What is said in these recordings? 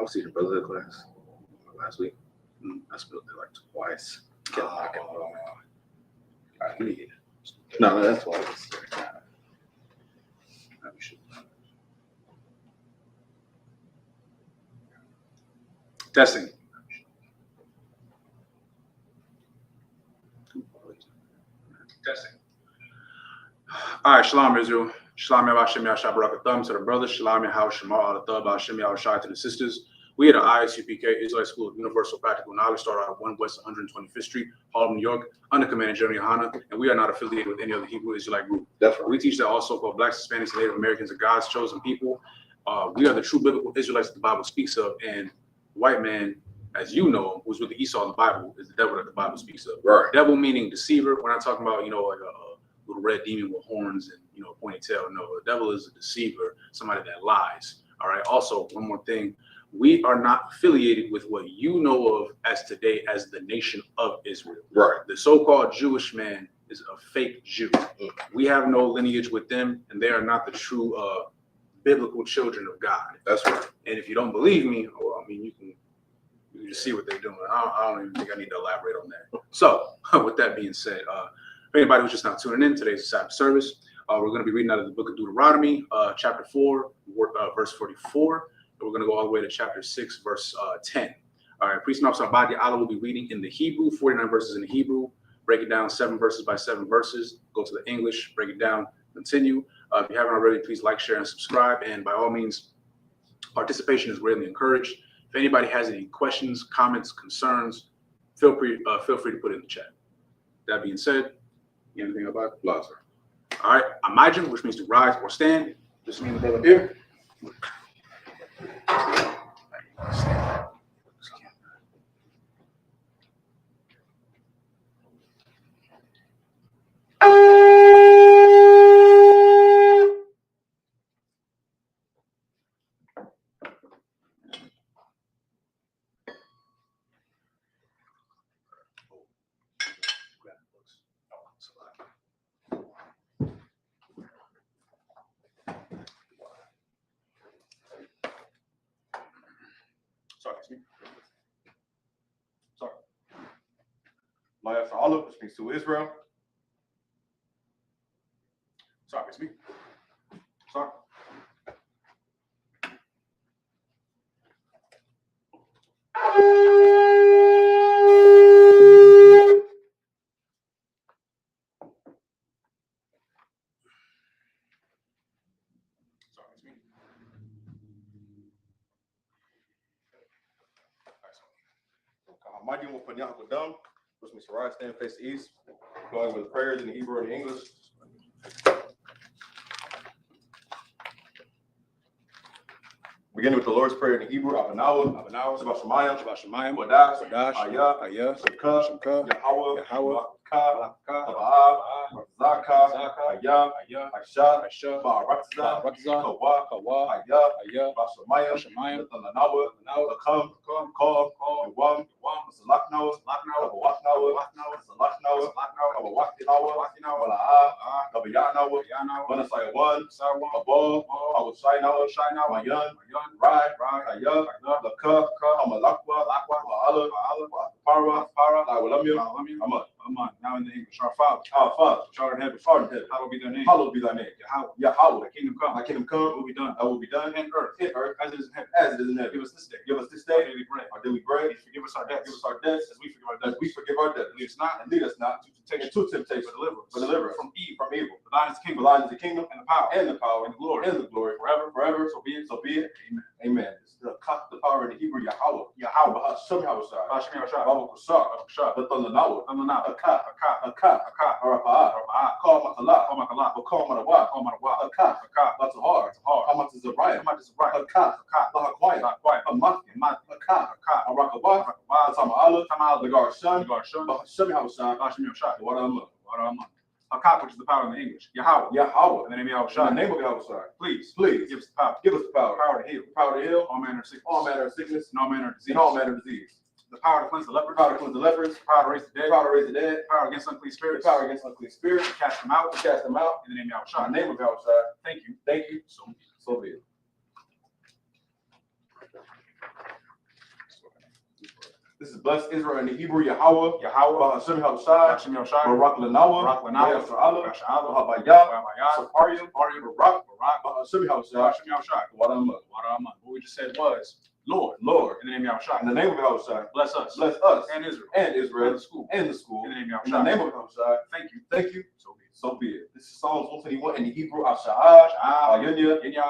I was teaching brotherhood class last week. I spilled it like twice. No, that's why. Testing. Testing. All right, Shalom Israel. Shalom Yahweh Yahshua Barakatham to the brothers. Shalom Yahweh Shema Al-Athab Hashem Yahshua to the sisters. We at the Isupk Israelite School of Universal Practical Knowledge start out at 1 West 125th Street, Harlem, New York, under command of General Yohana, and we are not affiliated with any other Hebrew Israelite group. Definitely. We teach that all so-called Blacks, Hispanics, and Native Americans are God's chosen people. We are the true biblical Israelites that the Bible speaks of, and white man, as you know, who's with the Esau in the Bible, is the devil that the Bible speaks of. Right. Devil meaning deceiver. We're not talking about, like a little red demon with horns and, a pointed tail. No, the devil is a deceiver, somebody that lies. All right. Also, one more thing. We are not affiliated with what you know of as today as the nation of Israel. Right. The so-called Jewish man is a fake Jew. We have no lineage with them, and they are not the true biblical children of God. That's right. And if you don't believe me, well, I mean, you can just see what they're doing. I don't even think I need to elaborate on that. So, with that being said, for anybody who's just now tuning in, today's Sabbath service. We're going to be reading out of the book of Deuteronomy, chapter 4, verse 44. We're going to go all the way to chapter 6, verse 10. All right, Priest and Officer Abadi Allah will be reading in the Hebrew, 49 verses in the Hebrew, break it down 7 verses by 7 verses, go to the English, break it down, continue. If you haven't already, please like, share, and subscribe. And by all means, participation is greatly encouraged. If anybody has any questions, comments, concerns, feel free to put it in the chat. That being said, anything about Lazar? All right, Amijim, which means to rise or stand. This means the brother here. Life for Allah, which means to Israel. Sorry, it's me. Sorry. Mighty will put down, which means to rise, stand, face the east, going with prayers in the Hebrew and the English. Beginning with the Lord's Prayer in the Hebrew, Abanawa, Shabbat Shemayim, Wadash, Ayah, Socal, Yahweh, Taba'ah, Zaka, Ayah, Aisha, Ba'aratza, Kawa, Ayah, Bashamayim, Nathanawa, Lakam, Call, Wam, Salaknawa, Kabawaknawa, Salaknawa, Kabawakinawa, Wala'ah, Kabayanawa, Manasaya 1, Abol, Awashainawa, Mayan, Rai, Ayah, Laka, Amalakwa, Ma'ala, Para, Lawalamia, Aman. Now in the English, our Father, which art in heaven, hallowed be thy name. Hallowed be thy name. Yahweh, Thy kingdom come. thy kingdom come. Thy will be done. Thy will be done. In earth, as it is in heaven. As it is in heaven. Give us this day. Give us this Our day daily bread. our daily bread. Forgive us our debts. Give us our debts as we forgive our debtors. as we forgive our debtors. Lead us not And lead us not into temptation, into temptation, but deliver us from from evil. evil. For thine is the For kingdom, thine is the kingdom and the power, and the power and the glory, forever. So be it. Amen. Amen. This is the power in the Hebrew Yahweh. Yahweh, Hashem Yahushua. Hashem Yahshua, Baba Kusar. Shah, Nathanawa. Aka, Aka. Arapa'ah. Call Matala. Komakala, Call Matawa. Komarawa, Aka. Aka, Batahar. Hard, Hamatazariah. Hamatazariah, Aka. Aka, Lahakwaya. Quiet, Aka. Aka, Arakaba. Arakaba, Tama'ala. Tamal, Lagar Shan. Garshon, Hashem Yahushua. Hashem Yahshua, Waraman. Waraman. Aka, which is the power in the English. Yahweh, Yahweh. in the name of In Yahshua, the name of Yahushua. please Please give us the power. give us the power. Power to heal. Power to heal. All manner of sickness. All manner of sickness. And all manner of disease. And all manner of disease. The power to cleanse the leper. Power to cleanse the lepers. Power to raise the dead. Power to raise the dead. Power against unclean spirits. Power against unclean spirits. Cast them out. Cast them out. In the name of In Yahshua. the name of Yahushua. Thank you. Thank you. So So be it. This is bless Israel in the Hebrew Yahweh. Yahweh. Hashem Halushai. Hashem Yahushai. Barak Lanawa. Barak Lanawa. Yasser Allah. Yasser Allah. Bahabaya. Bahabaya. Saparium. Barak. Hashem Halushai. Hashem Yahushai. Wadamah. What we just said was, Lord, in the name of Yahushai. In the name of Yahushai. Bless us. Bless us. And Israel. And Israel. And the school. And the school. In the name of Yahushai. In the name of Yahushai. Thank you. Thank you. So be it. So be it. This is Psalms 121 in the Hebrew. Asha'ah. Ayunya. Yenya.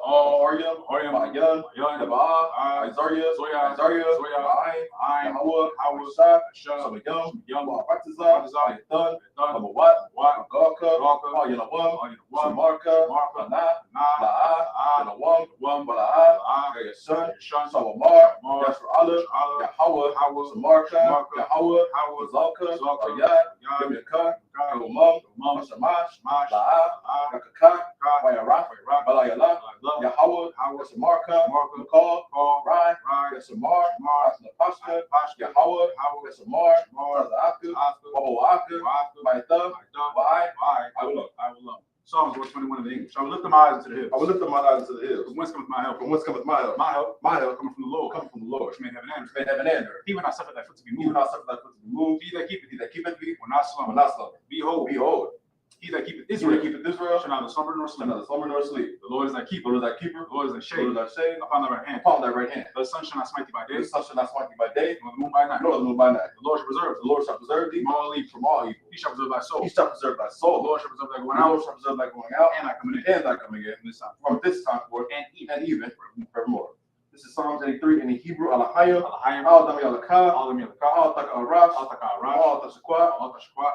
Aryam. Aryam. Ayan. Ayan. Yabah. Azaria. Zoya. Azaria. Ayin. Yahweh. Howard. Shah. Shah. Yum. Yum. Baptizah. Baptizah. Done. Done. What? What? Galka. Galka. Yanawam. One. Samarka. Marka. Lana. Nah. La'ah. Yanawam. One. Bala'ah. Ah. Son. Shun. Samamar. Mar. Yasser Allah. Allah. Yahweh. Howard. Samarka. Samarka. Yahweh. Howard. Zalka. Zalka. Ayad. Yad. Yamyaka. God. Umam. Mom. Shamash. Smash. La'ah. Ah. Yakaka. God. Wayarach. Rock. Balayala. Love. Yahweh. Howard. Samarka. Marka. McCall. Call. Rai. Right. Yasamar. Mar. Napashka. Pashka. Yahweh. Howard. Yasamar. Mar. Tazaka. Oscar. Waboaka. Oscar. Maitha. Why? I will love. Psalms 121 in the English. I will lift my eyes into the hills. I will lift up my eyes to the hills. From whence cometh my help? From whence cometh my help? My help. My help Coming from the Lord. coming from the Lord. Which made heaven and earth. May heaven and earth. He will not suffer thy foot to be Even moved. not suffer thy foot to be moved. He that keepeth He that keepeth thee will not will slumber. not slumber. Behold, Behold, he that keepeth Israel Israel keepeth Israel shall neither slumber nor shall sleep. neither slumber nor sleep. The Lord is thy keeper. Lord is thy keeper. The Lord is thy Lord shade is thy shade upon thy right hand. upon thy right hand. The sun shall not smite thee by day, The sun shall not smite thee by day, nor the moon by night. nor the moon by night. The Lord shall preserve The Lord shall preserve thee from all evil. from all evil. He shall preserve thy soul. He shall preserve thy The soul. Lord shall preserve thy going The Lord out shall preserve thy going out and thy coming in. and thy coming in From this time from this time forth and and even forevermore. This is Psalms 83 in the Hebrew. Alahayim. Alahayim. Al Dami Alakah. All the Milakah. Al Taka Arash. All Taka Arash. Al Tashakwa. All Tashakwa.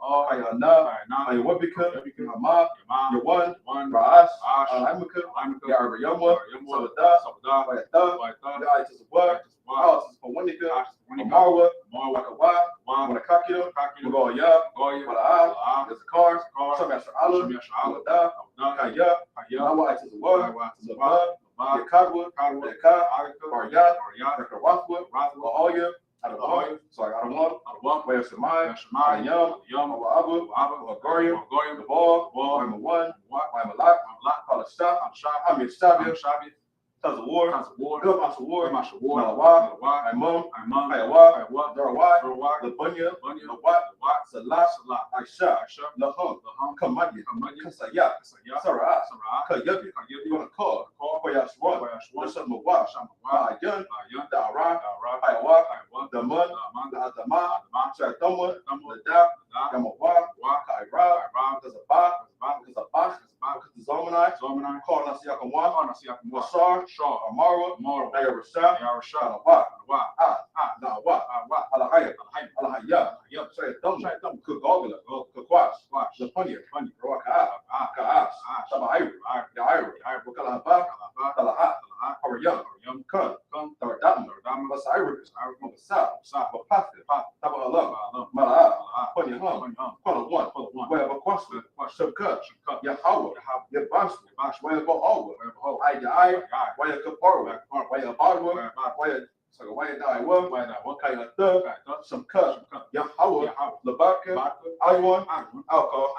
All Kayana. Kayana. Ayawabika. Yabika. Yama. Yama. Yawan. One. Ra'ash. Ash. Alamika. Alamika. Yarayama. Yamwa. Sabada. Sabada. Wayata. Waita. Yaitasabwa. Al Taspawanika. Marwa. Wakawa. Wanakakia. Magoya. Goya. Balaa. There's the cars. Cars. Shamashar Allah. Shemiah. Awada. Kaya. Kaya. Nawa Aitasabwa. Zabah. Zabah. Yakagwa. Yaka. Arya. Arya. Rathwa. Bahoya. Adawan. Sorry, Adawan. Adawan. Waya Shemai. Shemai. Yam. Yam. Abu. Goya. The ball. Wayma 1. Wayma Lak. Palashah. Amir Shabia. Shabi. Tazawar. War. Gilmashawar. War. Malawa. Imam. Imam. Ayawa. Ayawa. Darawai. Darawai. Labunya. Bunya. Lawat. Wat. Salah. Salah. Aisha. Aisha. Laham. Laham. Kamanya. Kamanya. Kasaya. Kasaya. Sarah. Sarah. Kayabi. Kayabi. Yonakar. Call. Koyashwan. Koyashwan. Nashamawa. Shamawa. Ayan. Ayan. Dara. Dara. Ayawa. Ayawa. Daman. Daman. Adama. Adama. Shatamwa. Adama. Lada. Lada. Yamawa. Wa. Kaira. Kaira. Kazabah. Kazabah. Kazabah. Kazamanai. Zomanai. Call Nasiakawan. Call Nasiakawan. Wasar. Shaw. Amara. Amara. Nayarasha. Yarasha. Wa. Wa. Nawa. Wa. Alahaya. Alahayim. Alahaya. Yep. Shayatamu. Shayatamu. Kagogala. Kakwash. Wash. Lapunya. Funny. Rawaka. Kaash. Taba'iru. Ya'iru. Wakalahaba. Talaha. Harayam. Yum. Kun. Come. Taradam. Dama. Basairu. Mabasa. Sa. Bapafka. Tabahalam. Alam. Mala'a. Alam. Punya Hum. Funny. Hum. Kwana 1. Full of one. Waya Bakwasla. Shabka. Shukka. Yahweh. Yabash. Bash. Waya Ba'awa. Behold. Ayai. Guy. Waya Kaparwa. Waya Barwa. Waya. Waya. So Waya Daiwa. Waya. What? Kaya Thug. Shabka. Yahweh. Labaka. Aywan. Alcohol.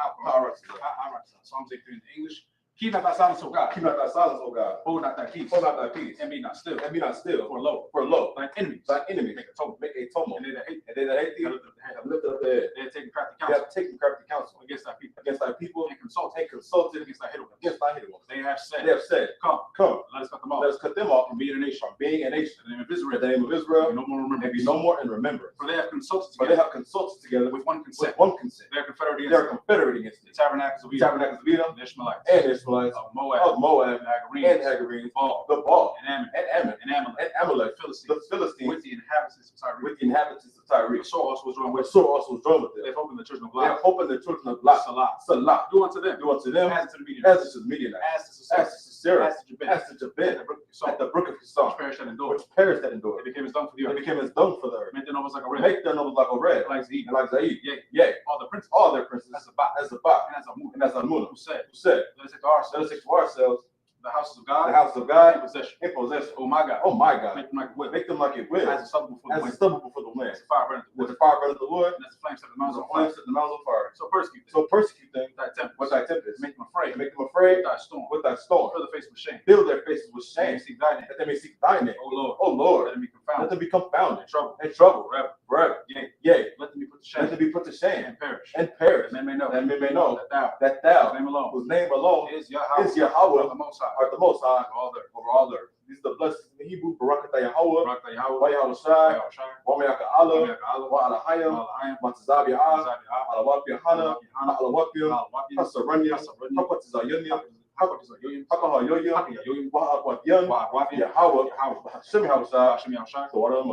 Psalms 83 in English. Keep not thy silence, O God. Keep not thy silence, O God. Hold not thy peace. Hold not thy peace. And be not still. And be not still. For lo, For thine enemies. thine enemies Make a tumult. make a tumult. And they that hate And they that hate thee thee lift up the head. have lifted up their head. They have taken crafty They counsel have taken crafty counsel against thy people. against thy people And consulted and consulted against thy hidden ones. against thy hidden ones. They have said, They have said, Come, Come, let us cut them off. let us cut them off From being a nation. from being a nation. In the name of In Israel. the name of Be Israel, no more and remembrance. be no more in remembrance. For they have consulted For they together have consulted together with one consent. with one consent. They are confederate They against are confederate against the the tabernacles of Edom, tabernacles of Edom the Ishmaelites, and Ishmaelites of Moab, of Moab and and Hagarenes, Hagarenes, Baal, the Baal and Ammon, and Ammon and Amalek, and Amalek, the Philistines, the Philistines with the inhabitants of Tyre. with the inhabitants of Tyre. The sword also was drawn Which with sword also was drawn with them. them. They hope in the children of They are Lot. hoping the children of Lot. Salah. Do unto them. Do unto them As to the median. as to the Midianites, As to Sisera. as to Sisera, As to Jabin. as to Jabin, At at the brook of which Kison, perished and endured. which perished that endured. It became as dung for the It earth. became as dung for the earth. Made their nobles like a red. Make their nobles like a red, Like Zeb. and like Zaid. Yea. All the princes. All their princes As a bat. as the Bach And as a moon. and as Amunah, Who said, who said, let us take to ourselves let us take to ourselves the houses of God, the houses of God, in possession. in possession. Oh my God. Oh my God. Make them like a whip. Make them like it will. As a stubble before the As a wind. stubble before the wind. As a fire burning the With wood. the fire burning the wood. And as the flames set the As mountains the on fire. flames set the mountains on fire. So persecute them. So persecute them With thy tempest. with thy tempest. Make them afraid. Make them afraid With thy storm. with thy storm. Fill the face with shame. Fill their faces with Shame. shame. Seek thy name. That they may seek thy name. Oh Lord. Oh Lord. Let them be Let confounded. them be confounded. In trouble. In trouble. Forever. Forever. Yea. Yea. Let them be put to Let shame. them be put to shame. And perish. And perish. That men may know. That men may know That thou. that thou, Name alone. whose name alone Is Yahweh. is Yahweh, The Most High. art the Most High Over all the earth. over all the earth. These are the blessings in Hebrew. Barakatah Yahweh. Barak Yahweh. Wa Yahweh Shai. Yahweh Shai. Wa Me'aka Allah. Yahweh Allah. Wa Alahayim. Malahayim. Matazab Ya'ah. Zabiah. Alawak Yahana. Alawakiyim. Malawakiyim. Hasaranyim. Hasaranyim. Hakwatzayunyim. Hakayoyim. Hakahayoyim. Hakayoyim. Wa Akwatiyim. Wa'akwafim. Yahweh. Yahweh. Hashem Yahweh Shai. Hashem Yahweh Shai. So what am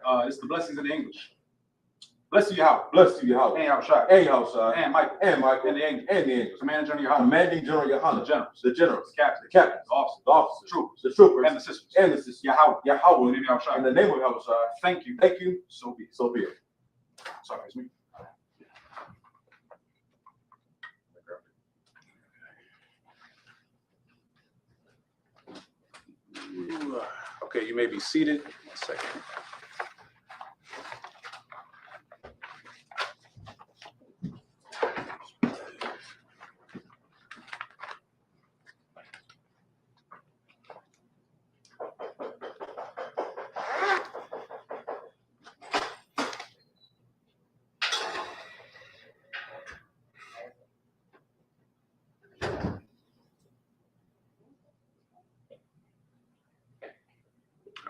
I? It's the blessings in the English. Bless you, Yahweh. Bless you, Yahweh. And Yahweh Shai. And Yahweh Shai. And Michael. And Michael. And the angels. And the angels. Commanding General Yahweh. Commanding General The Yohana. generals. The generals. The captains. The captains. The officers. The officers. The troopers. The troopers. And the sisters. And the sisters. Yahweh. In Yahweh. the name of Yahweh Shai. In the name of Yahweh Shai. Thank you. Thank you. So be it. So be it. Sorry, it's me. Okay, you may be seated. 1 second.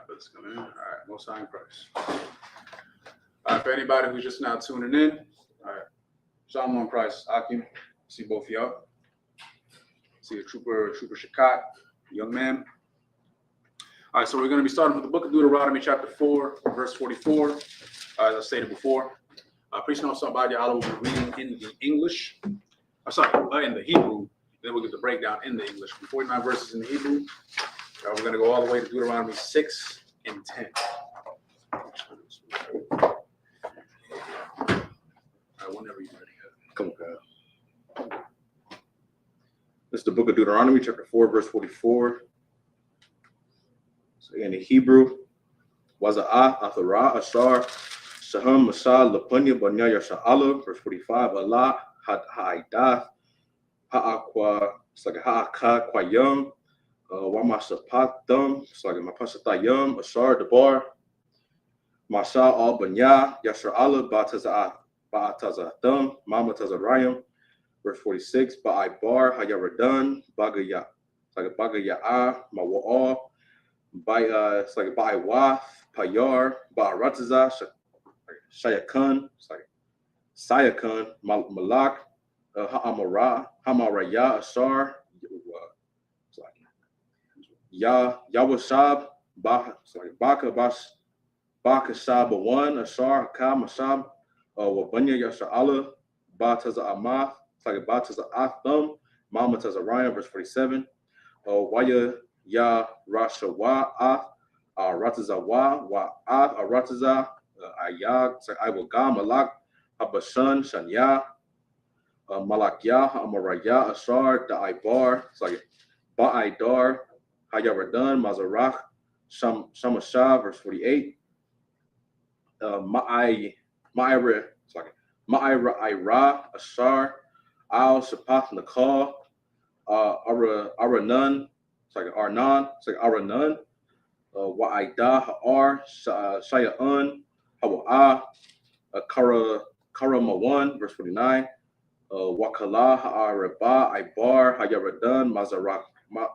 Let's come in. All right, Most High in Christ. All right, for anybody who's just now tuning in, all right, Shalom on Christ, Akim. See both of y'all. See a trooper Shakat, young man. All right, so we're going to be starting with the book of Deuteronomy, chapter 4, verse 44. As I stated before, preaching on somebody, I will be reading in the English. In the Hebrew. Then we'll get the breakdown in the English. 49 verses in the Hebrew. We're going to go all the way to Deuteronomy 6 and 10. All right, whenever you're ready. Come on, God. This is the book of Deuteronomy, chapter 4, verse 44. So in the Hebrew, Waza'ah, Athara, Ashar, Shaham, Mashal, Lapunya, Banya, Yasha'ala, verse 45, Allah, Ha'aidath, Ha'akwa, it's like a Ha'aka, Kwayam, Wamasapatam, it's like a Mapasatayam, Ashar, Debar, Masha, Al Banya, Yasha'ala, Ba'atazatham, Mama Tazarayam, verse 46, Ba'aibar, Hayaradan, Bagaya, it's like a Bagaya, Mawa'al, it's like a Ba'aiwaf, Payar, Ba'arataza, Shayakan, it's like Sayakan, Malak, Ha'amara, Hamaraya, Ashar, it's like Yawashab, it's like Baka Shab 1, Ashar, Hakam, Ashab, Wabanya Yasha'ala, Bataza Amath, it's like Bataza Atham, Mama Tazarayam, verse 47, Waya Ya Rashawa Ath, Ratazawa, Wa Ath, Rataza, Ayag, it's like Iwagam, Malak, Habashan, Shanya, Malakya, Amaraya, Ashar, Da'aibar, it's like Ba'aidar, Hayaradan, Mazarach, Shamasha, verse 48, Ma'ira, it's like Ma'ira Ira, Ashar, Al Shapath Nakal, Aranan, it's like Arnan, it's like Aranan, Wa'ida Ha'ar, Shaya'un, Hawa'ah, Karamawan, verse 49, Wakala Ha'araba, Ibar, Hayaradan,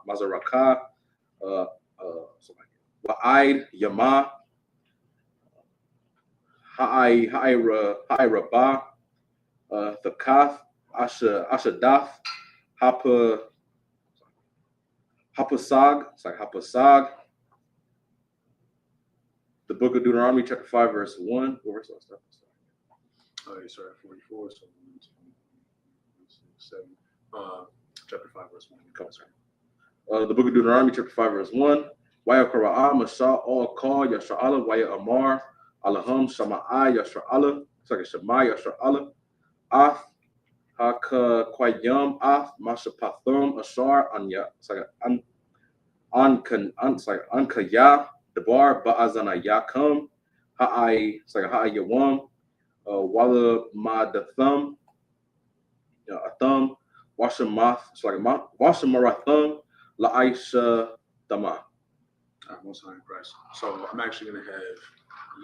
Mazaraka, Wa'id, Yama, Ha'iraba, Thakath, Ashadaf, Hapasag, it's like Hapasag. The book of Deuteronomy, chapter 5, verse 1. What verse was that? Oh, you started at 44, so 1, 2, 6, 7. Chapter 5, verse 1. The book of Deuteronomy, chapter 5, verse 1. Waya Kara'a, Masha, All Call, Yashra'ala, Waya Amar, Alaham, Shama'a, Yashra'ala, it's like a Shema, Yashra'ala, Ath, Haka Kwayam Ath Mashapathum Ashar Anya. It's like Ankaya Debar Ba'azana Yakum Ha'ai. It's like Ha'ai Yawam. Walla Ma the thumb. A thumb. Washamath. It's like Washamarathum La'aisha Dama. Most High in Christ. So I'm actually going to have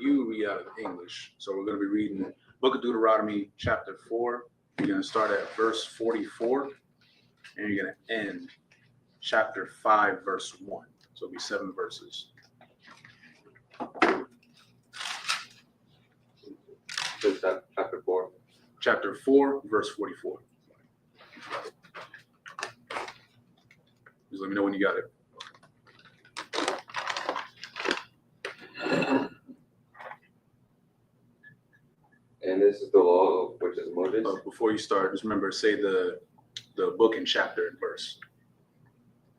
you read out of English. So we're going to be reading Book of Deuteronomy, chapter 4. You're going to start at verse 44, and you're going to end chapter 5, verse 1. So it'll be 7 verses. Chapter 4. Chapter 4, verse 44. Just let me know when you got it. And this is the law of which is Moses. Before you start, just remember, say the book and chapter and verse.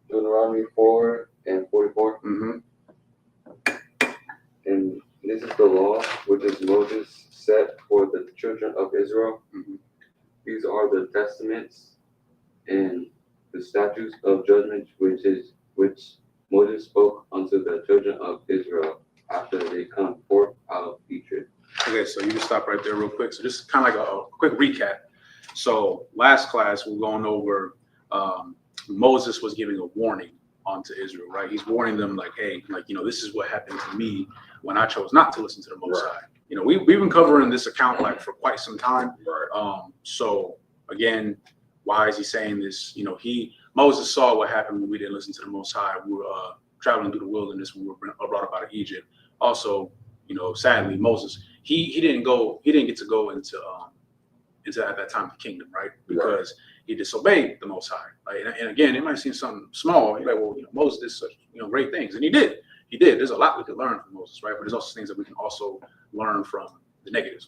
Deuteronomy 4 and 44. Mm-hmm. And this is the law which is Moses set for the children of Israel. Mm-hmm. These are the testaments and the statutes of judgment which Moses spoke unto the children of Israel after they come forth out of Egypt. Okay, so you just stop right there real quick. So just kind of like a quick recap. So last class, we're going over Moses was giving a warning onto Israel, right? He's warning them like, hey, like, this is what happened to me when I chose not to listen to the Most High. We've been covering this account like for quite some time. So again, why is he saying this? Moses saw what happened when we didn't listen to the Most High. We were traveling through the wilderness when we were brought up out of Egypt. Also, sadly, Moses, he didn't get to go into at that time the kingdom, right? Because he disobeyed the Most High. Right? And again, it might seem something small. You're like, well, Moses did such great things, and he did. There's a lot we could learn from Moses, right? But there's also things that we can also learn from the negative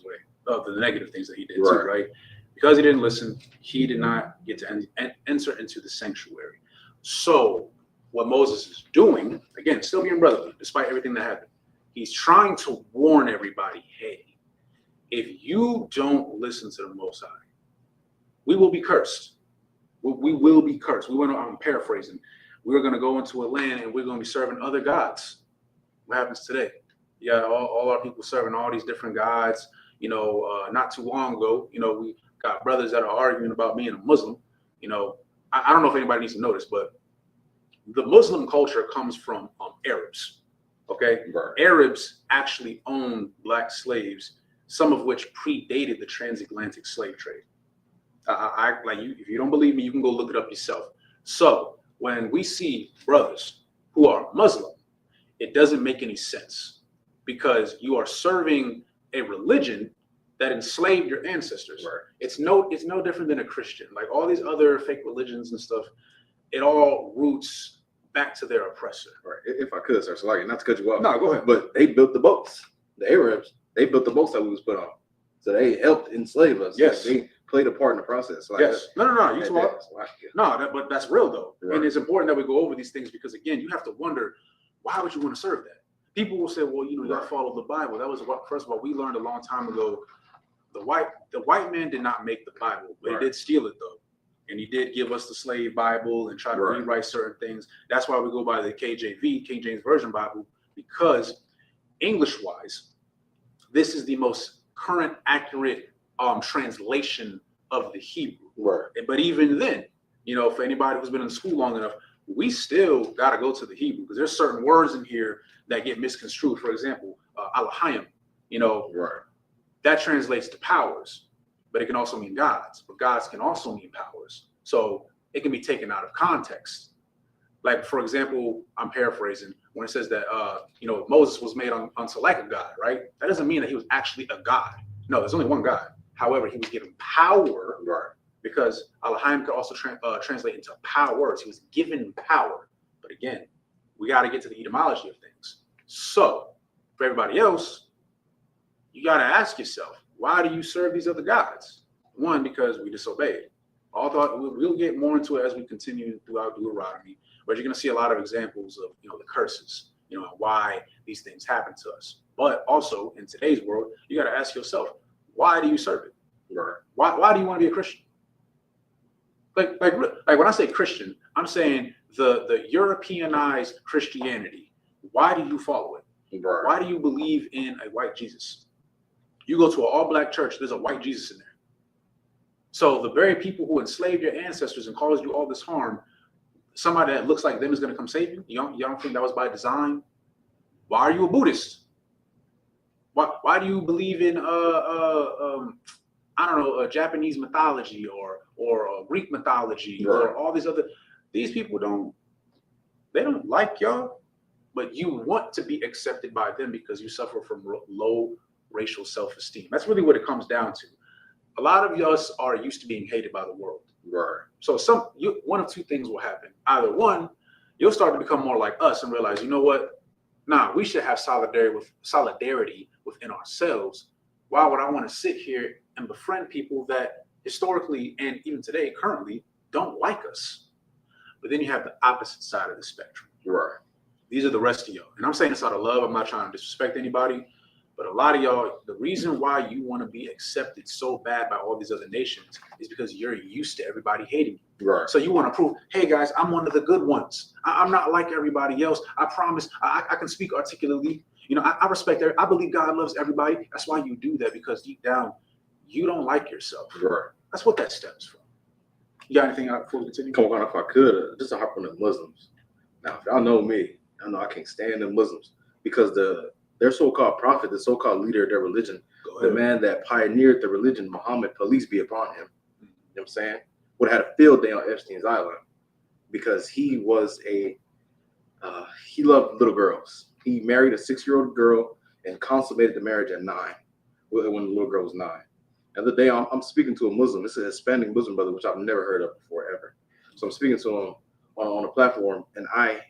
things that he did too, right? Because he didn't listen, he did not get to enter into the sanctuary. So what Moses is doing, again, still being brotherly, despite everything that happened, he's trying to warn everybody, hey, if you don't listen to the Most High, we will be cursed. We will be cursed. I'm paraphrasing. We're going to go into a land and we're going to be serving other gods. What happens today? Yeah, all our people serving all these different gods. Not too long ago, we got brothers that are arguing about being a Muslim. I don't know if anybody needs to know this, but the Muslim culture comes from Arabs. Okay, Arabs actually owned black slaves, some of which predated the transatlantic slave trade. If you don't believe me, you can go look it up yourself. So when we see brothers who are Muslim, it doesn't make any sense because you are serving a religion that enslaved your ancestors. It's no different than a Christian. Like all these other fake religions and stuff, it all roots back to their oppressor. Right. If I could, sir, so not to cut you off. No, go ahead. But they built the boats. The Arabs, they built the boats that we was put on. So they helped enslave us. Yes. They played a part in the process. Yes. No. You talk. But that's real though. Right. And it's important that we go over these things because again, you have to wonder, why would you want to serve that? People will say, well, you got to follow the Bible. That was first of all, we learned a long time ago. The white man did not make the Bible, but he did steal it though. And he did give us the slave Bible and try to rewrite certain things. That's why we go by the KJV, King James Version Bible, because English-wise, this is the most current, accurate translation of the Hebrew. Right. But even then, for anybody who's been in school long enough, we still got to go to the Hebrew because there's certain words in here that get misconstrued. For example, Elohim, that translates to powers, but it can also mean gods. But gods can also mean powers. So it can be taken out of context. Like, for example, I'm paraphrasing, when it says that, Moses was made unto like a god, right? That doesn't mean that he was actually a god. No, there's only one God. However, he was given power, because Elohim could also translate into powers. He was given power. But again, we got to get to the etymology of things. So for everybody else, you got to ask yourself, why do you serve these other gods? One, because we disobeyed. Although we'll get more into it as we continue throughout Deuteronomy, but you're going to see a lot of examples of the curses, and why these things happen to us. But also in today's world, you got to ask yourself, why do you serve it? Why do you want to be a Christian? Like when I say Christian, I'm saying the Europeanized Christianity. Why do you follow it? Right. Why do you believe in a white Jesus? You go to an all-black church, there's a white Jesus in there. So the very people who enslaved your ancestors and caused you all this harm, somebody that looks like them is going to come save you? You don't think that was by design? Why are you a Buddhist? Why do you believe in I don't know, Japanese mythology or Greek mythology or all these other? These people don't like y'all, but you want to be accepted by them because you suffer from low racial self-esteem. That's really what it comes down to. A lot of us are used to being hated by the world. Right. So one of two things will happen. Either one, you'll start to become more like us and realize, you know what? Nah, we should have solidarity within ourselves. Why would I want to sit here and befriend people that historically and even today, currently, don't like us? But then you have the opposite side of the spectrum. Right. These are the rest of y'all. And I'm saying this out of love. I'm not trying to disrespect anybody. But a lot of y'all, the reason why you want to be accepted so bad by all these other nations is because you're used to everybody hating you. Right. So you want to prove, hey guys, I'm one of the good ones. I'm not like everybody else. I promise I can speak articulately. You know, I respect I believe God loves everybody. That's why you do that, because deep down, you don't like yourself. Right. That's what that stems from. You got anything before we continue? Come on, if I could, just to hop on the Muslims. Now, if y'all know me, I know I can't stand the Muslims because their so-called prophet, the so-called leader of their religion, the man that pioneered the religion, Muhammad, police be upon him, you know what I'm saying, would have had a field day on Epstein's Island because he was he loved little girls. He married a 6-year-old girl and consummated the marriage at 9, when the little girl was 9. The other day, I'm speaking to a Muslim. This is a Hispanic Muslim brother, which I've never heard of before, ever. So I'm speaking to him on a platform, and I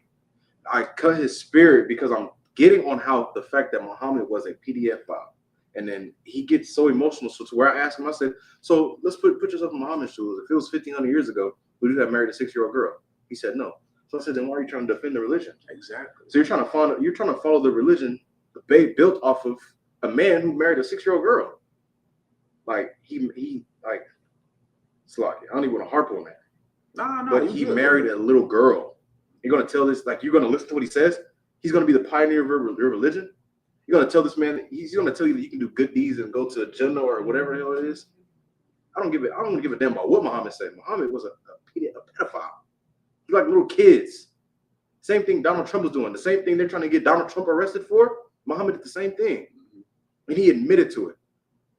cut his spirit because I'm getting on how the fact that Muhammad was a PDF file. And then he gets so emotional. So to where I asked him, I said, so let's put yourself in Muhammad's shoes. If it was 1,500 years ago, would you have married a 6-year-old girl? He said no. So I said, then why are you trying to defend the religion? Exactly. So you're trying to follow the religion built off of a man who married a 6-year-old girl. Like he like Slocky. I don't even want to harp on that. No, but he married a little girl. You're gonna tell this, like, you're gonna listen to what he says? He's gonna be the pioneer of your religion? You're gonna tell this man, he's gonna tell you that you can do good deeds and go to Jannah or whatever the hell it is? I don't give a damn about what Muhammad said. Muhammad was a pedophile. He liked little kids. Same thing Donald Trump was doing. The same thing they're trying to get Donald Trump arrested for. Muhammad did the same thing. And he admitted to it.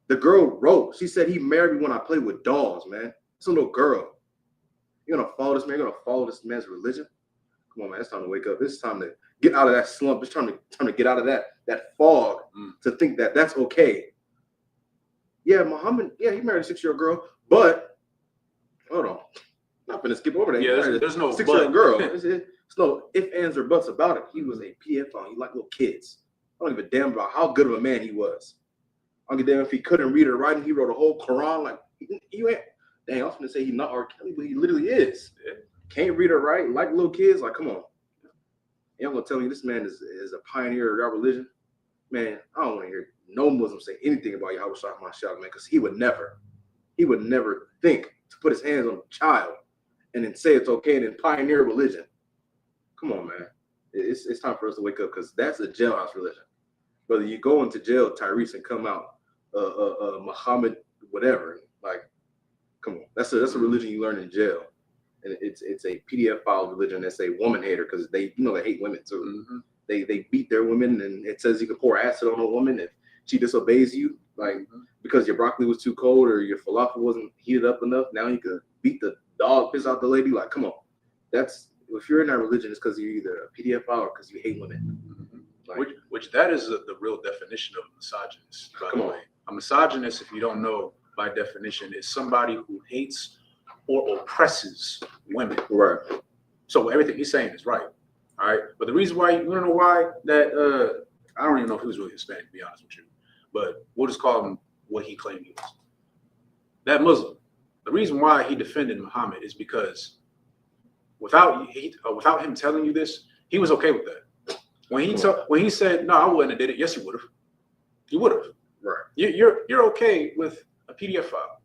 The girl wrote, she said, he married me when I played with dolls, man. It's a little girl. You're gonna follow this man, you're gonna follow this man's religion? Come on, man, it's time to wake up. It's time to get out of that slump. It's time to get out of that fog to think that that's okay. Yeah, Muhammad, yeah, he married a 6-year-old girl, but hold on. I'm not gonna skip over that. Yeah, there's no 6-year-old girl. There's no ifs, ands, or buts about it. He was a pedophile. He liked little kids. I don't give a damn about how good of a man he was. I don't give a damn if he couldn't read or write, and he wrote a whole Quran. Like, you ain't. Dang, I was gonna say he's not R. Kelly, but he literally is. Yeah. Can't read or write, like little kids. Like, come on. Y'all gonna tell me this man is a pioneer of our religion? Man, I don't want to hear no Muslim say anything about Yahweh Shah Mashiach, man, because he would never think to put his hands on a child and then say it's okay and then pioneer religion. Come on, man. It's time for us to wake up, because that's a jailhouse religion. Whether you go into jail, Tyrese, and come out Muhammad, whatever, like, come on. That's a religion you learn in jail. And it's a PDF file religion that's a woman hater, because they hate women too. Mm-hmm. They beat their women, and it says you can pour acid on a woman if she disobeys you, like because your broccoli was too cold or your falafel wasn't heated up enough. Now you could beat the dog piss out the lady. Like, come on, that's if you're in that religion, it's because you're either a PDF file or because you hate women. Mm-hmm. Like, which that is the real definition of a misogynist. By the way, a misogynist, if you don't know by definition, is somebody who hates or oppresses women. Right. So everything he's saying is right. All right. But the reason why, you want to know why that, I don't even know if he was really Hispanic, to be honest with you, but we'll just call him what he claimed he was. That Muslim, the reason why he defended Muhammad is because without him telling you this, he was okay with that. When he said, no, I wouldn't have did it. Yes, you would have. You would have. Right. You're okay with a PDF file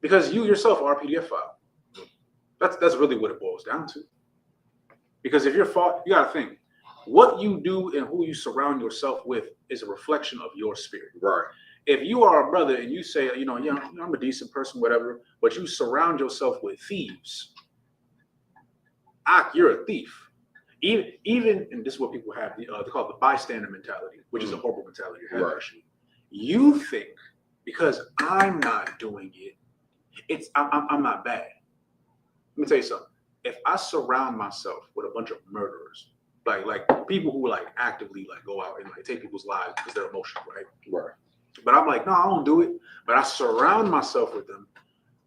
because you yourself are a PDF file. That's really what it boils down to. Because if you're you got to think, what you do and who you surround yourself with is a reflection of your spirit. Right. If you are a brother and you say, yeah, I'm a decent person, whatever, but you surround yourself with thieves, you're a thief. Even, and this is what people have, they call it the bystander mentality, which is a horrible mentality to have, Right. actually. You think because I'm not doing it, I'm not bad. Let me tell you something. If I surround myself with a bunch of murderers, like people who like actively like go out and like take people's lives because they're emotional, right? Right. But I'm like, no, I don't do it. But I surround myself with them.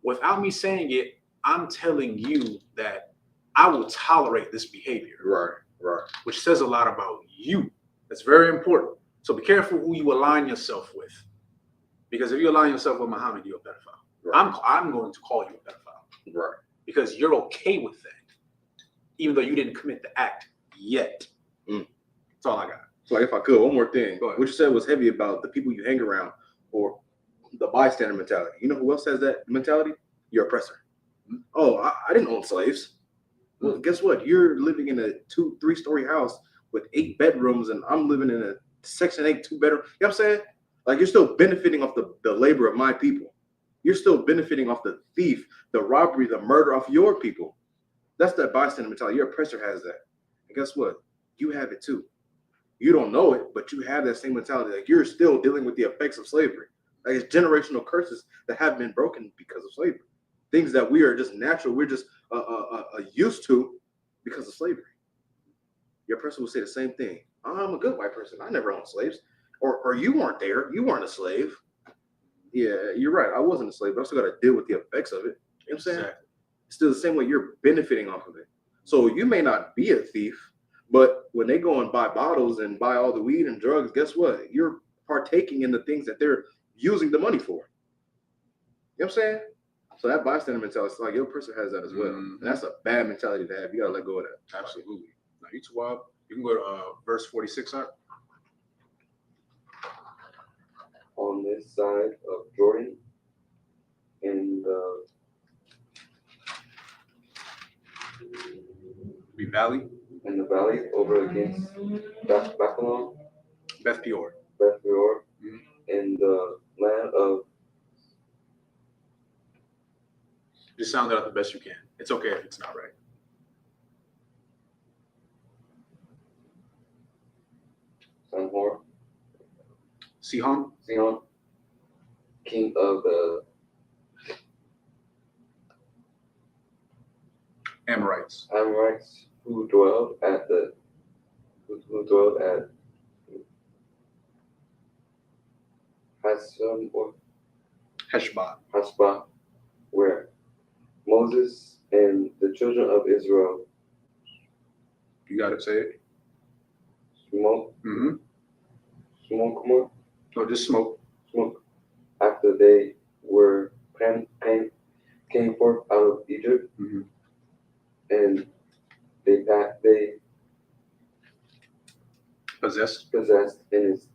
Without me saying it, I'm telling you that I will tolerate this behavior. Right. Right. Which says a lot about you. That's very important. So be careful who you align yourself with. Because if you align yourself with Muhammad, you're a pedophile. Right. I'm going to call you a pedophile. Right. Because you're okay with that. Even though you didn't commit the act yet. That's all I got. So if I could, one more thing. What you said was heavy about the people you hang around or the bystander mentality. You know who else has that mentality? Your oppressor. Mm-hmm. Oh, I didn't own slaves. Well, guess what? You're living in a 2-3-story house with 8 bedrooms, and I'm living in a Section 8 2-bedroom. You know what I'm saying? Like, you're still benefiting off the labor of my people. You're still benefiting off the thief, the robbery, the murder of your people. That's that bystander mentality. Your oppressor has that. And guess what? You have it too. You don't know it, but you have that same mentality. Like, you're still dealing with the effects of slavery. Like, it's generational curses that have been broken because of slavery. Things that we are just natural, we're just used to because of slavery. Your oppressor will say the same thing. I'm a good white person. I never owned slaves. Or you weren't there. You weren't a slave. Yeah, you're right. I wasn't a slave, but I still got to deal with the effects of it. You know what I'm saying? Exactly. It's still the same way you're benefiting off of it. So you may not be a thief, but when they go and buy bottles and buy all the weed and drugs, guess what? You're partaking in the things that they're using the money for. You know what I'm saying? So that bystander mentality, it's like your person has that as well. Mm-hmm. And that's a bad mentality to have. You got to let go of that. Absolutely. Now, you too wild. You can go to verse 46 out. On this side of Jordan, in the valley over against Babylon, Beth Peor, mm-hmm. In the land of. Just sound it out the best you can. It's okay if it's not right. Sihon, king of the Amorites, who dwelled at Heshbon, where Moses and the children of Israel. You got to say it. Smoke. Mm-hmm. Smoke more. No, just smoke. After they were came forth out of Egypt, mm-hmm. and they possessed in his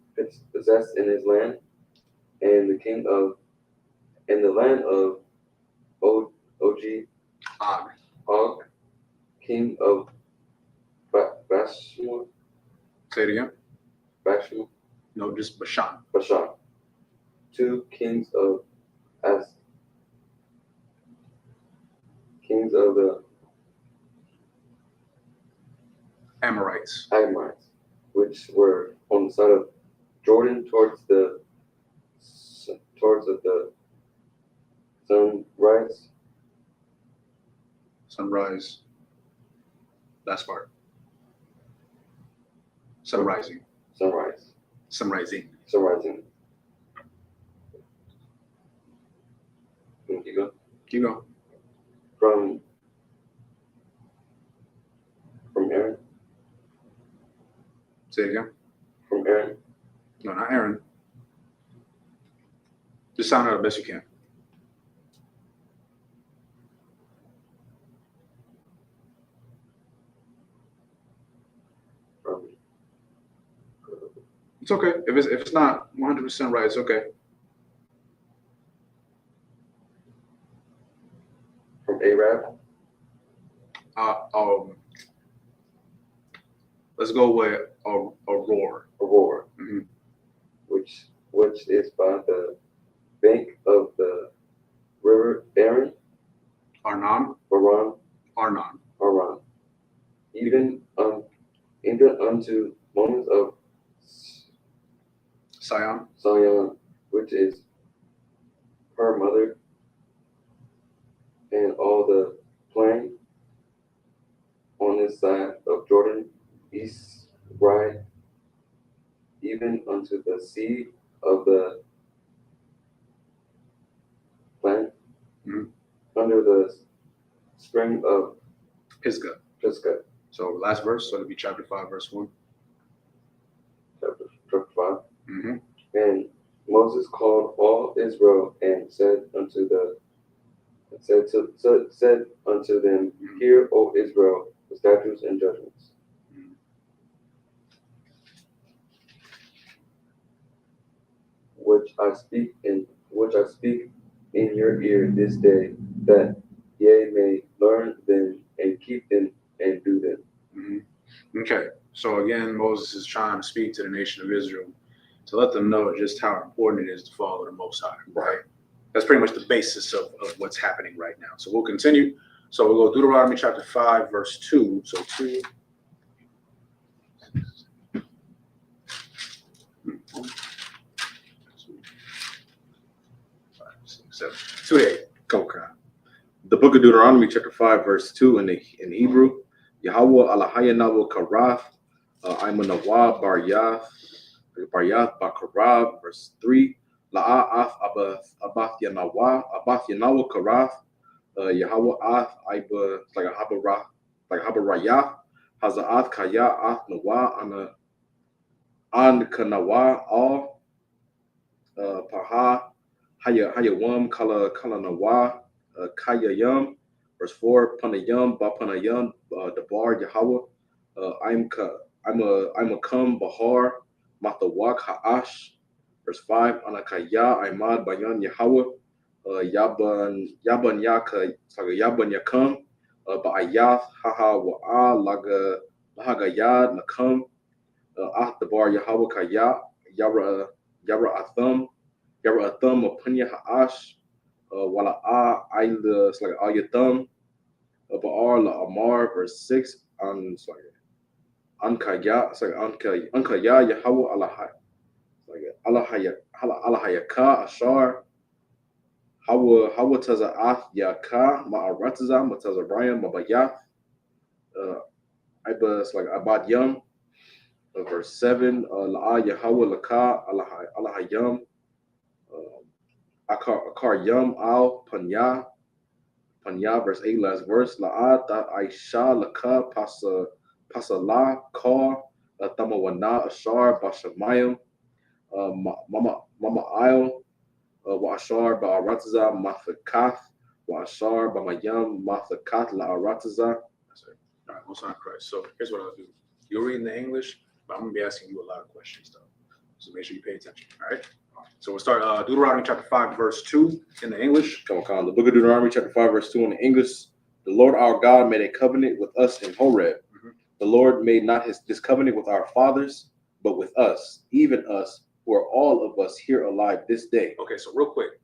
land, and the land of Og, king of Bashmur. Say it again. Bashmur. No, just Bashan. 2 kings of the Amorites, which were on the side of Jordan towards the sunrise. Last part. Sunrising. Keep going. From Aaron. Say it again. From Aaron. No, not Aaron. Just sound out the best you can. It's okay. If it's not 100% right, it's okay. From Arab. Let's go with Aurora. Aurora, Mhm. which is by the bank of the river Arnon. Aran, even unto moments of Sion. Sion, which is her mother, and all the plain on this side of Jordan, east right, even unto the sea of the plain, Mhm. under the spring of Pisgah. Pisgah, So last verse, so it'll be chapter 5, verse 1. chapter 5. Mm-hmm. And Moses called all Israel and said unto them, Hear, O Israel, the statutes and judgments, which I speak in your ear this day, that ye may learn them and keep them and do them. Mm-hmm. Okay, so again, Moses is trying to speak to the nation of Israel to let them know just how important it is to follow the Most High, right? That's pretty much the basis of what's happening right now. So we'll continue. So we'll go Deuteronomy chapter 5, verse 2. So 2. Seven. 2 to 8. Okay. The book of Deuteronomy, chapter 5, verse 2 in Hebrew. Yahweh Alahayanawa Karath, Imanawa Baryath Bakarab, verse 3. La'af Abath Yanawa Karath, Yahweh Ath Iba, like a Habarayah, Hazaath Kaya Ath Nawa, An Kanawa, all, Paha, Hayawam, Kala Nawa, Kayayam, verse 4, Panayam, Bapanayam, Dabar Yahweh, I'm a come Bahar, Matawak Ha'ash, verse 5, Anakaya, Imad Bayan Yahweh, Yaban Yaka, Yaban Yakam, Ba'ayath, Haha Wa'a, Lahagayad, Nakam, Dabar Yahweh Kaya, Yara Atham, Apunya Ha'ash, Wala'a Aila, it's like Ayatham, Ba'ar La Amar, verse 6, Ankaya, it's like Ankaya, Yahweh Alahayaka, Ashar, Hawa Taza'ath, Yaka, Ma'arataza, Matazarayan, Mabayath, Iba, it's like Abad Yam, verse 7, La'a Yahweh Laka, Alahayam, Akar Yam Al Panya, verse 8, last verse. La'at Aisha Laka Pasala Kar Tamawana Ashar Bashamayim Mama Isle Wa Ashar Ba'arataza Mathakath Wa Ashar Bamayam Mathakath La'arataza. That's it. All right, Most High Christ. So here's what I'll do. You're reading the English, but I'm going to be asking you a lot of questions, though. So make sure you pay attention, all right? So we'll start Deuteronomy chapter 5, verse 2 in the English. Come on. The book of Deuteronomy, chapter 5, verse 2 in the English. The Lord our God made a covenant with us in Horeb. Mm-hmm. The Lord made not this covenant with our fathers, but with us, even us, who are all of us here alive this day. Okay, so real quick.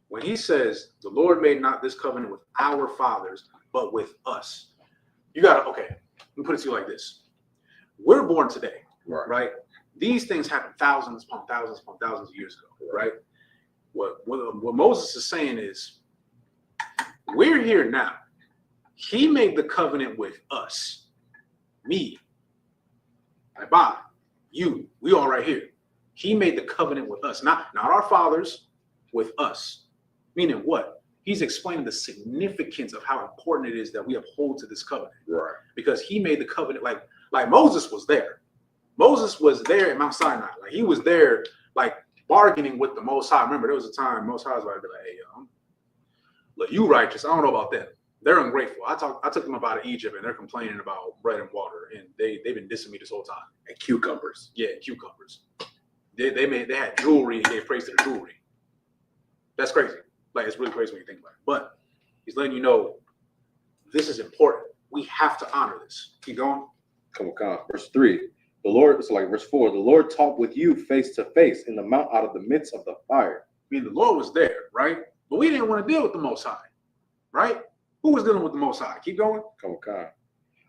When he says, the Lord made not this covenant with our fathers, but with us, you got to, okay, let me put it to you like this. We're born today, right? These things happened thousands upon thousands upon thousands of years ago, right? What Moses is saying is, we're here now. He made the covenant with us, me, Abba, you, we all right here. He made the covenant with us, not our fathers, with us. Meaning what? He's explaining the significance of how important it is that we uphold to this covenant, right? Because he made the covenant like Moses was there. Moses was there at Mount Sinai. Like he was there, like bargaining with the Most High. Remember, there was a time Most High was about to be like, "Hey, look, you righteous. I don't know about them. They're ungrateful. I took them up out of Egypt, and they're complaining about bread and water, and they've been dissing me this whole time. And cucumbers. Yeah, cucumbers. They had jewelry and gave praise to the jewelry. That's crazy. Like it's really crazy when you think about it. But he's letting you know this is important. We have to honor this. Keep going. Come on, verse 3. The Lord, so like verse 4, the Lord talked with you face to face in the mount out of the midst of the fire. I mean, the Lord was there, right? But we didn't want to deal with the Most High, right? Who was dealing with the Most High? Keep going. Come on.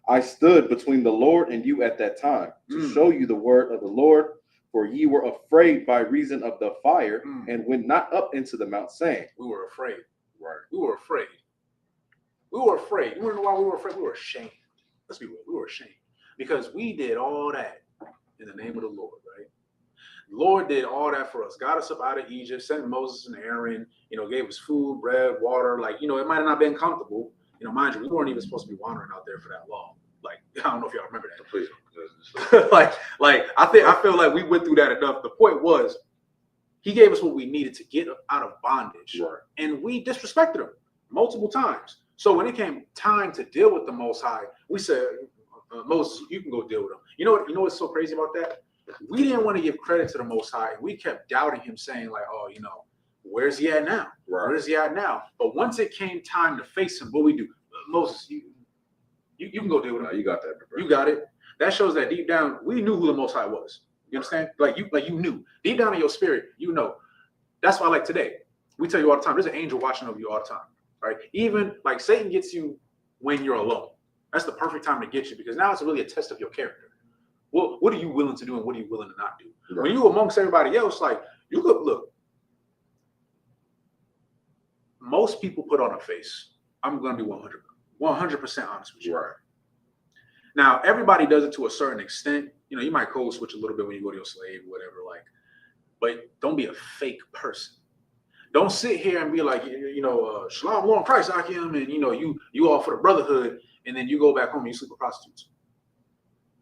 I stood between the Lord and you at that time to show you the word of the Lord, for ye were afraid by reason of the fire and went not up into the mount, saying, We were afraid. Right. We were afraid. We were afraid. You want to know why we were afraid? We were ashamed. Let's be real. We were ashamed because we did all that in the name of the Lord, right? The Lord did all that for us. Got us up out of Egypt, sent Moses and Aaron, gave us food, bread, water. Like, it might have not been comfortable. Mind you, we weren't even supposed to be wandering out there for that long. Like, I don't know if y'all remember that. Please. I feel like we went through that enough. The point was, he gave us what we needed to get out of bondage. Right. And we disrespected him multiple times. So when it came time to deal with the Most High, we said, Moses, you can go deal with him. You know what's so crazy about that? We didn't want to give credit to the Most High. We kept doubting him, saying like, oh, where's he at now? Right. Where's he at now? But once it came time to face him, what we do? Moses, you can go deal with him. No, you got that, bro. You got it. That shows that deep down, we knew who the Most High was. You understand? Like you knew. Deep down in your spirit, you know. That's why, like today, we tell you all the time, there's an angel watching over you all the time. Right? Even like Satan gets you when you're alone. That's the perfect time to get you, because now it's really a test of your character. Well, what are you willing to do and what are you willing to not do? Right. When you amongst everybody else, like you could look. Most people put on a face. I'm going to be 100% honest with you. Right. Now, everybody does it to a certain extent. You might code switch a little bit when you go to your slave, whatever, but don't be a fake person. Don't sit here and be like, Shalom, Lord Christ, Akim, and you all for the brotherhood, and then you go back home and you sleep with prostitutes.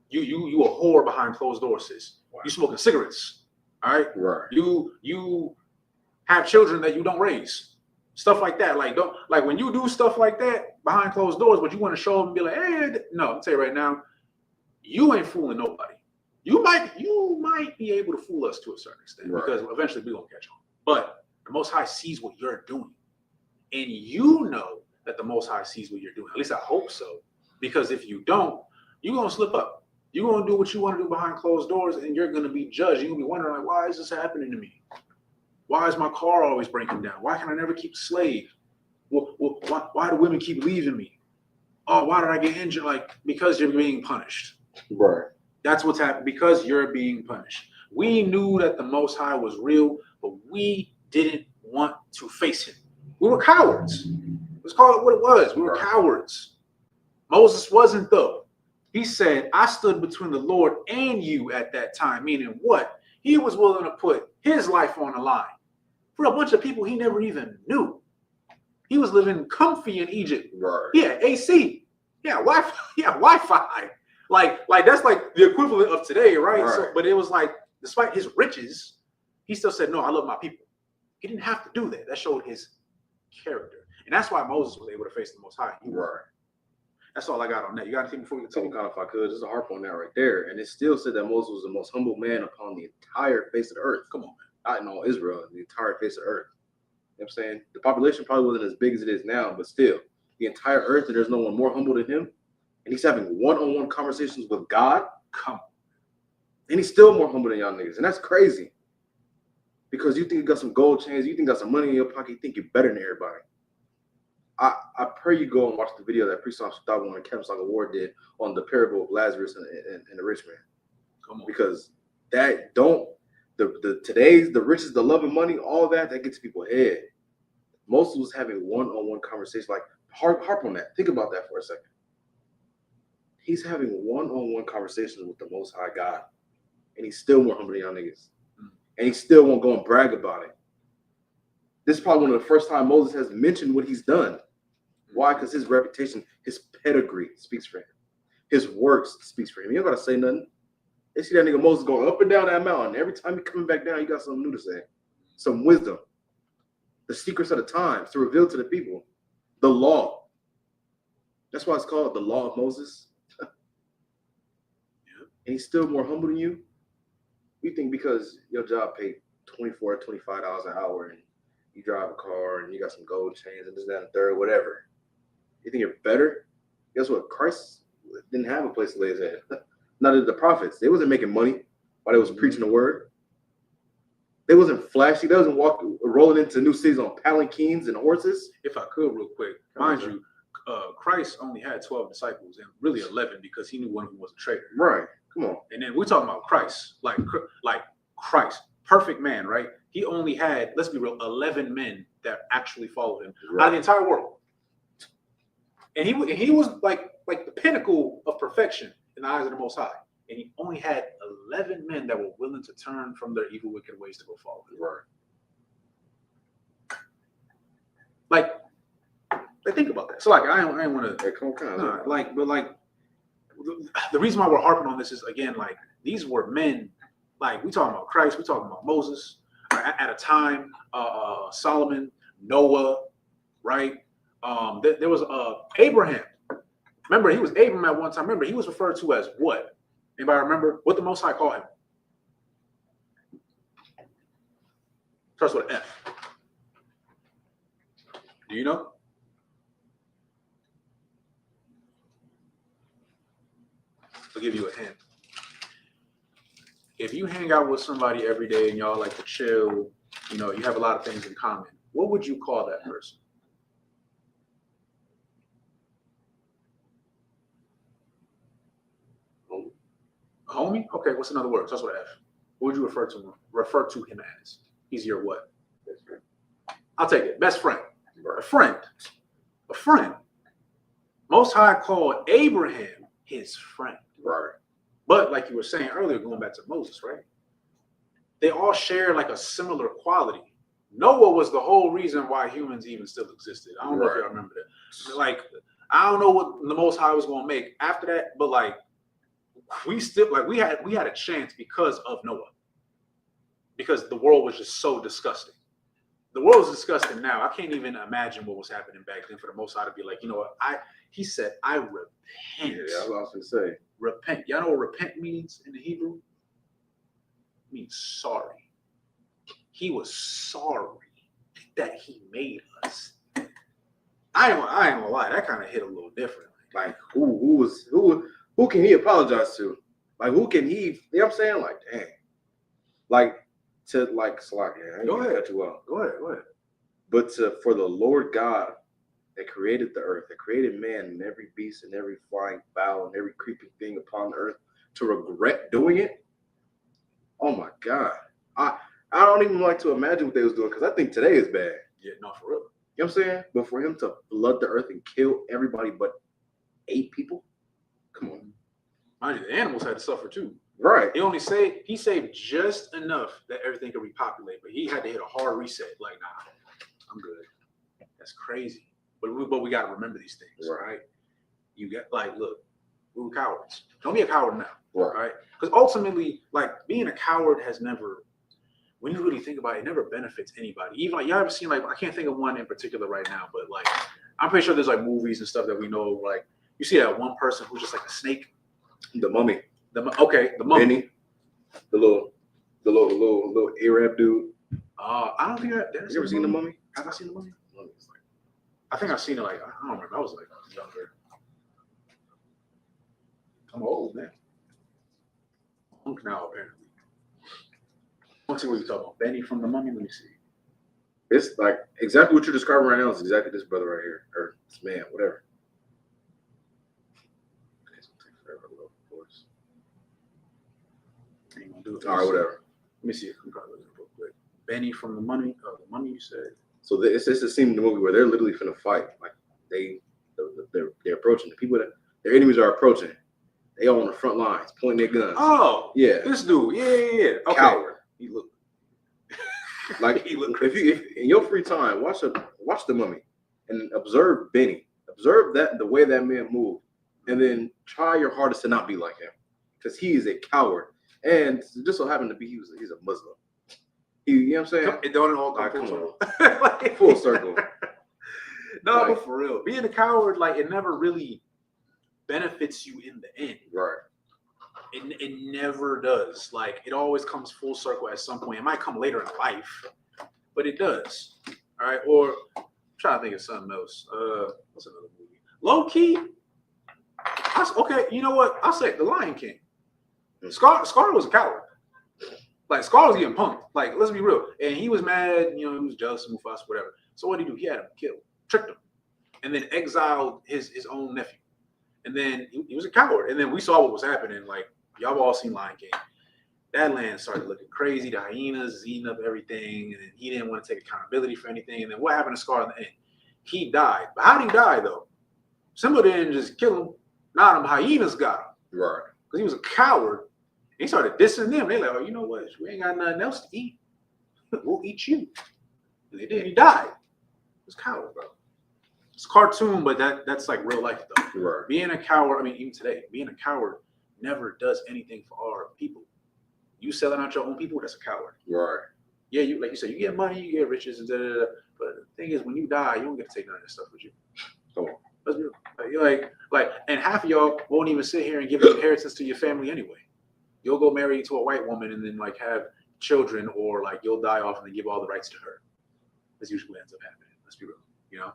You a whore behind closed doors, sis. Wow. You smoking cigarettes, all right? Right. You have children that you don't raise. Stuff like that. Like when you do stuff like that behind closed doors, but you want to show them and be like, hey, no, I'll tell you right now, you ain't fooling nobody. You might be able to fool us to a certain extent, right, because eventually we're gonna catch on. But the Most High sees what you're doing. And you know that the Most High sees what you're doing. At least I hope so. Because if you don't, you're gonna slip up. You're gonna do what you want to do behind closed doors, and you're gonna be judged. You're gonna be wondering, like, why is this happening to me? Why is my car always breaking down? Why can I never keep a slave? Well, why do women keep leaving me? Oh, why did I get injured? Like, because you're being punished. Right. That's what's happening, because you're being punished. We knew that the Most High was real, but we didn't want to face him. We were cowards. Let's call it what it was. We were cowards. Moses wasn't, though. He said, I stood between the Lord and you at that time, meaning what? He was willing to put his life on the line for a bunch of people he never even knew. He was living comfy in Egypt. Right. Yeah, AC. Yeah, Wi-Fi. Yeah, Wi-Fi. Like that's like the equivalent of today, right? So, but it was like, despite his riches, he still said, no, I love my people. He didn't have to do that. That showed his character. And that's why Moses was able to face the Most High. Right. That's all I got on that. You got anything before we continue? If I could, just a harp on that right there. And it still said that Moses was the most humble man upon the entire face of the earth. Come on, man. Not in all Israel, the entire face of the earth. You know what I'm saying? The population probably wasn't as big as it is now, but still, the entire earth, and there's no one more humble than him. And he's having one-on-one conversations with God. Come on. And he's still more humble than y'all niggas. And that's crazy. Because you think you got some gold chains, you think you got some money in your pocket, you think you're better than everybody. I pray you go and watch the video that Priest Socal and Kevin Socal Ward did on the parable of Lazarus and the rich man. Come on. Because that the riches, the love and money, all that gets people's head. Moses was having one-on-one conversation. Like harp on that. Think about that for a second. He's having one-on-one conversations with the Most High God, and he's still more humble than y'all niggas. And he still won't go and brag about it. This is probably one of the first time Moses has mentioned what he's done. Why? Because his reputation, his pedigree speaks for him. His works speaks for him. You don't gotta say nothing. They see that nigga Moses going up and down that mountain. Every time he coming back down, you got something new to say. Some wisdom. The secrets of the times to reveal to the people. The law. That's why it's called the law of Moses. And he's still more humble than you. You think because your job paid $24, $25 an hour and you drive a car and you got some gold chains and this, that, and third, whatever. You think you're better? Guess what? Christ didn't have a place to lay his head. Not the prophets. They wasn't making money while they was preaching the word. They wasn't flashy. They wasn't rolling into new cities on palanquins and horses. If I could, real quick, mind you, Christ only had 12 disciples and really 11 because he knew one of them was a traitor. Right. Come on. And then we're talking about Christ, like Christ, perfect man, right? He only had, let's be real, 11 men that actually followed him out of the entire world. And he was like the pinnacle of perfection in the eyes of the Most High. And he only had 11 men that were willing to turn from their evil, wicked ways to go follow him. Right. Like think about that. So like I ain't want to the reason why we're harping on this is, again, like, these were men, like, we talking about Christ, we talking about Moses at a time, Solomon, Noah, right? There was Abraham. Remember, he was Abram at one time. Remember, he was referred to as what? Anybody remember what the Most High called him? Starts with an F. Do you know? I'll give you a hint. If you hang out with somebody every day and y'all like to chill, you know, you have a lot of things in common, what would you call that person? A homie? Okay, what's another word? Starts with F. What would you refer to him as? He's your what? Best friend. I'll take it. Best friend. A friend. A friend. Most High called Abraham his friend. Right. But like you were saying earlier, going back to Moses, right? They all share like a similar quality. Noah was the whole reason why humans even still existed. I don't know if y'all remember that. Like, I don't know what the Most High was gonna make after that, but like, we still, like, we had a chance because of Noah. Because the world was just so disgusting. The world is disgusting now. I can't even imagine what was happening back then for the Most High to be like, you know what? He said, I repent. Yeah, I was going to say. Repent. Y'all know what repent means in the Hebrew? It means sorry. He was sorry that he made us. I ain't gonna lie, that kind of hit a little different. Like, who can he apologize to? Like, who can he, you know what I'm saying? Like, dang. Like, to, like, Slack, Go ahead. Go ahead. But for the Lord God that created the earth, that created man and every beast and every flying fowl and every creeping thing upon the earth, to regret doing it, oh my God. I don't even like to imagine what they was doing, because I think today is bad. Yeah, no, for real. You know what I'm saying? But for him to flood the earth and kill everybody but 8 people, come on. Mind you, the animals had to suffer too. Right. He saved just enough that everything could repopulate, but he had to hit a hard reset. Like, nah, I'm good. That's crazy. But we got to remember these things, right? You got, like, look, we were cowards. Don't be a coward now, right? Because ultimately, like, being a coward has never, when you really think about it, it never benefits anybody. Even like, y'all ever seen, like, I can't think of one in particular right now, but like, I'm pretty sure there's like movies and stuff that we know, like, you see that one person who's just like a snake. The mummy. The mummy. Benny. The little Arab dude. I don't think You ever seen the mummy? Have I seen the mummy? I think I've seen it, like, I don't remember. I was like younger. I'm old, man. Punk now, apparently. Let's see what you're talking about. Benny from the Mummy. Let me see. It's like exactly what you're describing right now is exactly this brother right here, or this man, whatever. It's gonna take forever to load, of course. Ain't gonna do it. All right, whatever. Let me see. I'm probably looking real quick. Benny from the Mummy. The Mummy, you said. So it's a scene in the movie where they're literally finna fight. Like they're approaching the people that their enemies are approaching. They all on the front lines, pointing their guns. Oh, yeah, this dude. Yeah. Okay. Coward. He looked like he looked if in your free time, watch the Mummy and observe Benny. Observe the way that man moved, and then try your hardest to not be like him, because he is a coward. And it just so happened to be he's a Muslim. You know what I'm saying? It don't all come come full on. like, Full circle. No, Like, but for real, being a coward, like, it never really benefits you in the end. Right. It never does. Like, it always comes full circle at some point. It might come later in life, but it does. All right. Or I'm trying to think of something else. What's another movie? Low key. Okay. You know what? I'll say The Lion King. Scar was a coward. Like, Scar was getting punked. Like, let's be real. And he was mad, he was jealous of Mufasa, whatever. So what did he do? He had him killed, tricked him, and then exiled his own nephew. And then he was a coward. And then we saw what was happening. Like, y'all have all seen Lion King. That land started looking crazy. The hyenas eating up everything. And then he didn't want to take accountability for anything. And then what happened to Scar in the end? He died. But how did he die, though? Simba didn't just kill him. Nah, them hyenas got him. Right. Because he was a coward. And he started dissing them. They like, oh, you know what? We ain't got nothing else to eat. We'll eat you. And they did. He died. He was a coward, bro. It's a cartoon, but that's like real life, though. Right. Being a coward, I mean, even today, being a coward never does anything for our people. You selling out your own people, that's a coward. Right. Yeah, you like you said, you get money, you get riches, and da-da-da. But the thing is, when you die, you don't get to take none of that stuff with you. Come on. Let's be real. You're like, and half of y'all won't even sit here and give an inheritance to your family anyway. You'll go marry to a white woman and then like have children, or like you'll die off and then give all the rights to her. That's usually what ends up happening. Let's be real,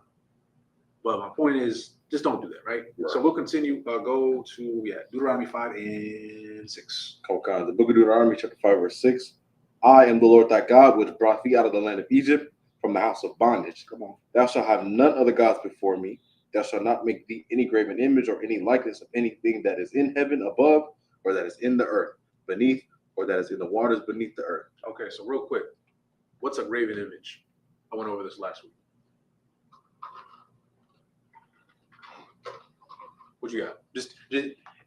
But my point is, just don't do that, right? So we'll continue. Go to Deuteronomy 5 and 6. Okay, the book of Deuteronomy, chapter 5, verse 6. I am the Lord thy God, which brought thee out of the land of Egypt, from the house of bondage. Come on. Thou shalt have none other gods before me. Thou shalt not make thee any graven image or any likeness of anything that is in heaven above, or that is in the earth beneath, or that is in the waters beneath the earth. Okay, so real quick, what's a graven image? I went over this last week. What you got? Just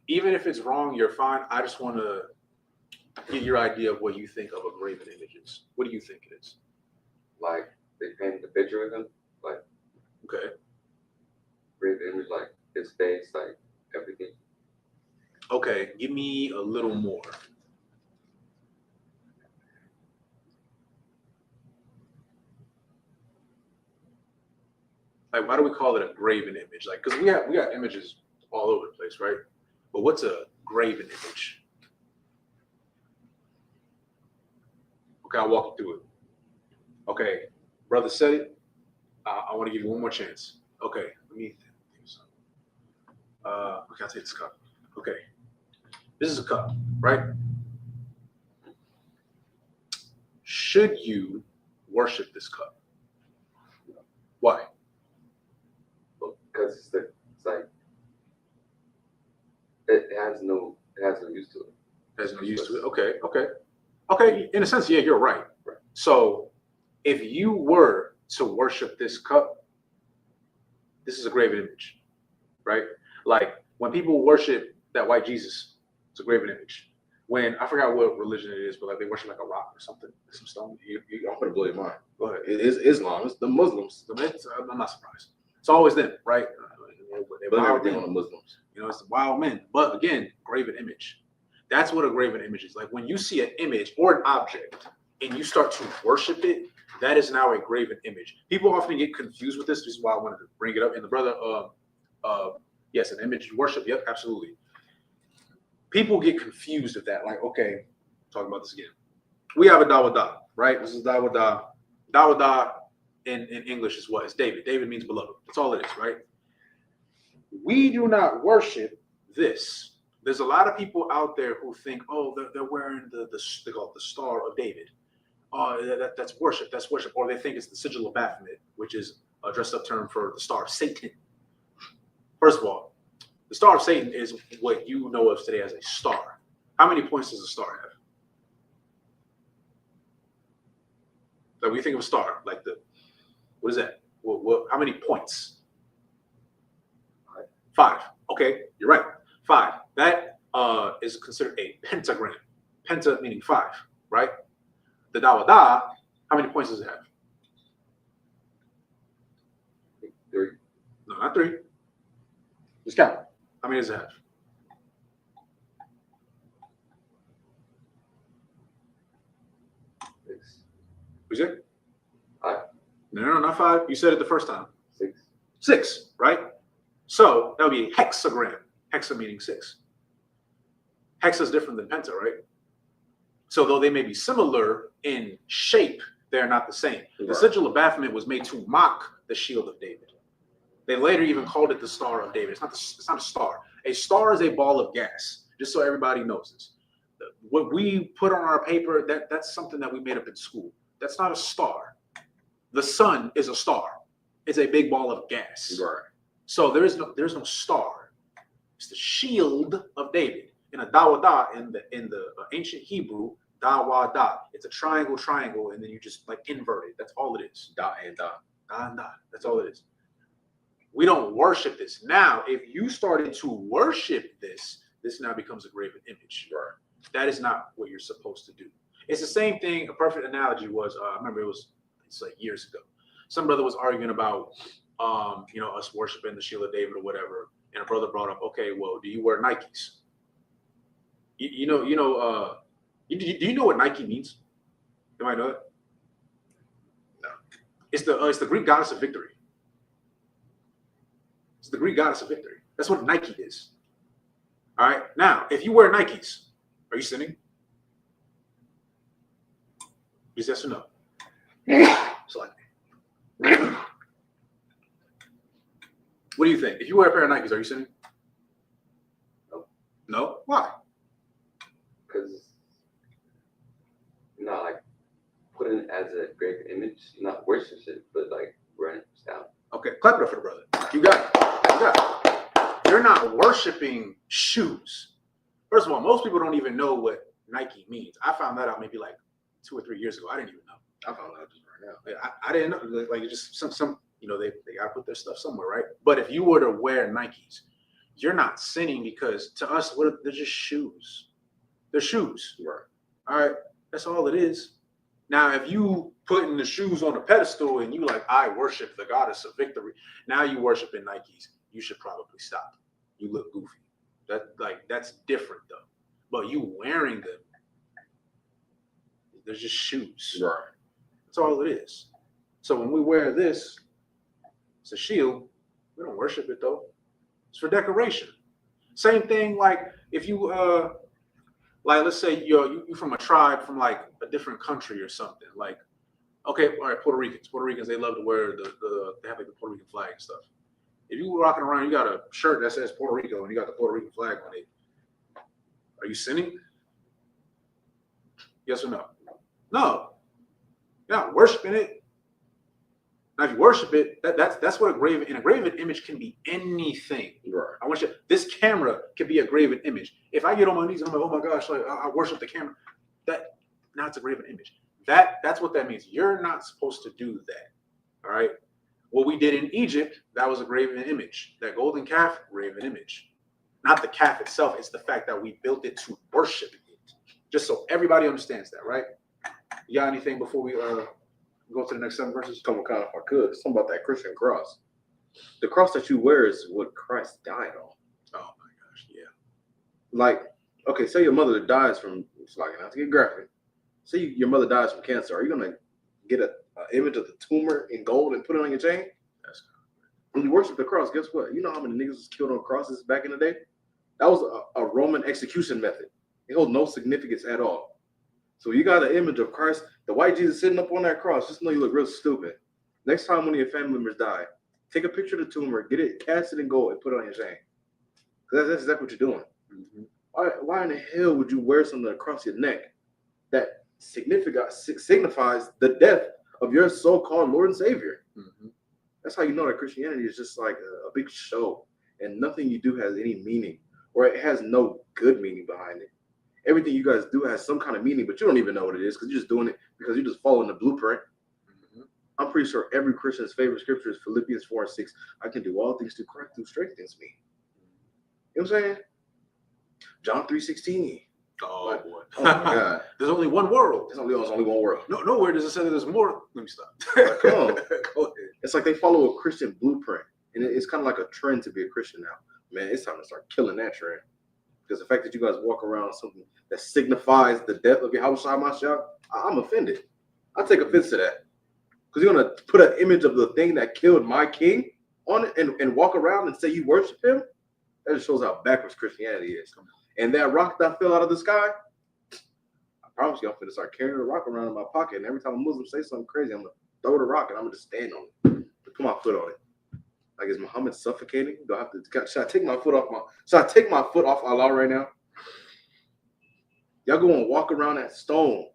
even if it's wrong, you're fine. I just want to get your idea of what you think of a graven image is. What do you think it is? Like they paint the picture of him, like Okay. graven image, like his face, like everything. Okay, give me a little more. Like, why do we call it a graven image? Like, because we got images all over the place, right? But what's a graven image? Okay, I'll walk you through it. Okay, brother said it. I want to give you one more chance. Okay, let me think of something. Okay, I'll take this cup. Okay, this is a cup, right? Should you worship this cup? Why? Because it's like it has no use to it. There's no use to it. Okay. In a sense, yeah, you're right. So if you were to worship this cup, this is a graven image, right? Like when people worship that white Jesus, it's a graven image. When I forgot what religion it is, but like they worship like a rock or something, some stone. I'm gonna blow your mind. Go ahead. It is Islam. It's the Muslims. I'm not surprised. It's always them, right? They Blame wild everything men. on the Muslims. It's the wild men. But again, graven image. That's what a graven image is. Like when you see an image or an object and you start to worship it, that is now a graven image. People often get confused with this. This is why I wanted to bring it up. And the brother, yes, an image worship. Yep, absolutely. People get confused with that. Like, okay, talking about this again. We have a Dawada, right? This is Dawada. Dawada in English is what? It's David. David means beloved. That's all it is, right? We do not worship this. There's a lot of people out there who think, oh, they're wearing they call it the Star of David. Oh, that's worship. That's worship. Or they think it's the Sigil of Baphomet, which is a dressed-up term for the Star of Satan. First of all, the Star of Satan is what you know of today as a star. How many points does a star have? Like when you think of a star, like what is that? How many points? 5. Okay, you're right. 5. That is considered a pentagram. Penta meaning 5, right? The Dawada, how many points does it have? 3. No, not 3. Just count. How many does it have? 6. What's it? 5. No, not 5. You said it the first time. 6. 6, right? So that would be a hexagram. Hexa meaning 6. Hexa is different than penta, right? So though they may be similar in shape, they're not the same. Right. The Sigil of Baphomet was made to mock the shield of David. They later even called it the Star of David. It's not a star. A star is a ball of gas, just so everybody knows this. what we put on our paper, that's something that we made up in school. That's not a star. The sun is a star. It's a big ball of gas. Right. So there's no star. It's the shield of David. In a dawada in the ancient Hebrew, dawada. It's a triangle, and then you just like invert it. That's all it is. Da and da. Da and da. That's all it is. We don't worship this. Now, if you started to worship this now becomes a graven image. Right. That is not what you're supposed to do. It's the same thing. A perfect analogy was, I remember it's like years ago. Some brother was arguing about, us worshiping the shield of David or whatever. And a brother brought up, okay, well, do you wear Nikes? Do you know what Nike means? You might know it. No. It's the Greek goddess of victory. It's the Greek goddess of victory. That's what Nike is. All right. Now, if you wear Nikes, are you sinning? Just yes or no? So like, what do you think? If you wear a pair of Nikes, are you sinning? No. No? Why? Because not like putting it as a great image, not worship it, but like wearing it down. Okay, clap it up for the brother. You got it. You got it. You're not worshiping shoes. First of all, most people don't even know what Nike means. I found that out maybe like 2 or 3 years ago. I didn't even know. I found out just right now. I didn't know. Like it's just some they gotta put their stuff somewhere, right? But if you were to wear Nikes, you're not sinning because to us, they're just shoes. They're shoes. Right. All right. That's all it is. Now, if you putting the shoes on a pedestal and you like, I worship the goddess of victory. Now you worshiping Nikes. You should probably stop. You look goofy. That's different though. But you wearing them, they're just shoes. Right. That's all it is. So when we wear this, it's a shield. We don't worship it though. It's for decoration. Same thing like if you like let's say you're from a tribe from like a different country or something. Like, okay, all right, Puerto Ricans, they love to wear they have like the Puerto Rican flag and stuff. If you walking around, you got a shirt that says Puerto Rico and you got the Puerto Rican flag on it, are you sinning? Yes or no? No. You're not worshiping it. Now, if you worship it, that's what a graven image can be anything. Right. I want you. This camera can be a graven image. If I get on my knees and I'm like, oh my gosh, like I worship the camera. Now it's a graven image. That's what that means. You're not supposed to do that. All right. What we did in Egypt, that was a graven image. That golden calf, graven image. Not the calf itself. It's the fact that we built it to worship it. Just so everybody understands that, right? You got anything before we go to the next 7 verses? Come on, if I could. Something about that Christian cross. The cross that you wear is what Christ died on. Oh my gosh, yeah. Like, okay, say your mother dies from, it's like not to get graphic. Say your mother dies from cancer. Are you gonna get an image of the tumor in gold and put it on your chain? That's When you worship the cross, guess what? You know how many niggas was killed on crosses back in the day? That was a Roman execution method. It holds no significance at all. So you got an image of Christ, the white Jesus sitting up on that cross. Just know you look real stupid. Next time one of your family members die, take a picture of the tumor, get it, cast it in gold, and put it on your chain. Because that's exactly what you're doing. Mm-hmm. Why in the hell would you wear something across your neck that signifies the death of your so-called Lord and Savior? Mm-hmm. That's how you know that Christianity is just like a big show, and nothing you do has any meaning, or it has no good meaning behind it. Everything you guys do has some kind of meaning, but you don't even know what it is because you're just doing it because you're just following the blueprint. Mm-hmm. I'm pretty sure every Christian's favorite scripture is Philippians 4:6. I can do all things through Christ who strengthens me. You know what I'm saying? John 3:16. Oh boy. Oh my God. There's only one world. There's only one world. No, nowhere does it say that there's more. Let me stop. Come on. Go ahead. It's like they follow a Christian blueprint, and it's kind of like a trend to be a Christian now. Man, it's time to start killing that trend. Because the fact that you guys walk around something that signifies the death of Yahweh Mashiach, I'm offended. I take offense to that. Because you're going to put an image of the thing that killed my king on it and walk around and say you worship him? That just shows how backwards Christianity is. And that rock that fell out of the sky, I promise you I'm going to start carrying the rock around in my pocket. And every time a Muslim say something crazy, I'm going to throw the rock and I'm going to just stand on it. Put my foot on it. Like, is Muhammad suffocating? Do I have to? Should I take my foot off Allah right now? Y'all go and walk around that stone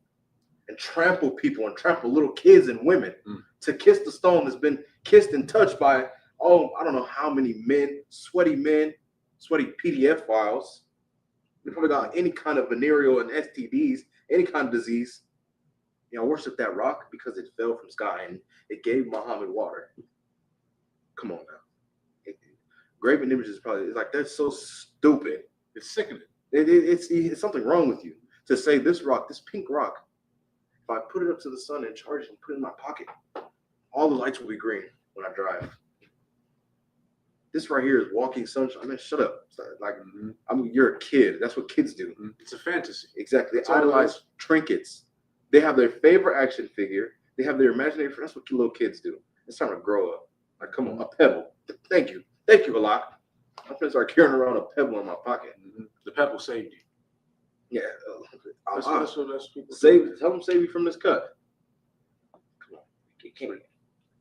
and trample people and trample little kids and women to kiss the stone that's been kissed and touched by, I don't know how many men, sweaty PDF files. They probably got any kind of venereal and STDs, any kind of disease. Worship that rock because it fell from sky and it gave Muhammad water. Come on now. Graven images it's like, that's so stupid. It's sickening. It's something wrong with you to say this rock, this pink rock, if I put it up to the sun and charge it and put it in my pocket, all the lights will be green when I drive. This right here is walking sunshine. I mean, shut up. Like, you're a kid. That's what kids do. It's a fantasy. Exactly. They idolize trinkets. They have their favorite action figure. They have their imaginary friend. That's what little kids do. It's time to grow up. Like, come on, a pebble. Thank you a lot. I'm gonna start carrying around a pebble in my pocket. The pebble saved you. Yeah. That's what people Help them save you from this cut. Come on. You can't.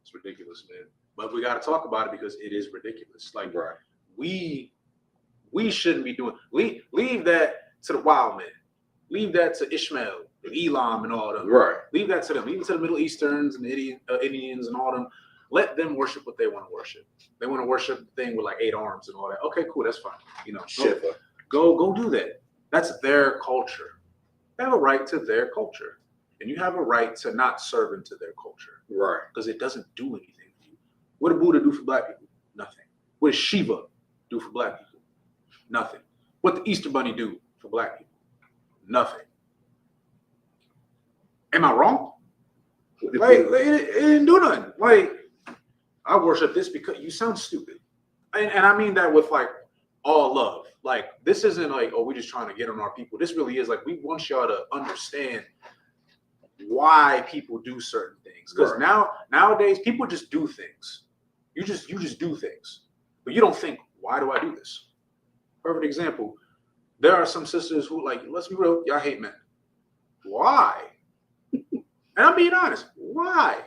It's ridiculous, man. But we got to talk about it because it is ridiculous. Like, right. we shouldn't be doing. Leave that to the wild man. Leave that to Ishmael and Elam and all them. Right. Leave that to them. Leave it to the Middle Easterns and the Indians and all them. Let them worship what they want to worship. They want to worship the thing with like 8 arms and all that. Okay, cool. That's fine. Go do that. That's their culture. They have a right to their culture, and you have a right to not serve into their culture. Right. Because it doesn't do anything for you. What did Buddha do for black people? Nothing. What does Shiva do for black people? Nothing. What did the Easter Bunny do for black people? Nothing. Am I wrong? Like, it didn't do nothing. Like, I worship this because you sound stupid. And I mean that with like all love. Like, this isn't like, we're just trying to get on our people. This really is like, we want y'all to understand why people do certain things. Because nowadays people just do things. You just do things. But you don't think, why do I do this? Perfect example. There are some sisters who, like, let's be real, y'all hate men. Why? And I'm being honest. Why?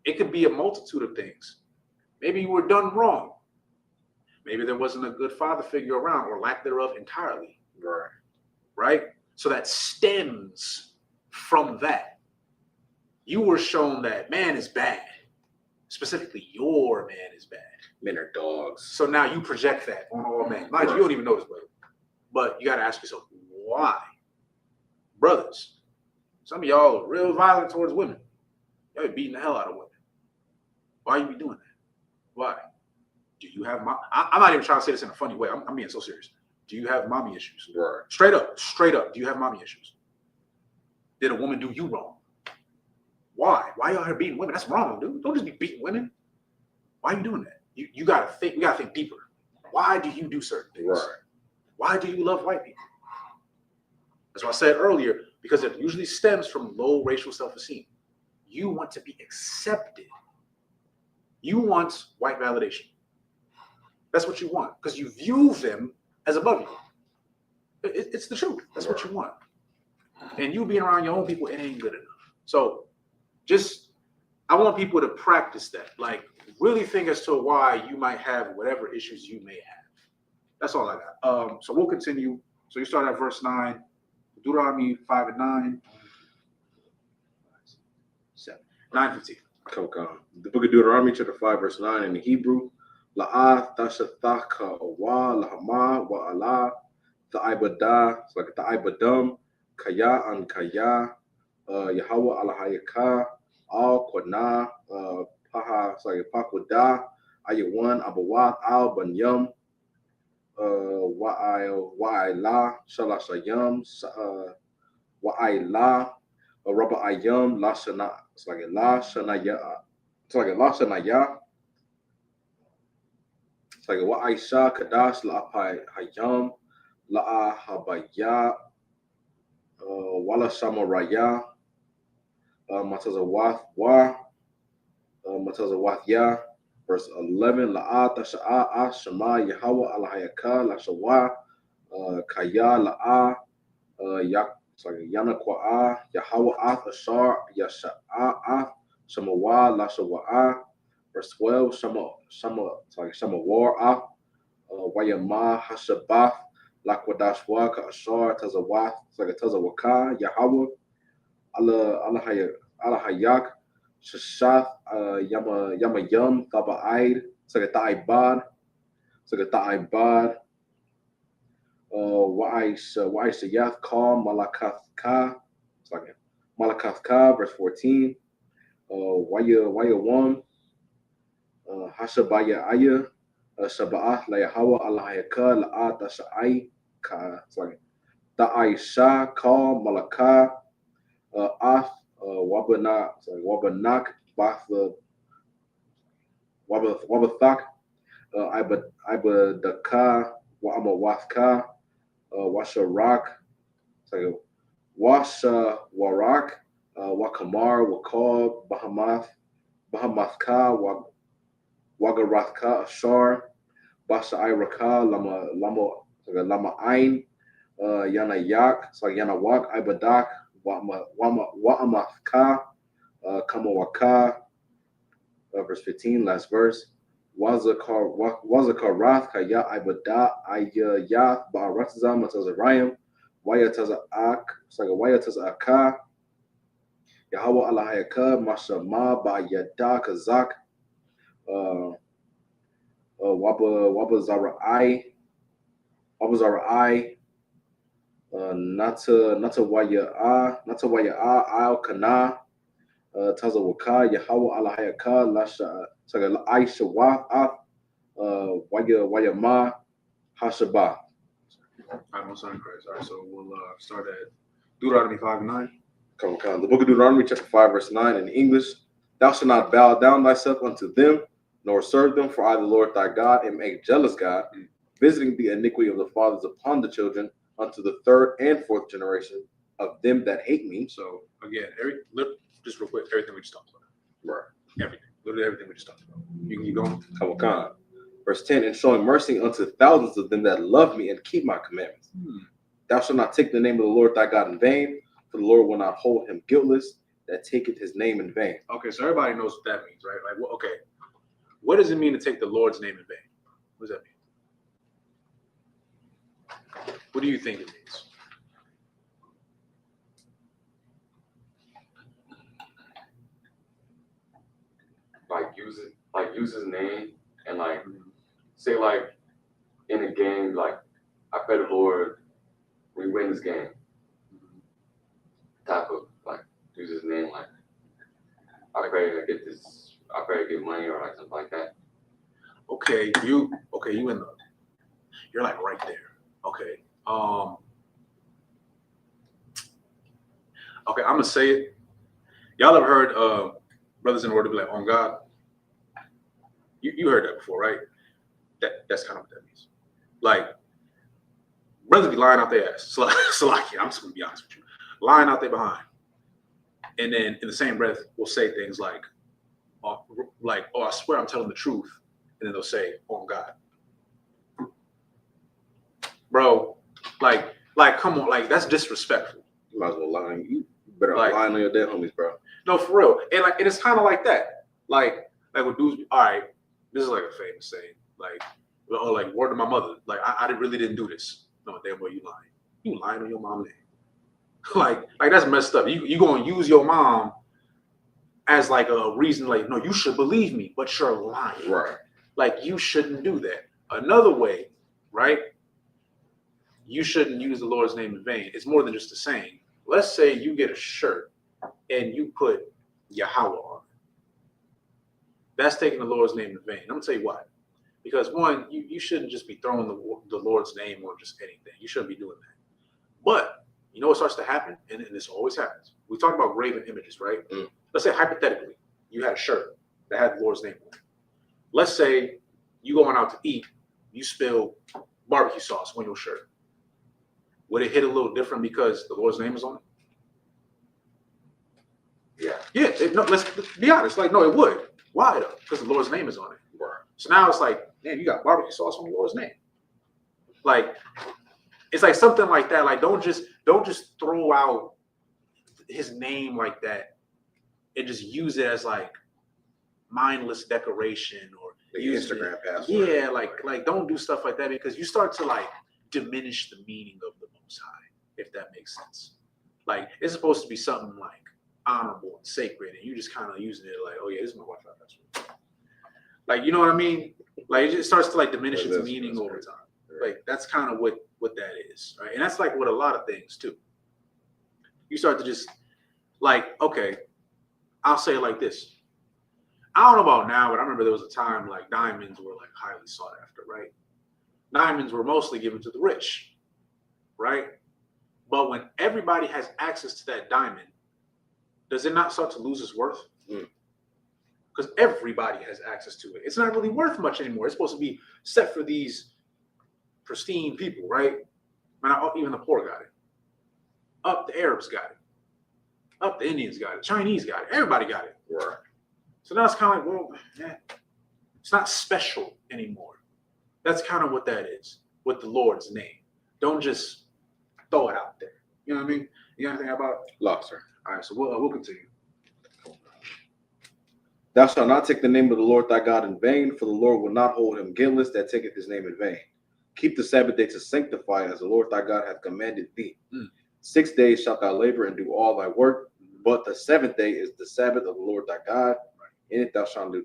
It could be a multitude of things. Maybe you were done wrong. Maybe there wasn't a good father figure around, or lack thereof entirely. Right? So that stems from that. You were shown that man is bad. Specifically, your man is bad. Men are dogs. So now you project that on all men. Mind you, you don't even know this, brother. But you got to ask yourself, why? Brothers, some of y'all are real violent towards women. Y'all be beating the hell out of women. Why you be doing that? Why? Do you have I'm not even trying to say this in a funny way. I'm being so serious. Do you have mommy issues? Right. Straight up. Do you have mommy issues? Did a woman do you wrong? Why? Why y'all here beating women? That's wrong, dude. Don't just be beating women. Why are you doing that? You gotta think. We gotta think deeper. Why do you do certain things? Right. Why do you love white people? That's what I said earlier, because it usually stems from low racial self-esteem. You want to be accepted. You want white validation. That's what you want, because you view them as above you. It's the truth. That's what you want. And you being around your own people, it ain't good enough. So I want people to practice that. Like, really think as to why you might have whatever issues you may have. That's all I got. So we'll continue. So you start at verse 9, Deuteronomy 5 and 9. 9:15. Come. The book of Deuteronomy, chapter 5, verse 9 in the Hebrew. La'ah tashataka wa lahama wa Allah ta'ibada. It's like ta'ibadam kaya an kaya Yahweh alahayaka al kwana paha. It's like pakwada ayawan abawat al banyam wa'ila shalashayam wa'ila Rabba ayam lashana. It's like a lashanaya. It's like a lashanaya. It's like a wa'aisha kadash la'apai hayam la'ahabaya wala shamaraya matazawath matazawathya. Verse 11. La'a tasha'a shema Yahweh alahayaka lashawa kaya la'a yak. It's like Yanakwa'a, Yahweh Ath Ashar, Yasha'ath, Shamawa, Lashawa'a. Verse 12, it's like Shamawar Ath, Wayama, Hashabath, Lakwadash Ka Ashar Tazawath Saga Tazawaka Yahweh Allah Hayak Shashath Yama Yam Thaba'id Saga Ta'ibad Wa'ishayath Ka Malakath Ka Malakath Ka verse 14 Waya Wam Hashabaya Aya Shaba'ath La Yahweh Allah Hayaka La'at Asha'ai Ka Ta'aisha Ka Malaka Af Wabanak Bath Wabathak Ibadaka Wa'amawathka Washarak Washa Warak Wakamar Wakal Bahamathka Wagarathka Ashar Basha Iraka Lama Ain Yana Yak Yana Wak Ibadak Wa'amathka Kamawaka verse 15, last verse. Wazakarath Kaya Ibada Ayah Ba'aratzam Tazarayim Wayatazaka Yahweh Allahayaka Mashama Ba'yada Kazak Wabazarai Nata Al Kana Tazawaka Yahweh Allahayaka Lasha Aisha Wayama Hashaba. All right, most in Christ. All right, so we'll start at Deuteronomy 5:9. Come on. The book of Deuteronomy, chapter 5, verse 9 in English. Thou shalt not bow down thyself unto them, nor serve them, for I, the Lord thy God, am a jealous God, visiting the iniquity of the fathers upon the children unto the third and fourth generation of them that hate me. So again, just real quick, everything we just talked about. Right. Everything. Literally everything we just talked about. You can keep going. Come on. Verse 10, and showing mercy unto thousands of them that love me and keep my commandments. Thou shalt not take the name of the Lord thy God in vain, for the Lord will not hold him guiltless that taketh his name in vain. Okay, so everybody knows what that means, right? Like, okay, what does it mean to take the Lord's name in vain? What does that mean? What do you think it means? Use his name and say in a game, I pray the Lord, we win this game. Type of use his name, I pray to get this, I pray to get money or something like that. Okay, you're like right there. Okay. Okay, I'm gonna say it. Y'all ever heard brothers in the word be like, on God? You heard that before, right? That's kind of what that means. Like, brothers be lying out their ass. Salaki, I'm just gonna be honest with you. Lying out there behind. And then in the same breath, we'll say things like, oh, I swear I'm telling the truth. And then they'll say, on God. Bro, come on, that's disrespectful. You might as well lie. You better lie on your dead homies, bro. No, for real. And it's kind of like that. Like when dudes be, all right, this is like a famous saying, word to my mother, I really didn't do this. No, damn boy, you lying. You lying on your mom's name. like that's messed up. You gonna use your mom as a reason, no, you should believe me, but you're lying. Right. You shouldn't do that. Another way, right? You shouldn't use the Lord's name in vain. It's more than just a saying. Let's say you get a shirt and you put Yahweh on it. That's taking the Lord's name in vain. I'm gonna tell you why. Because one, you shouldn't just be throwing the Lord's name on just anything. You shouldn't be doing that. But you know what starts to happen, and this always happens. We talk about graven images, right? Let's say hypothetically, you had a shirt that had the Lord's name on it. Let's say you going out to eat, you spill barbecue sauce on your shirt. Would it hit a little different because the Lord's name is on it? Yeah. Yeah. Let's be honest. No, it would. Why though? Because the Lord's name is on it. Right. So now it's man, you got barbecue sauce on the Lord's name. It's something like that. Don't just throw out his name like that and just use it as mindless decoration or Instagram password. Yeah, don't do stuff like that because you start to diminish the meaning of the Most High, if that makes sense. Like, it's supposed to be something like honorable and sacred, and you just kind of using it like, oh yeah, this is my Wi-Fi password. Like, you know what I mean? Like, it just starts to like diminish its meaning over time. Like, that's kind of what that is, right? And that's like with a lot of things too. You start to just like, okay, I'll say it like this. I don't know about now, but I remember there was a time like diamonds were like highly sought after, right? Diamonds were mostly given to the rich, right? But when everybody has access to that diamond, does it not start to lose its worth? Because everybody has access to it. It's not really worth much anymore. It's supposed to be set for these pristine people, right? Man, even the poor got it. Up the Arabs got it. Up the Indians got it. Chinese got it. Everybody got it. Right. So now it's kind of like, well, it's not special anymore. That's kind of what that is with the Lord's name. Don't just throw it out there. You know what I mean? You got anything about it? Lost, sir. All right, so we'll continue. Thou shalt not take the name of the Lord thy God in vain, for the Lord will not hold him guiltless that taketh his name in vain. Keep the Sabbath day to sanctify, as the Lord thy God hath commanded thee. 6 days shalt thou labor and do all thy work, but the 7th day is the Sabbath of the Lord thy God. In it thou shalt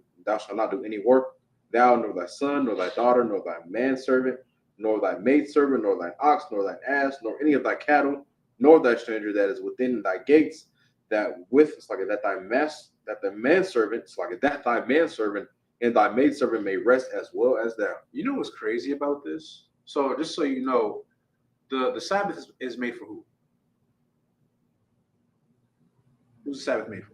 not do any work, thou, nor thy son, nor thy daughter, nor thy manservant, nor thy maidservant, nor thine ox, nor thine ass, nor any of thy cattle, nor thy stranger that is within thy gates, that thy manservant and thy maidservant may rest as well as thou. You know what's crazy about this? So just so you know, the Sabbath is made for who? Who's the Sabbath made for?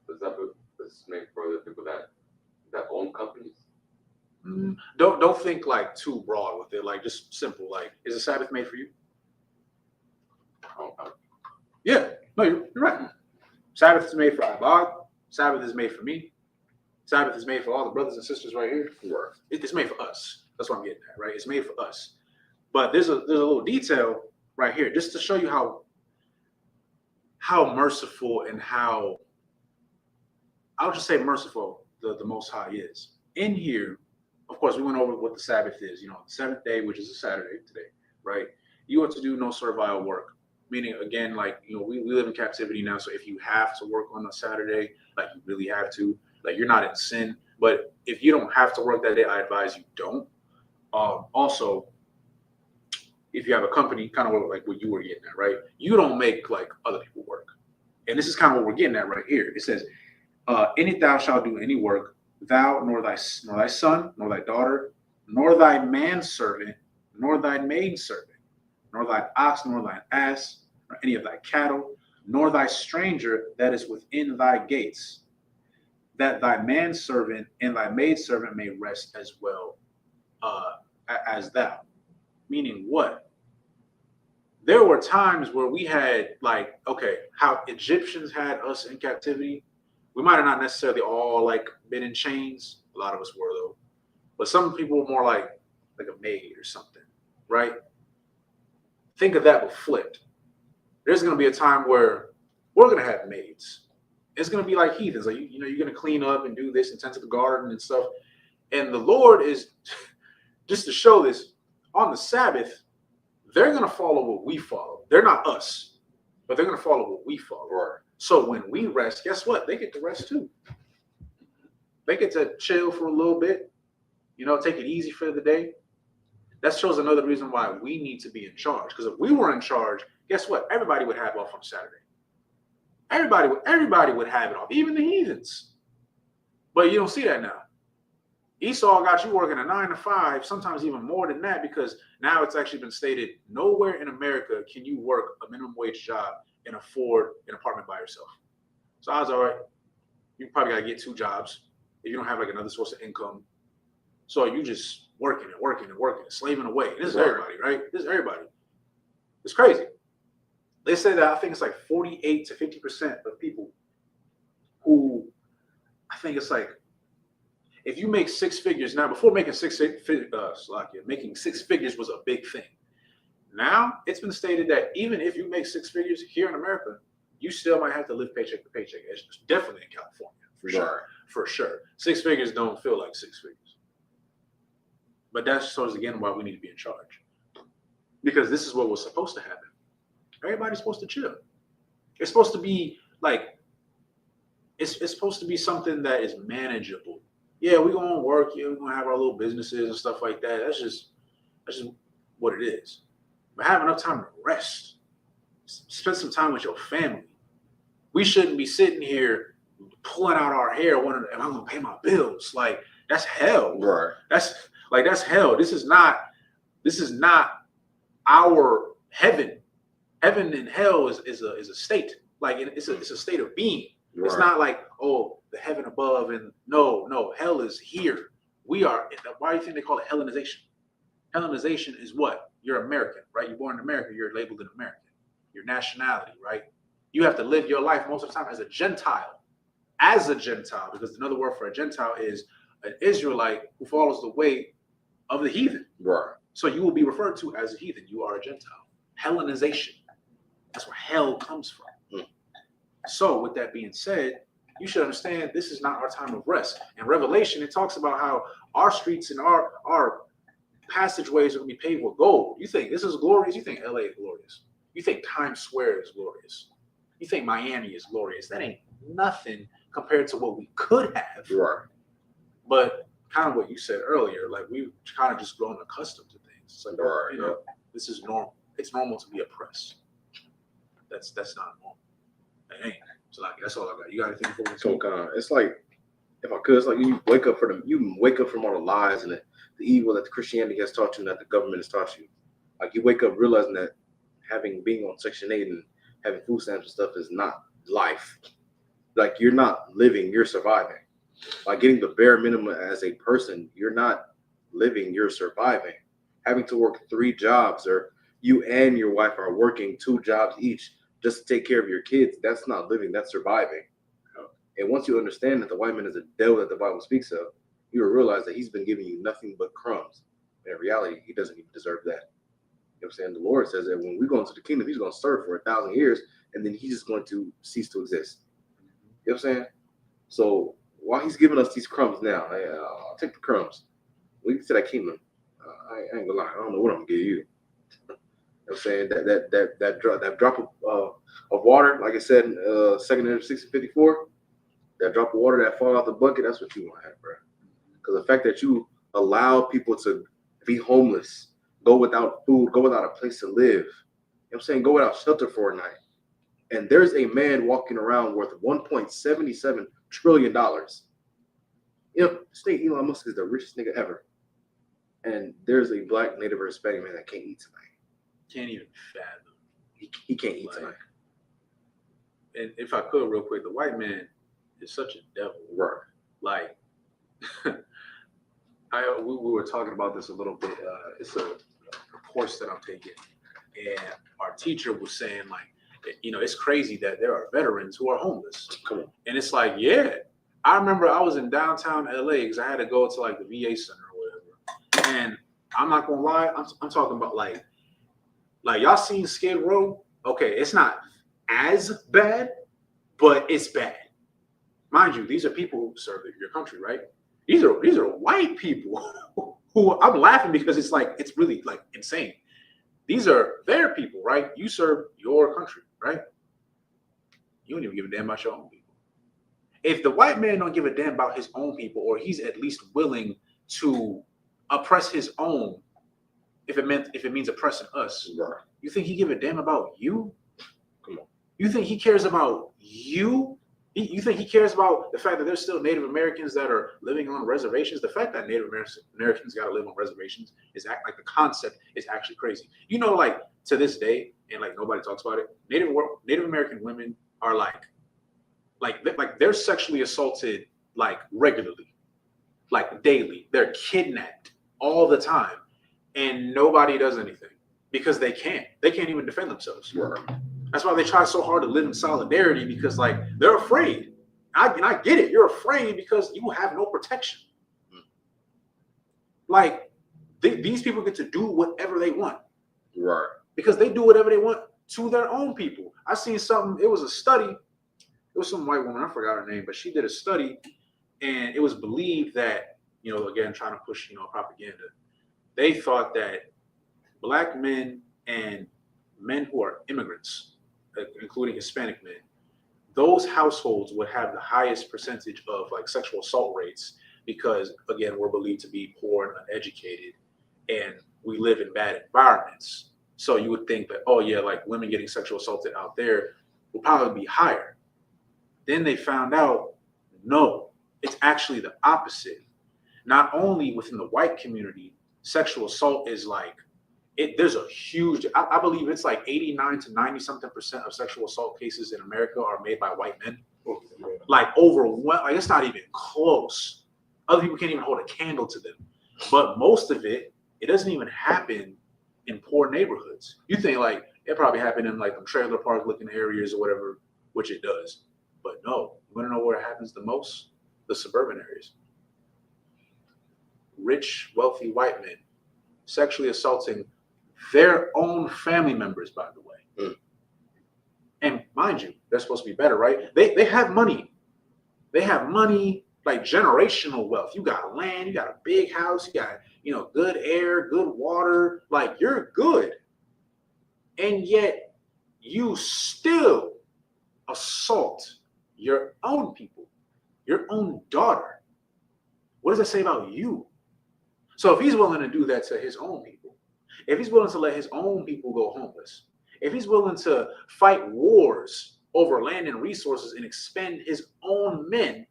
The Sabbath is made for the people that own companies. Don't think like too broad with it. Like just simple. Like, is the Sabbath made for you? Yeah. No, you're right. Sabbath is made for Abad. Sabbath is made for me. Sabbath is made for all the brothers and sisters right here. Right. It's made for us. That's what I'm getting at, right? It's made for us. But there's a little detail right here, just to show you how merciful and how, I'll just say merciful the Most High is. In here, of course, we went over what the Sabbath is. You know, the 7th day, which is a Saturday today, right? You are to do no servile work. Meaning, again, like, you know, we live in captivity now. So if you have to work on a Saturday, like you really have to, like you're not in sin. But if you don't have to work that day, I advise you don't. Also, if you have a company, kind of like what you were getting at, right? You don't make like other people work. And this is kind of what we're getting at right here. It says, in it thou shalt do any work, thou, nor thy son, nor thy daughter, nor thy manservant, nor thy maidservant, nor thy ox, nor thine ass, nor any of thy cattle, nor thy stranger that is within thy gates, that thy manservant and thy maidservant may rest as well as thou. Meaning what? There were times where we had like, okay, how Egyptians had us in captivity. We might have not necessarily all like been in chains. A lot of us were though. But some people were more like a maid or something, right? Think of that but flipped. There's going to be a time where we're going to have maids. It's going to be like heathens. Like, you know, you're going to clean up and do this and tend to the garden and stuff. And the Lord is, just to show this, on the Sabbath, they're going to follow what we follow. They're not us, but they're going to follow what we follow. Right. So when we rest, guess what? They get to rest too. They get to chill for a little bit, you know, take it easy for the day. That shows another reason why we need to be in charge. Because if we were in charge, guess what? Everybody would have off on Saturday. Everybody would have it off, even the heathens. But you don't see that now. Esau got you working a 9 to 5, sometimes even more than that, because now it's actually been stated nowhere in America can you work a minimum wage job and afford an apartment by yourself. So I was all right. You probably got to get 2 jobs if you don't have like another source of income. So you just working, slaving away. This is everybody, right? This is everybody. It's crazy. They say that I think it's like 48 to 50% of people who, I think it's like, if you make 6 figures now, before making making 6 figures was a big thing. Now it's been stated that even if you make 6 figures here in America, you still might have to live paycheck to paycheck. It's definitely in California. for sure. For sure. 6 figures don't feel like 6 figures. But that's towards again why we need to be in charge. Because this is what was supposed to happen. Everybody's supposed to chill. It's supposed to be like, it's supposed to be something that is manageable. Yeah, we're going to work. Yeah, we're going to have our little businesses and stuff like that. That's just what it is. But have enough time to rest. Spend some time with your family. We shouldn't be sitting here pulling out our hair wondering, am I going to pay my bills? Like, that's hell. Right. That's hell. This is not our heaven. Heaven and hell is a state. Like, it's a state of being. Right. It's not like, oh, the heaven above, and no, hell is here. We are. Why do you think they call it Hellenization? Hellenization is what? You're American, right? You're born in America. You're labeled an American. Your nationality, right? You have to live your life most of the time as a Gentile. As a Gentile, because another word for a Gentile is an Israelite who follows the way of the heathen. Right. So you will be referred to as a heathen. You are a Gentile. Hellenization. That's where hell comes from. So with that being said, you should understand this is not our time of rest. In Revelation, it talks about how our streets and our passageways are going to be paved with gold. You think this is glorious? You think LA is glorious? You think Times Square is glorious? You think Miami is glorious? That ain't nothing compared to what we could have. Right. But kind of what you said earlier, like we've kind of just grown accustomed to things. It's like, right, you know, this is normal. It's normal to be oppressed. That's not normal. It ain't. So like that's all I got. You got anything for me? So it's like, if I could, it's like you wake up from all the lies and the evil that the Christianity has taught you and that the government has taught you. Like you wake up realizing that being on Section 8 and having food stamps and stuff is not life. Like you're not living, you're surviving. By getting the bare minimum as a person, you're not living, you're surviving. Having to work 3 jobs, or you and your wife are working 2 jobs each just to take care of your kids, that's not living, that's surviving. And once you understand that the white man is a devil that the Bible speaks of, you will realize that he's been giving you nothing but crumbs. In reality, he doesn't even deserve that. You know what I'm saying? The Lord says that when we go into the kingdom, he's going to serve for 1,000 years, and then he's just going to cease to exist. You know what I'm saying? So while he's giving us these crumbs now, I'll take the crumbs. We get to that kingdom. I ain't gonna lie, I don't know what I'm gonna give you. You know what I'm saying? That drop of water, like I said in 2 Corinthians 6:54, that drop of water that fall out the bucket, that's what you want to have, bro. Because the fact that you allow people to be homeless, go without food, go without a place to live, you know what I'm saying, go without shelter for a night. And there's a man walking around worth $1.77 trillion. You know, state Elon Musk is the richest nigga ever. And there's a black, native, or Hispanic man that can't eat tonight. Can't even fathom. He can't eat tonight. And if I could, real quick, the white man is such a devil. Right. Like, we were talking about this a little bit. It's a course that I'm taking, and our teacher was saying, like, you know, it's crazy that there are veterans who are homeless. Come on. And it's like, yeah. I remember I was in downtown LA because I had to go to like the VA center or whatever. And I'm not gonna lie, I'm talking about like y'all seen Skid Row? Okay, it's not as bad, but it's bad. Mind you, these are people who serve your country, right? These are white people who I'm laughing because it's like it's really like insane. These are their people, right? You serve your country, right? You don't even give a damn about your own people. If the white man don't give a damn about his own people, or he's at least willing to oppress his own, if it means oppressing us, right. You think he give a damn about you? Come on. You think he cares about you? You think he cares about the fact that there's still Native Americans that are living on reservations? The fact that Native Americans got to live on reservations is like the concept is actually crazy. You know, like to this day, and like nobody talks about it. Native American women are like they're sexually assaulted like regularly, like daily. They're kidnapped all the time, and nobody does anything because they can't. They can't even defend themselves. Right. That's why they try so hard to live in solidarity, because like they're afraid. I get it. You're afraid because you have no protection. Like these people get to do whatever they want. Right. Because they do whatever they want to their own people. I seen something. It was a study. It was some white woman, I forgot her name, but she did a study, and it was believed that, again, trying to push, propaganda. They thought that black men and men who are immigrants, including Hispanic men, those households would have the highest percentage of like sexual assault rates because, again, we're believed to be poor and uneducated, and we live in bad environments. So you would think that, oh yeah, like women getting sexual assaulted out there will probably be higher. Then they found out, no, it's actually the opposite. Not only within the white community, sexual assault is like, there's a huge, I believe it's like 89 to 90 something % of sexual assault cases in America are made by white men. Like like it's not even close. Other people can't even hold a candle to them. But most of it doesn't even happen in poor neighborhoods. You think like it probably happened in like trailer park looking areas or whatever, which it does. But no, you want to know where it happens the most? The suburban areas. Rich, wealthy white men sexually assaulting their own family members, by the way. And mind you, they're supposed to be better, right? They have money. They have money, like generational wealth. You got land, you got a big house, you got, good air, good water. Like you're good. And yet you still assault your own people, your own daughter. What does that say about you? So if he's willing to do that to his own people, if he's willing to let his own people go homeless, if he's willing to fight wars over land and resources and expend his own men,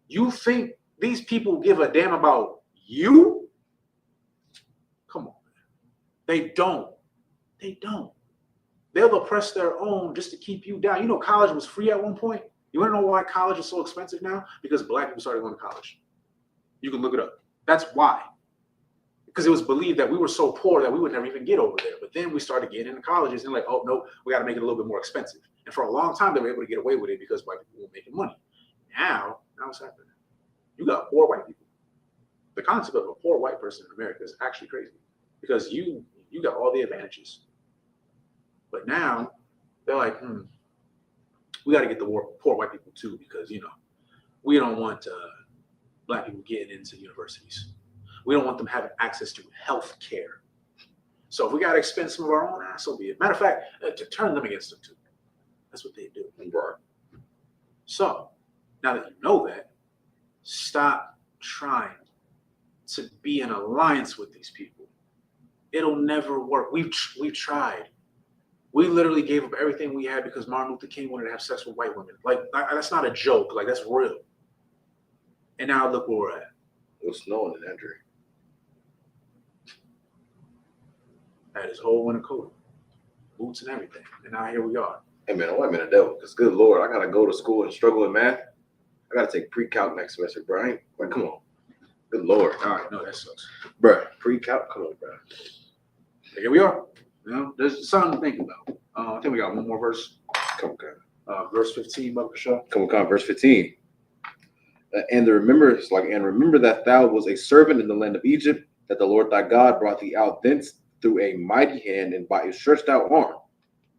you think these people give a damn about you? Come on, man. They don't. They don't. They'll oppress their own just to keep you down. You know, college was free at one point. You want to know why college is so expensive now? Because black people started going to college. You can look it up. That's why. Because it was believed that we were so poor that we would never even get over there. But then we started getting into colleges and like, oh, no, we got to make it a little bit more expensive. And for a long time, they were able to get away with it because white people were making money. Now what's happening? You got poor white people. The concept of a poor white person in America is actually crazy because you got all the advantages. But now they're like, we got to get the poor white people too because, we don't want black people getting into universities. We don't want them having access to health care. So if we got to expend some of our own, so be it. Matter of fact, to turn them against them too. That's what they do. Right. So now that you know that, stop trying to be in alliance with these people. It'll never work. We've tried. We literally gave up everything we had because Martin Luther King wanted to have sex with white women. Like that's not a joke. Like that's real. And now look where we're at. It was snowing in Andrew. Had his whole winter coat, boots and everything. And now here we are. Hey man, a white man a devil. Because good Lord, I gotta go to school and struggle with math. I gotta take pre-calc next semester, bro. I ain't like, come on. Good Lord. All right, no, that sucks. Bro, pre-calc, come on, bro. Here we are. There's something to think about. I think we got one more verse. Come on. Verse 15, Baba Kasha. Come on, verse 15. And remember that thou was a servant in the land of Egypt, that the Lord thy God brought thee out thence through a mighty hand and by a stretched out arm.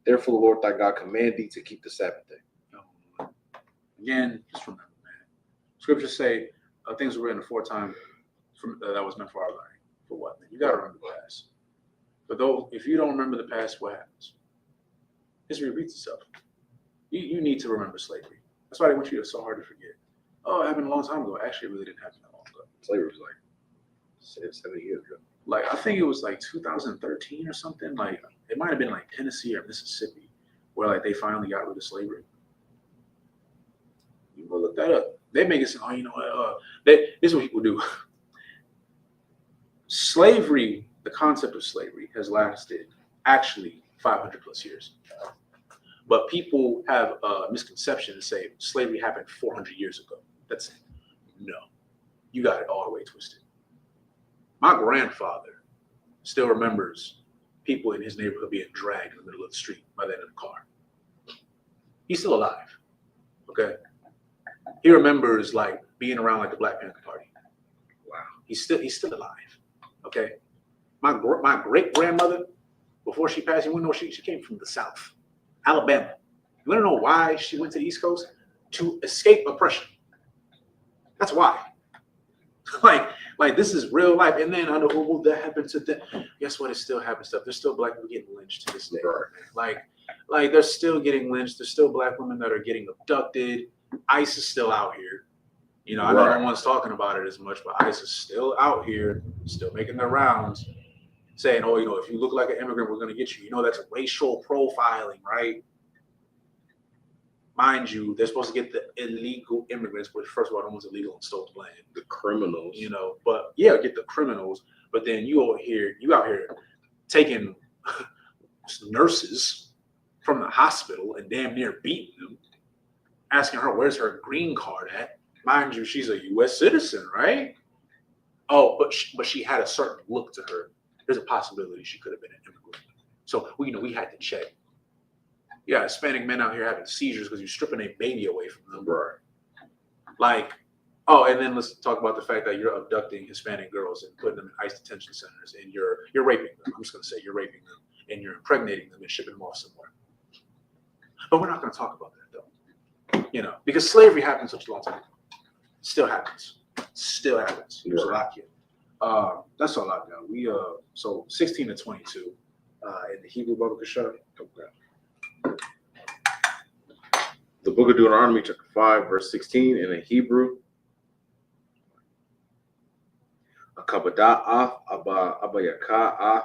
Therefore the Lord thy God command thee to keep the Sabbath day. Again, just remember, man. Scriptures say things were written aforetime that was meant for our learning. For what, man? You got to remember the past. But though, if you don't remember the past, what happens? History repeats itself. You need to remember slavery. That's why they want you to so hard to forget. Oh, it happened a long time ago. Actually, it really didn't happen that long ago. Slavery was like 70 years ago. Like, I think it was like 2013 or something. Like, it might have been like Tennessee or Mississippi where like they finally got rid of slavery. You go look that up. They make it sound, oh, you know what? This is what people do. Slavery, the concept of slavery has lasted actually 500 plus years. But people have a misconception and say slavery happened 400 years ago. That's no. You got it all the way twisted. My grandfather still remembers people in his neighborhood being dragged in the middle of the street by the end of the car. He's still alive. Okay. He remembers like being around like the Black Panther Party. Wow. He's still alive. Okay. My great grandmother, before she passed, you know she came from the South, Alabama. You want to know why she went to the East Coast? To escape oppression. That's why. Like this is real life. And then I know what that happened to them. Guess what? It still happens stuff. There's still black people getting lynched to this day. Right. Like they're still getting lynched. There's still black women that are getting abducted. ICE is still out here. You know, I know no one's talking about it as much, but ICE is still out here, still making their rounds, saying, oh, you know, if you look like an immigrant, we're going to get you. You know, that's racial profiling, right? Mind you, they're supposed to get the illegal immigrants, which first of all, no one's illegal and stole the land. The criminals. You know, but yeah, get the criminals. But then you out here taking nurses from the hospital and damn near beating them, asking her where's her green card at. Mind you, she's a U.S. citizen, right? Oh, but she had a certain look to her. There's a possibility she could have been an immigrant. So we had to check. Yeah, Hispanic men out here having seizures because you're stripping a baby away from them. Right. Like, oh, and then let's talk about the fact that you're abducting Hispanic girls and putting them in ICE detention centers, and you're raping them. I'm just gonna say you're raping them, and you're impregnating them and shipping them off somewhere. But we're not gonna talk about that though. You know, because slavery happened such a long time ago. Still happens. Still happens. There's a lot here. That's all I've got. We so 16 to 22 in the Hebrew Baba Kashar. The book of Deuteronomy, chapter 5, verse 16 in the Hebrew. Akabada'af, Abayaka'af,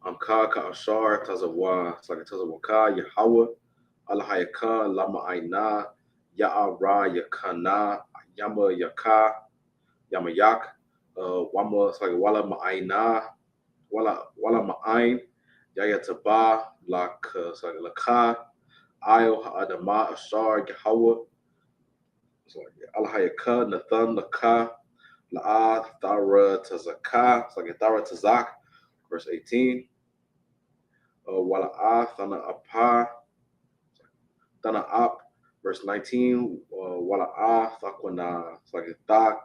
Amka Ka'ashar, Tazawa, Tazawaka, Yahweh, Alahayaka, Lama Aina, Ya'ara, Yakana, Yama Yaka, Yamayak, Wama, Wala Ma'aina, Wala Ma'ain, Yayataba, Laka, Ayo Ha'adama, Ashar, Yahweh, Alahayaka, Nathan, Laka, La'ad, Thara, Tazaka, Thara Tazak, verse 18. Wala'ah, Thana Apa, Thana Ap, verse 19. Wala'ah, Thakwana, Tha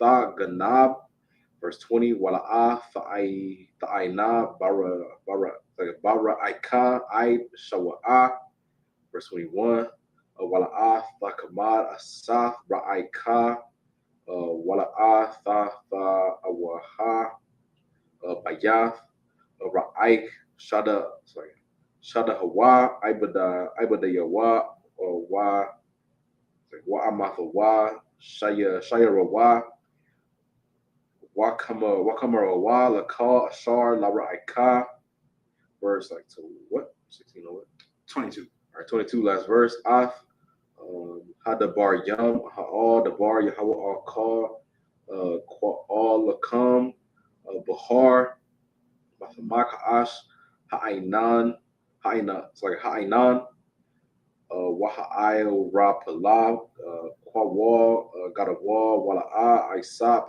Ganab, verse 20. Wala'ah, Tha'aina, Bara Aika, Aib, Shawa'ah, verse 21. Wala'ah, Thakamad, Asaf, Ra'aika, Wala'ah, Awaha, Bayath, Ra'aik, Shada Hawa, Ibada Yawa, Wa Amathawa, Shaya Rawa, Wakama Laka, Ashar, Lara Aika, verse to what? 16 or what? 22. All right, 22, last verse. Ath, Hadabar Yam, Ha'al, Dabar, Yahweh, Al Kal, All Lakam, Bahar, Makaash, Ha'ainan, Ha'ainan, Waha'ayo, Ra Palav, Kwawal, Gadawal, Wala'a, Isap,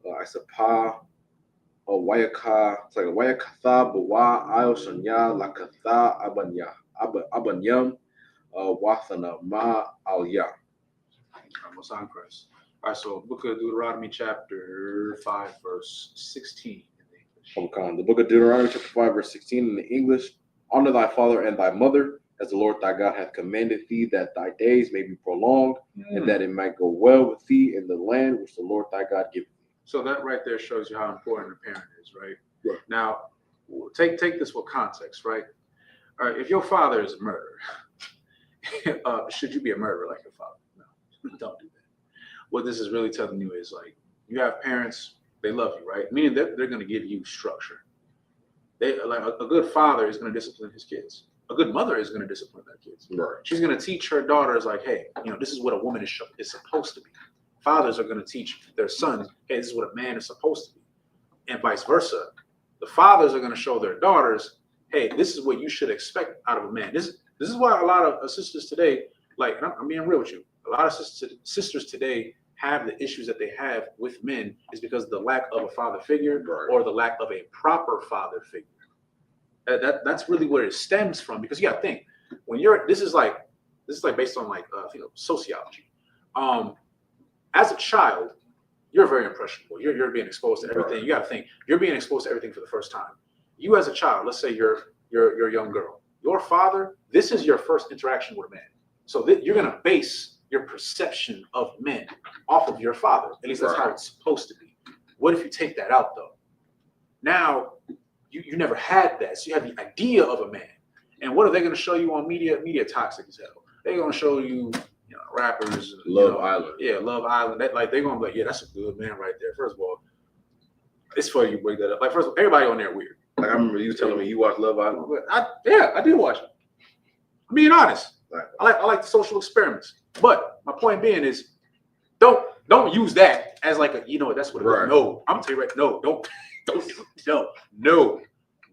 Isapa, Wayaka, Wayakatha, Bawa, Ayo Shanya, Lakatha, Abanyam, Wathana, Ma, Alya. Almost on Christ. All right, so Book of Deuteronomy, chapter 5, verse 16 in the English. The book of Deuteronomy, chapter 5, verse 16 in the English. Honor thy father and thy mother, as the Lord thy God hath commanded thee, that thy days may be prolonged, and that it might go well with thee in the land which the Lord thy God giveth thee. So that right there shows you how important a parent is, right? Right. Now, take this with context, right? All right, if your father is a murderer, should you be a murderer like your father? No, don't do that. What this is really telling you is like, you have parents, they love you, right? Meaning they're going to give you structure. They like a good father is going to discipline his kids. A good mother is going to discipline their kids. Right. She's going to teach her daughters like, hey, this is what a woman is supposed to be. Fathers are going to teach their sons, hey, this is what a man is supposed to be. And vice versa. The fathers are going to show their daughters, hey, this is what you should expect out of a man. This is why a lot of sisters today, like, and I'm being real with you, a lot of sisters today have the issues that they have with men is because of the lack of a father figure or the lack of a proper father figure. That's really where it stems from, because you got to think, when this is like based on like sociology. As a child, you're very impressionable. You're being exposed to everything. You got to think, you're being exposed to everything for the first time. You as a child, let's say you're a young girl, your father, this is your first interaction with a man. So you're going to base your perception of men off of your father. At least that's how it's supposed to be. What if you take that out, though? Now, you never had that. So you have the idea of a man. And what are they going to show you on media? Media toxic as hell. They're going to show you, rappers. Love Island. Yeah, Love Island. They're going to be like, yeah, that's a good man right there. First of all, it's funny you break that up. Like, first of all, everybody on there weird. Like, I remember you telling me you watched Love Island. I did watch it. I'm being honest. Right. I like the social experiments. But my point being is, don't use that as like a, that's what it is. No, I'm gonna tell you right. No, don't.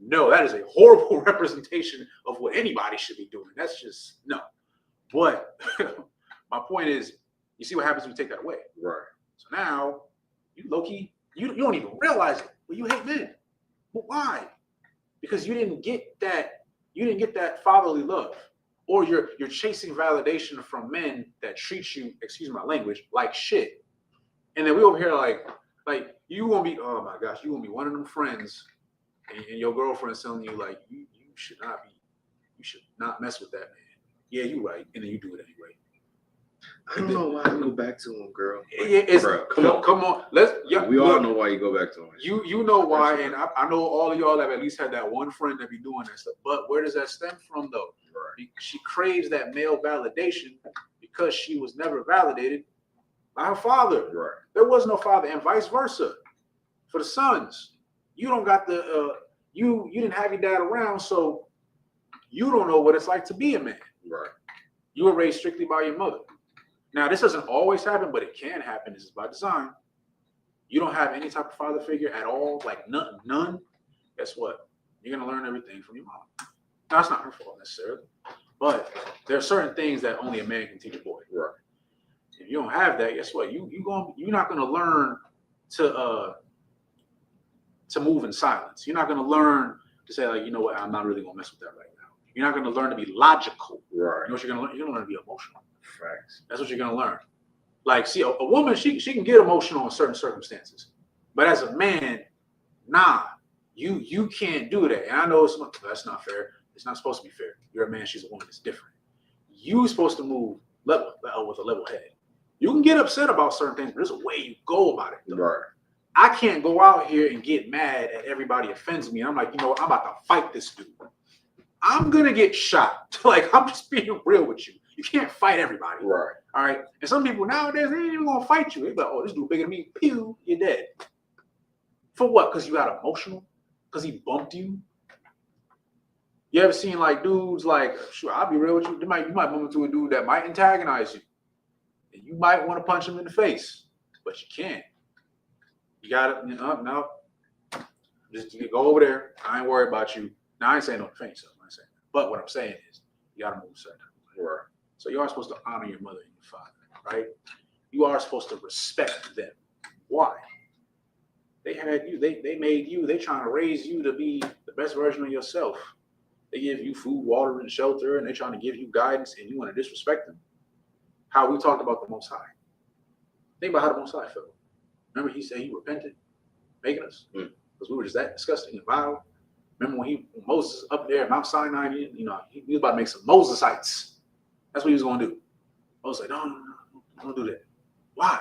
No, that is a horrible representation of what anybody should be doing. That's just no. But my point is, you see what happens when you take that away. Right. So now you low key, you don't even realize it, but you hate men. But why? Because you didn't get that fatherly love, or you're chasing validation from men that treat you, excuse my language, like shit. And then we over here like you gonna be, oh my gosh, you gonna be one of them friends, and your girlfriend's telling you like you should not mess with that man. Yeah, you're right, and then you do it anyway. I don't know why I go back to him, girl. Bro, come on. We all know why you go back to him. You know why, and I know all of y'all have at least had that one friend that be doing that stuff. But where does that stem from, though? Right. She craves that male validation because she was never validated by her father. Right. There was no father, and vice versa. For the sons, you don't got the you didn't have your dad around, so you don't know what it's like to be a man. Right. You were raised strictly by your mother. Now, this doesn't always happen, but it can happen. This is by design. You don't have any type of father figure at all, like none. Guess what? You're going to learn everything from your mom. Now, it's not her fault necessarily, but there are certain things that only a man can teach a boy. Right. If you don't have that, guess what? You're not going to learn to move in silence. You're not going to learn to say, like, you know what, I'm not really going to mess with that right now. You're not going to learn to be logical. Right. You know what you're going to learn? You're going to learn to be emotional. Facts. That's what you're going to learn. Like, see, a woman, she can get emotional in certain circumstances. But as a man, nah, you can't do that. And I know that's not fair. It's not supposed to be fair. You're a man, she's a woman. It's different. You're supposed to move with a level head. You can get upset about certain things, but there's a way you go about it, though. Right. I can't go out here and get mad at everybody offends me. I'm like, I'm about to fight this dude. I'm going to get shot. Like, I'm just being real with you. You can't fight everybody. Right. All right. And some people nowadays, they ain't even going to fight you. They're like, oh, this dude bigger than me. Pew, you're dead. For what? Because you got emotional? Because he bumped you? You ever seen like dudes like, sure, I'll be real with you. You might bump into a dude that might antagonize you. And you might want to punch him in the face, but you can't. You got to, no. Just go over there. I ain't worried about you. Now, I ain't saying no defense. I'm not saying that. But what I'm saying is, you got to move certain. Right. So you are supposed to honor your mother and your father, right? You are supposed to respect them. Why? They had you. They made you. They trying to raise you to be the best version of yourself. They give you food, water, and shelter, and they're trying to give you guidance, and you want to disrespect them. How we talked about the Most High. Think about how the Most High felt. Remember, he said he repented, making us, because we were just that disgusting and vile. Remember when Moses up there at Mount Sinai, he was about to make some Mosesites. That's what he was going to do. Moses was like, no, don't do that. Why?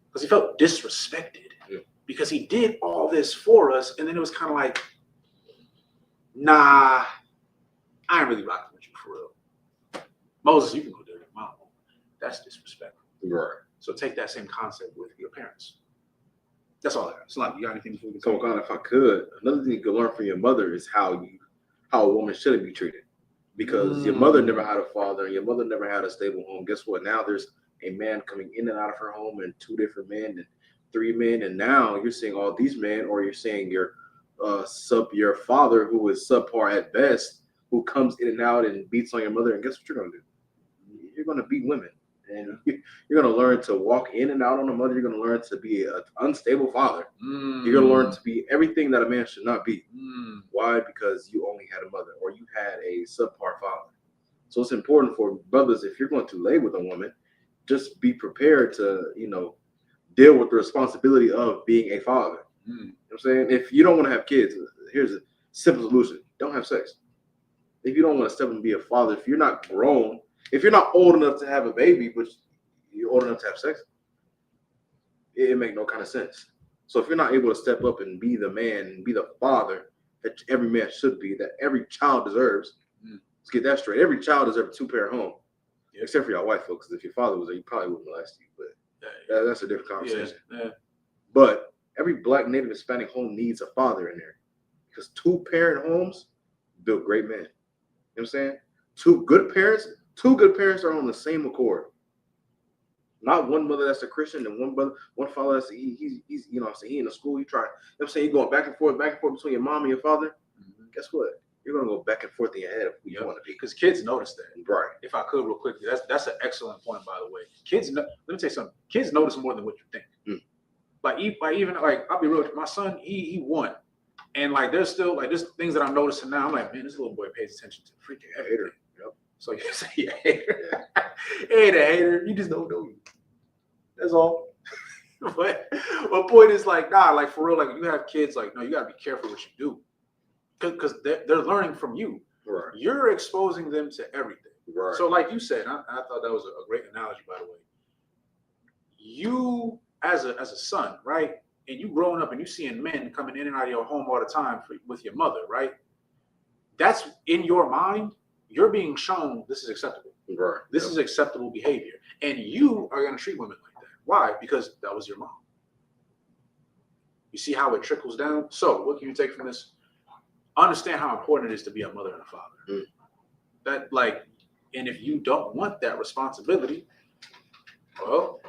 Because he felt disrespected. Yeah. Because he did all this for us, and then it was kind of like, nah, I ain't really rocking with you for real. Moses, you can go there with mom. That's disrespectful. Right. So take that same concept with your parents. That's all I got. Salam, you got anything before we get So, God, if I could, another thing you can learn from your mother is how a woman shouldn't be treated. Because your mother never had a father, and your mother never had a stable home. Guess what? Now there's a man coming in and out of her home, and 2 different men, and 3 men, and now you're seeing all these men, or you're seeing your father, who is subpar at best, who comes in and out and beats on your mother. And guess what you're gonna do? You're gonna beat women. And you're going to learn to walk in and out on a mother. You're going to learn to be an unstable father. You're going to learn to be everything that a man should not be. Why? Because you only had a mother, or you had a subpar father. So it's important for brothers, if you're going to lay with a woman, just be prepared to, deal with the responsibility of being a father. You know what I'm saying? If you don't want to have kids, here's a simple solution. Don't have sex. if you don't want to step and be a father, if you're not grown, if you're not old enough to have a baby, but you're old enough to have sex, it make no kind of sense. So if you're not able to step up and be the man and be the father that every man should be, that every child deserves, let's get that straight. Every child deserves a 2-parent home, except for your white folks. Because if your father was there, he probably wouldn't molest you. But that's a different conversation. Yeah. But every Black, Native, Hispanic home needs a father in there, because 2-parent homes build great men. You know what I'm saying? Two good parents are on the same accord. Not one mother that's a Christian and one father that's he's you know, so he in the school, you try, you know what I'm saying, you're going back and forth between your mom and your father. Guess what? You're gonna go back and forth in your head of who you want to be. Because kids notice that. Right. If I could real quickly, that's an excellent point, by the way. Kids, let me tell you something. Kids notice more than what you think. Like even I'll be real. My son, he won, and like there's things that I'm noticing now. I'm like, man, this little boy pays attention to freaking everything. Yep. So you say you a hater. He ain't a hater. You just don't know you. That's all. But my point is like, nah, like for real, like you have kids, like, no, you gotta be careful what you do. Because they're learning from you. Right. You're exposing them to everything. Right. So like you said, I thought that was a great analogy, by the way. You as a son, right? And you growing up and you seeing men coming in and out of your home all the time with your mother, right? That's in your mind. You're being shown this is acceptable. Right. This is acceptable behavior. And you are going to treat women like that. Why? Because that was your mom. You see how it trickles down? So what can you take from this? Understand how important it is to be a mother and a father. That like, and if you don't want that responsibility, well,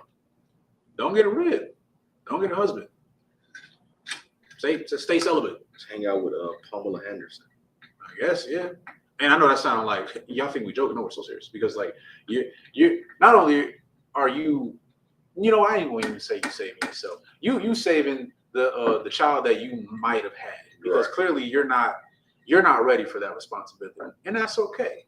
don't get a rib. Don't get a husband. Stay celibate. Just hang out with Pamela Henderson. I guess, yeah. And I know that sounds like y'all think we joking. No, we're so serious because like you not only are you, I ain't going to say you saving yourself. You saving the child that you might have had, because clearly you're not ready for that responsibility, and that's okay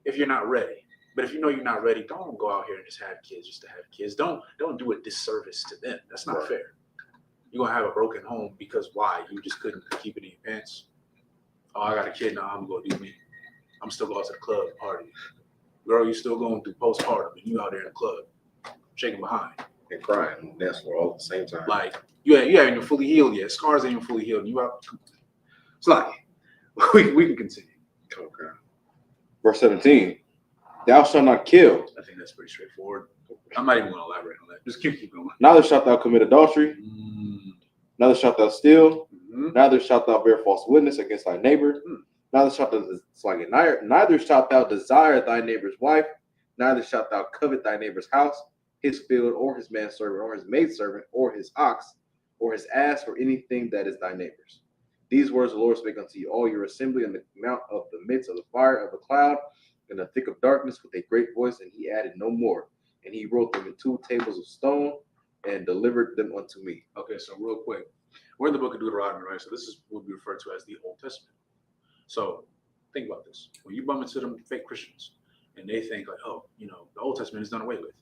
if you're not ready. But if you know you're not ready, don't go out here and just have kids just to have kids. Don't do a disservice to them. That's not fair. You're gonna have a broken home because why? You just couldn't keep it in your pants. Oh, I got a kid now. I'm gonna do me. I'm still going to the club party. Girl, you still going through postpartum and you out there in the club, shaking behind and crying and dancing for all at the same time. Like you haven't even fully healed yet. Scars ain't even fully healed. You out. It's like we can continue. Okay. Verse 17. Thou shalt not kill. I think that's pretty straightforward. I'm not even going to elaborate on that. Just keep going. Neither shalt thou commit adultery. Neither shalt thou steal. Neither shalt thou bear false witness against thy neighbor. Neither shalt thou desire thy neighbor's wife. Neither shalt thou covet thy neighbor's house, his field, or his manservant, or his maidservant, or his ox, or his ass, or anything that is thy neighbor's. These words the Lord spake unto you, all your assembly, in the mount of the midst of the fire of the cloud, in the thick of darkness, with a great voice. And he added no more. And he wrote them in 2 tables of stone and delivered them unto me. Okay, so real quick, we're in the book of Deuteronomy, right? So this is what we refer to as the Old Testament. So think about this. When you bump into them fake Christians and they think like, oh, the Old Testament is done away with.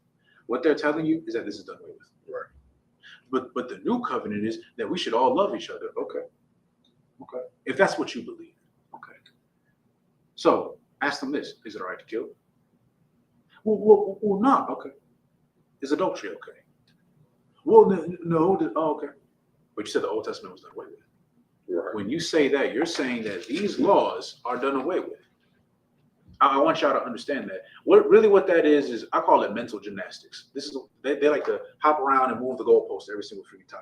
What they're telling you is that this is done away with. Right. But the new covenant is that we should all love each other. Okay. If that's what you believe. Okay. So ask them this. Is it all right to kill? Well, not. Okay. Is adultery okay? Well, no. Okay. But you said the Old Testament was done away with. Right. When you say that, you're saying that these laws are done away with. I want y'all to understand that. What that is I call it mental gymnastics. This is they like to hop around and move the goalpost every single freaking time.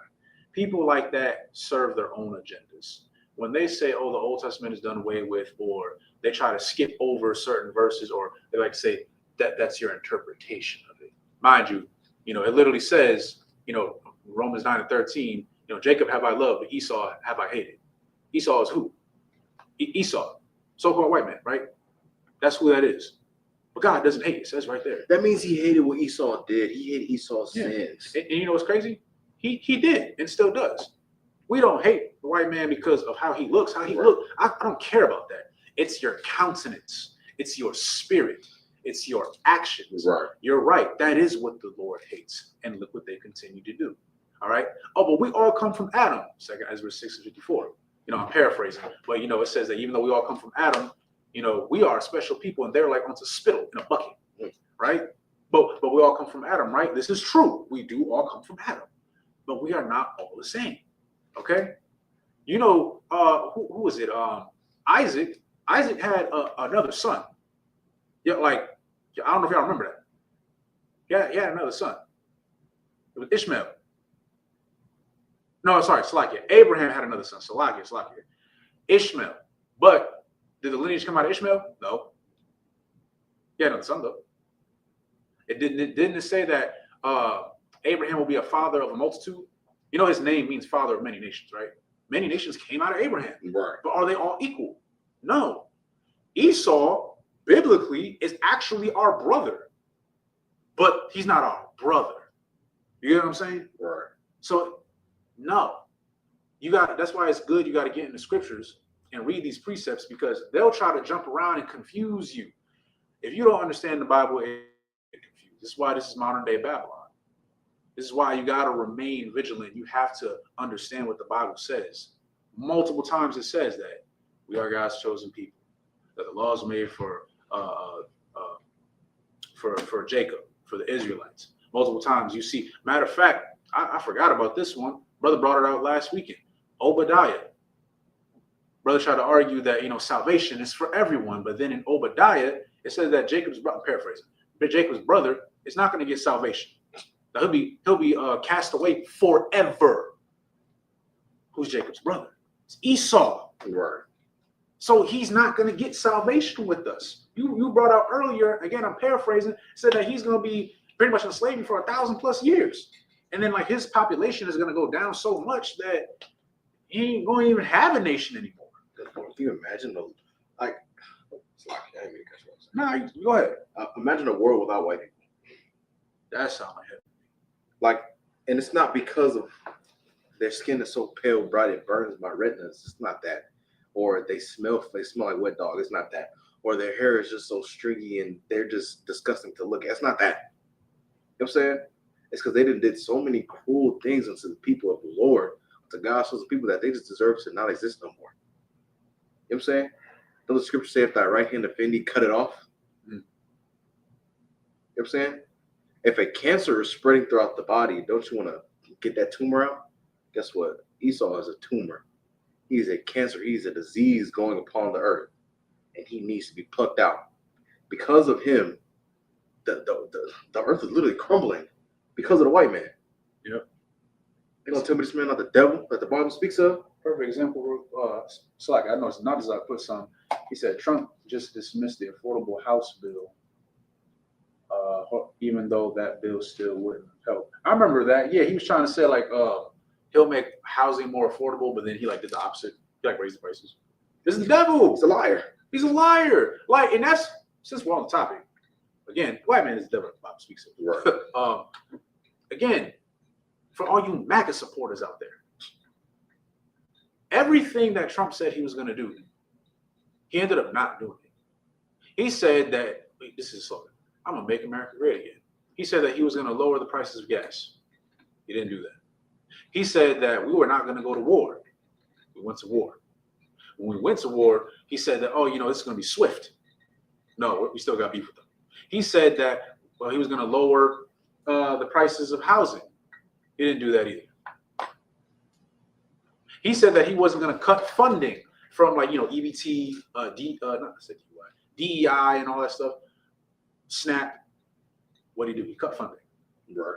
People like that serve their own agendas. When they say, oh, the Old Testament is done away with, or they try to skip over certain verses, or they like to say that's your interpretation of it. Mind you, it literally says, Romans 9:13, Jacob have I loved, but Esau have I hated. Esau is who? Esau, so-called white man, right? That's who that is. But God doesn't hate. It says right there. That means he hated what Esau did. He hated Esau's sins. And you know what's crazy? He did and still does. We don't hate the white man because of how he looks. I don't care about that. It's your countenance. It's your spirit. It's your actions. Right. You're right. That is what the Lord hates. And look what they continue to do. All right. Oh, but we all come from Adam. 2 Ezra 6:54. I'm paraphrasing, but it says that even though we all come from Adam, You know, we are special people, and they're like onto spittle in a bucket, right? But we all come from Adam, right? This is true. We do all come from Adam, but we are not all the same. Okay? You know, who was it? Isaac. Isaac had another son. Yeah, like I don't know if y'all remember that. Yeah, he had another son. It was Ishmael. No, sorry, Salakia. Abraham had another son. Salakia. Ishmael. But did the lineage come out of Ishmael? No. He had another son though. Didn't it say that Abraham will be a father of a multitude? You know his name means father of many nations, right? Many nations came out of Abraham. Right. But are they all equal? No. Esau, biblically, is actually our brother. But he's not our brother. You get what I'm saying? Right. So, no. That's why it's good you got to get in the scriptures and read these precepts, because they'll try to jump around and confuse you. If you don't understand the Bible, it confused. This is why this is modern day Babylon. This is why you got to remain vigilant. You have to understand what the Bible says. Multiple times it says that we are God's chosen people, that the laws made for Jacob, for the Israelites. Multiple times you see. Matter of fact, I forgot about this one. Brother brought it out last weekend. Obadiah. Brother tried to argue that, you know, salvation is for everyone, but then in Obadiah it says that Jacob's brother, paraphrasing, but Jacob's brother is not going to get salvation. Now he'll be cast away forever. Who's Jacob's brother? It's Esau. Right. So he's not going to get salvation with us. You brought out earlier, again, I'm paraphrasing, said that he's going to be pretty much in slavery for 1,000+ years. And then like his population is going to go down so much that he ain't going to even have a nation anymore. Can you imagine I didn't mean to cut you off. No, go ahead. Imagine a world without white people. That sounds like it. Like, and it's not because of their skin is so pale, bright, it burns my retinas. It's not that. Or they smell like wet dog. It's not that. Or their hair is just so stringy and they're just disgusting to look at. It's not that. You know what I'm saying? It's because they did so many cruel things unto the people of the Lord, to God's chosen people, that they just deserve to not exist no more. You know what I'm saying? Don't the scripture say if thy right hand offend thee, cut it off? You know what I'm saying? If a cancer is spreading throughout the body, don't you want to get that tumor out? Guess what? Esau is a tumor. He's a cancer. He's a disease going upon the earth, and he needs to be plucked out. Because of him, the earth is literally crumbling because of the white man. Yep. They're gonna tell me this man not the devil that the Bible speaks of? Perfect example. So like I know it's not as I put some. He said Trump just dismissed the affordable house bill, even though that bill still wouldn't help. I remember that. Yeah, he was trying to say like he'll make housing more affordable, but then he like did the opposite. He like raised the prices. This is the devil. He's a liar. He's a liar. Like, and that's, since we're on the topic, again, white man is the devil. The Bible speaks of. Right. Again, for all you MAGA supporters out there, everything that Trump said he was going to do, he ended up not doing it. He said that, this is slogan, I'm going to make America great again. He said that he was going to lower the prices of gas. He didn't do that. He said that we were not going to go to war. We went to war. When we went to war, he said that, oh, you know, this is going to be swift. No, we still got beef with them. He said that, well, he was going to lower the prices of housing. He didn't do that either. He said that he wasn't going to cut funding from, like, you know, EBT, DEI and all that stuff. SNAP. What did he do? He cut funding. Right.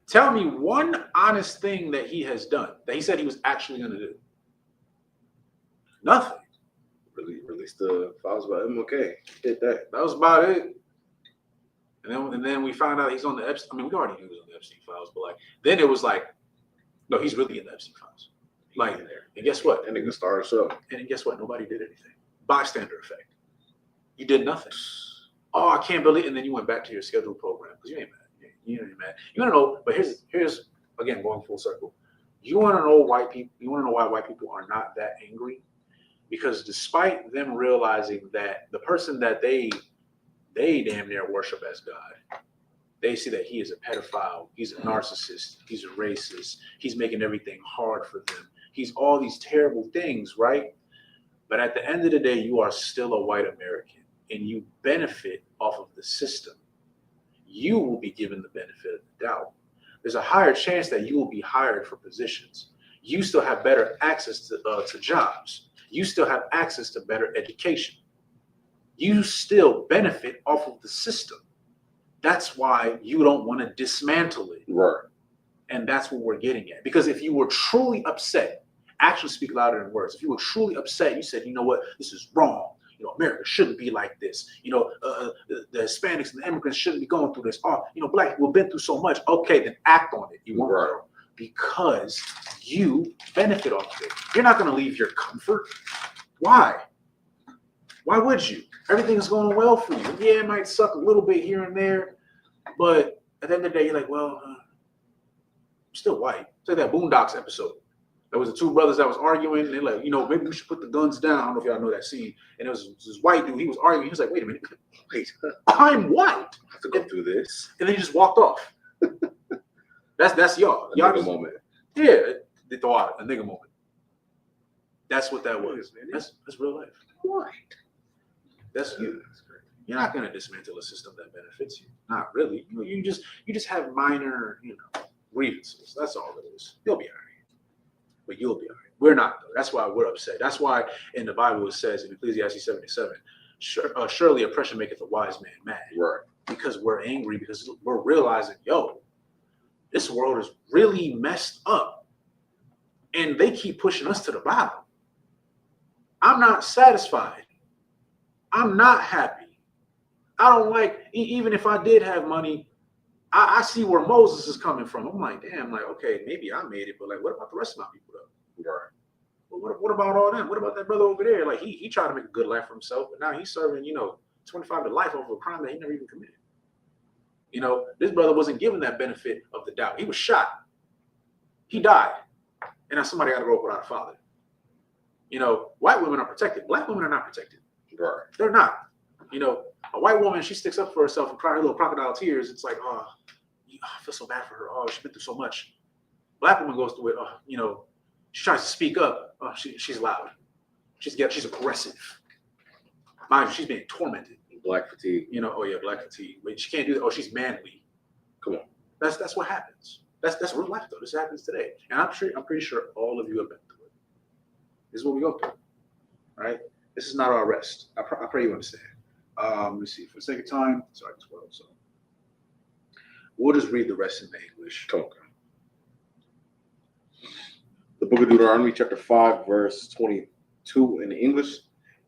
Tell me one honest thing that he has done that he said he was actually going to do. Nothing. Released the files about MLK. Did that. That was about it. And then we found out he's on the Epstein. I mean, we already knew he was on the Epstein files, but like then it was like, no, he's really in the Epstein files. Like, and guess what? And they can start a show. And then guess what? Nobody did anything. Bystander effect. You did nothing. Oh, I can't believe it. And then you went back to your scheduled program because you ain't mad. You ain't mad. You want to know? But here's again going full circle. You want to know white people? You want to know why white people are not that angry? Because despite them realizing that the person that they damn near worship as God, they see that he is a pedophile, he's a narcissist, he's a racist, he's making everything hard for them. He's all these terrible things, right? But at the end of the day, you are still a white American and you benefit off of the system. You will be given the benefit of the doubt. There's a higher chance that you will be hired for positions. You still have better access to jobs. You still have access to better education. You still benefit off of the system. That's why you don't want to dismantle it. Right. And that's what we're getting at. Because if you were truly upset, actually speak louder than words. If you were truly upset, you said, you know what, this is wrong. You know, America shouldn't be like this. You know, the Hispanics and the immigrants shouldn't be going through this. Oh, you know, black people have been through so much. Okay, then act on it. You won't, Right. because you benefit off of it. You're not going to leave your comfort. Why? Why would you? Everything's going well for you. Yeah, it might suck a little bit here and there, but at the end of the day, you're like, well, I'm still white. It's like that Boondocks episode. There was the two brothers that was arguing. They're like, you know, maybe we should put the guns down. I don't know if y'all know that scene. And it was this white dude. He was arguing. He was like, wait a minute. Wait, I'm white. I have to go through this. And then he just walked off. That's y'all. A Y'all nigga just, moment. yeah, they throw out a nigga moment. That's what that was, man. That's real life. What? That's you. You're not gonna dismantle a system that benefits you. Not really. You just have minor, grievances. That's all it is. You'll be all right. But you'll be all right. We're not though. That's why we're upset. That's why in the Bible it says in Ecclesiastes 77, surely oppression maketh a wise man mad. Right. Because we're angry, because we're realizing, yo, this world is really messed up. And they keep pushing us to the bottom. I'm not satisfied. I'm not happy. I don't like, even if I did have money, I see where Moses is coming from. I'm like, damn, like, okay, maybe I made it, but like, what about the rest of my people though? Right. Well, what about all them? What about that brother over there? Like, he tried to make a good life for himself, but now he's serving, 25 to life over a crime that he never even committed. This brother wasn't given that benefit of the doubt. He was shot. He died. And now somebody got to grow up without a father. White women are protected. Black women are not protected. Right. They're not. A white woman, she sticks up for herself and cries her little crocodile tears. It's like, oh, I feel so bad for her. Oh, she's been through so much. Black woman goes through it. She tries to speak up. Oh, she's loud. She's aggressive. Mind you, she's being tormented. Black fatigue. Black fatigue. But she can't do that. Oh, she's manly. Come on. That's what happens. That's real life though. This happens today, and I'm pretty sure all of you have been through it. This is what we go through. All right. This is not our rest. I pray you understand. Let me see. For the sake of time, sorry, as well. So we'll just read the rest in the English. Okay. The book of Deuteronomy, chapter 5, verse 22 in English.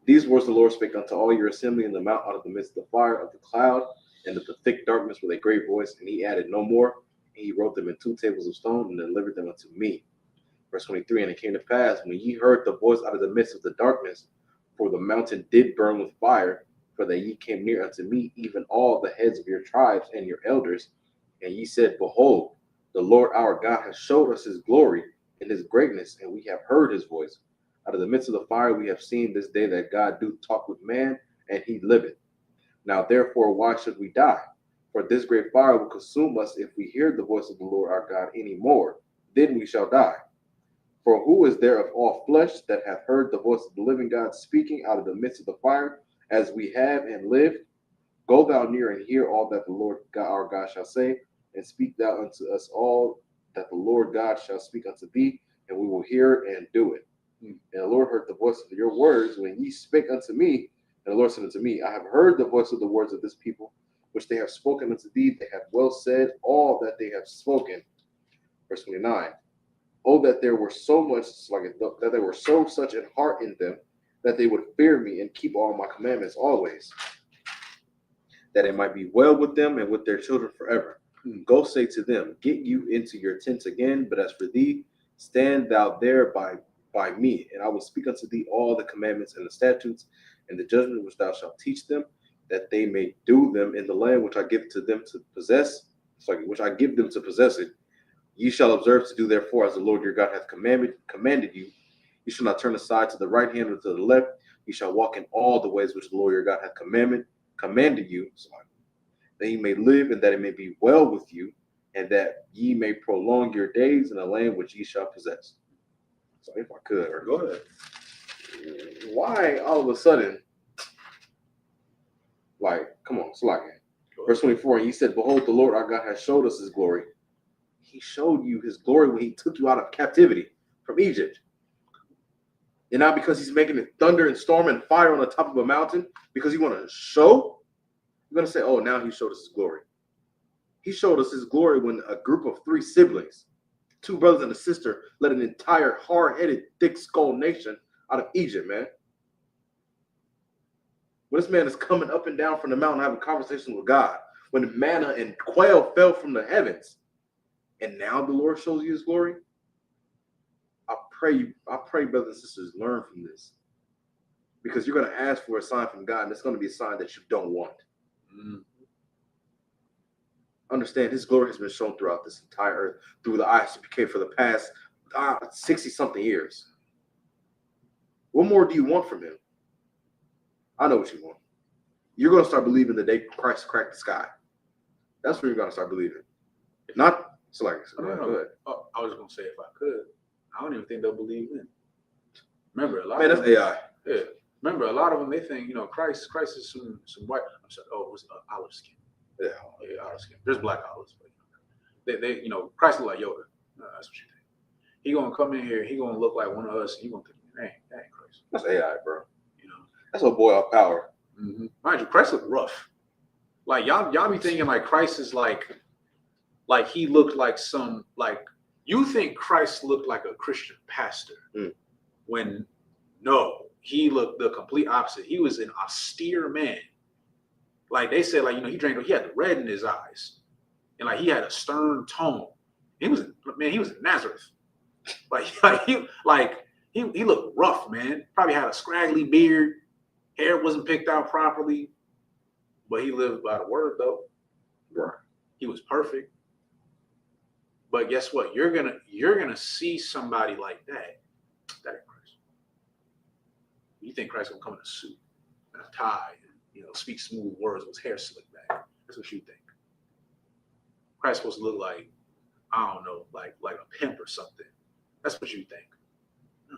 These words the Lord spake unto all your assembly in the mount out of the midst of the fire of the cloud and of the thick darkness with a great voice, and he added no more. And he wrote them in 2 tables of stone and delivered them unto me. Verse 23, and it came to pass, when ye heard the voice out of the midst of the darkness, for the mountain did burn with fire, for that ye came near unto me, even all the heads of your tribes and your elders, and ye said, behold, the Lord our God has showed us his glory and his greatness, and we have heard his voice. Out of the midst of the fire we have seen this day that God doth talk with man, and he liveth. Now therefore why should we die? For this great fire will consume us if we hear the voice of the Lord our God any more. Then we shall die. For who is there of all flesh that hath heard the voice of the living God speaking out of the midst of the fire, as we have and lived? Go thou near and hear all that the Lord God, our God shall say, and speak thou unto us all that the Lord God shall speak unto thee, and we will hear and do it. And the Lord heard the voice of your words when ye spake unto me. And the Lord said unto me, I have heard the voice of the words of this people, which they have spoken unto thee. They have well said all that they have spoken. Verse 29. Oh, that there were so much, that there were such an heart in them, that they would fear me and keep all my commandments always, that it might be well with them and with their children forever. Go say to them, get you into your tents again, but as for thee, stand thou there by me, and I will speak unto thee all the commandments and the statutes and the judgment which thou shalt teach them, that they may do them in the land which I give to them to possess, which I give them to possess it. Ye shall observe to do therefore as the Lord your God hath commanded you. You shall not turn aside to the right hand or to the left. You shall walk in all the ways which the Lord your God hath commanded you, that ye may live, and that it may be well with you, and that ye may prolong your days in the land which ye shall possess. So if I could, or Go ahead. why all of a sudden, like, come on, Slack. Verse 24, and he said, behold, the Lord our God has showed us his glory. He showed you his glory when he took you out of captivity from Egypt. And now because he's making it thunder and storm and fire on the top of a mountain, because you want to show, you're going to say, oh, now he showed us his glory. He showed us his glory when a group of 3 siblings, 2 brothers and a sister, led an entire hard-headed, thick-skulled nation out of Egypt, man. When this man is coming up and down from the mountain having conversations with God, when the manna and quail fell from the heavens, and now the Lord shows you his glory, I pray, brothers and sisters, learn from this. Because you're going to ask for a sign from God, and it's going to be a sign that you don't want. Understand, his glory has been shown throughout this entire earth, through the Isupk for the past 60-something years. What more do you want from him? I know what you want. You're going to start believing the day Christ cracked the sky. That's what you're going to start believing. If not, it's like, I was going to say, if I could, I don't even think they'll believe in. Remember, a lot of that's AI. Yeah. Remember, a lot of them, they think, Christ is some white, I'm sorry, it was olive skin. Yeah, olive skin. There's black olives, but they Christ look like Yoda. No, that's what you think. He going to come in here, he going to look like one of us, and he going to think, that ain't Christ. That's AI, bro. That's a boy off power. Mm-hmm. Mind you, Christ looked rough. Like y'all be thinking like Christ is like he looked like some, like, you think Christ looked like a Christian pastor when no, he looked the complete opposite. He was an austere man. Like they said, like, he drank, he had the red in his eyes, and like he had a stern tone. He was in Nazareth. He looked rough, man. Probably had a scraggly beard. Hair wasn't picked out properly, but he lived by the word, though. Right. He was perfect. But guess what? You're gonna see somebody like that. That ain't Christ. You think Christ's gonna come in a suit and a tie and speak smooth words with his hair slicked back? That's what you think. Christ's supposed to look like, I don't know, like a pimp or something. That's what you think. No.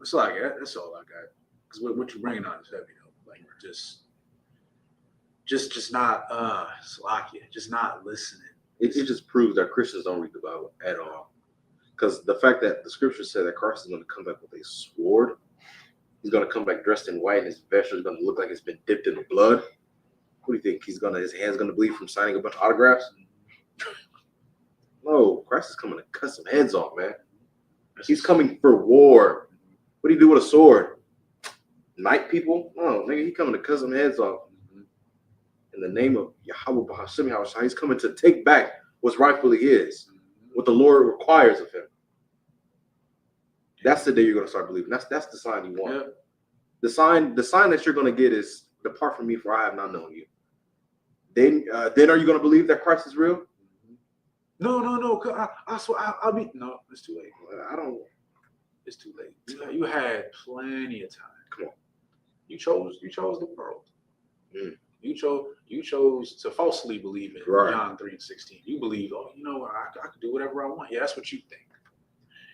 That's all I got. That's all I got. Because what you're bringing on is heavy, though. Like, just not Slovakia, just not listening. It just proves that Christians don't read the Bible at all. Because the fact that the scriptures say that Christ is going to come back with a sword, he's going to come back dressed in white, and his vesture is going to look like it's been dipped in blood. What do you think? His hand's going to bleed from signing a bunch of autographs? No, Christ is coming to cut some heads off, man. He's coming for war. What do you do with a sword? Knight people? No, nigga, he's coming to cut some heads off. In the name of Yahweh Bahashim Yahushua, he's coming to take back what's rightfully his, what the Lord requires of him. That's the day you're going to start believing. That's the sign you want. Yeah. The sign that you're going to get is, depart from me, for I have not known you. Then are you going to believe that Christ is real? No. I'll be. No, it's too late. It's too late. You had plenty of time. Come on. You chose the world. You chose to falsely believe in John 3:16. You believe, I could do whatever I want. Yeah, that's what you think.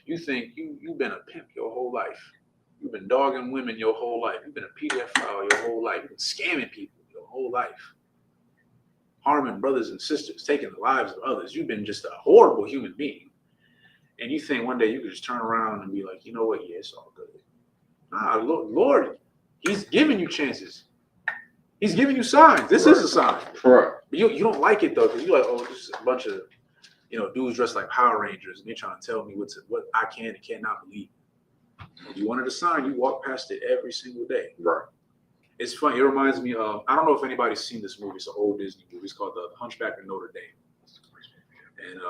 You think you've been a pimp your whole life. You've been dogging women your whole life. You've been a pedophile your whole life. You've been scamming people your whole life. Harming brothers and sisters, taking the lives of others. You've been just a horrible human being. And you think one day you could just turn around and be like, you know what? Yeah, it's all good. Nah, Lord, he's giving you chances. He's giving you signs. This is a sign. Right. But you don't like it, though, because you're like, oh, this is a bunch of, dudes dressed like Power Rangers, and they're trying to tell me what I can and cannot believe. If you wanted a sign, you walk past it every single day. Right. It's funny. It reminds me of, I don't know if anybody's seen this movie. It's an old Disney movie. It's called The Hunchback of Notre Dame. And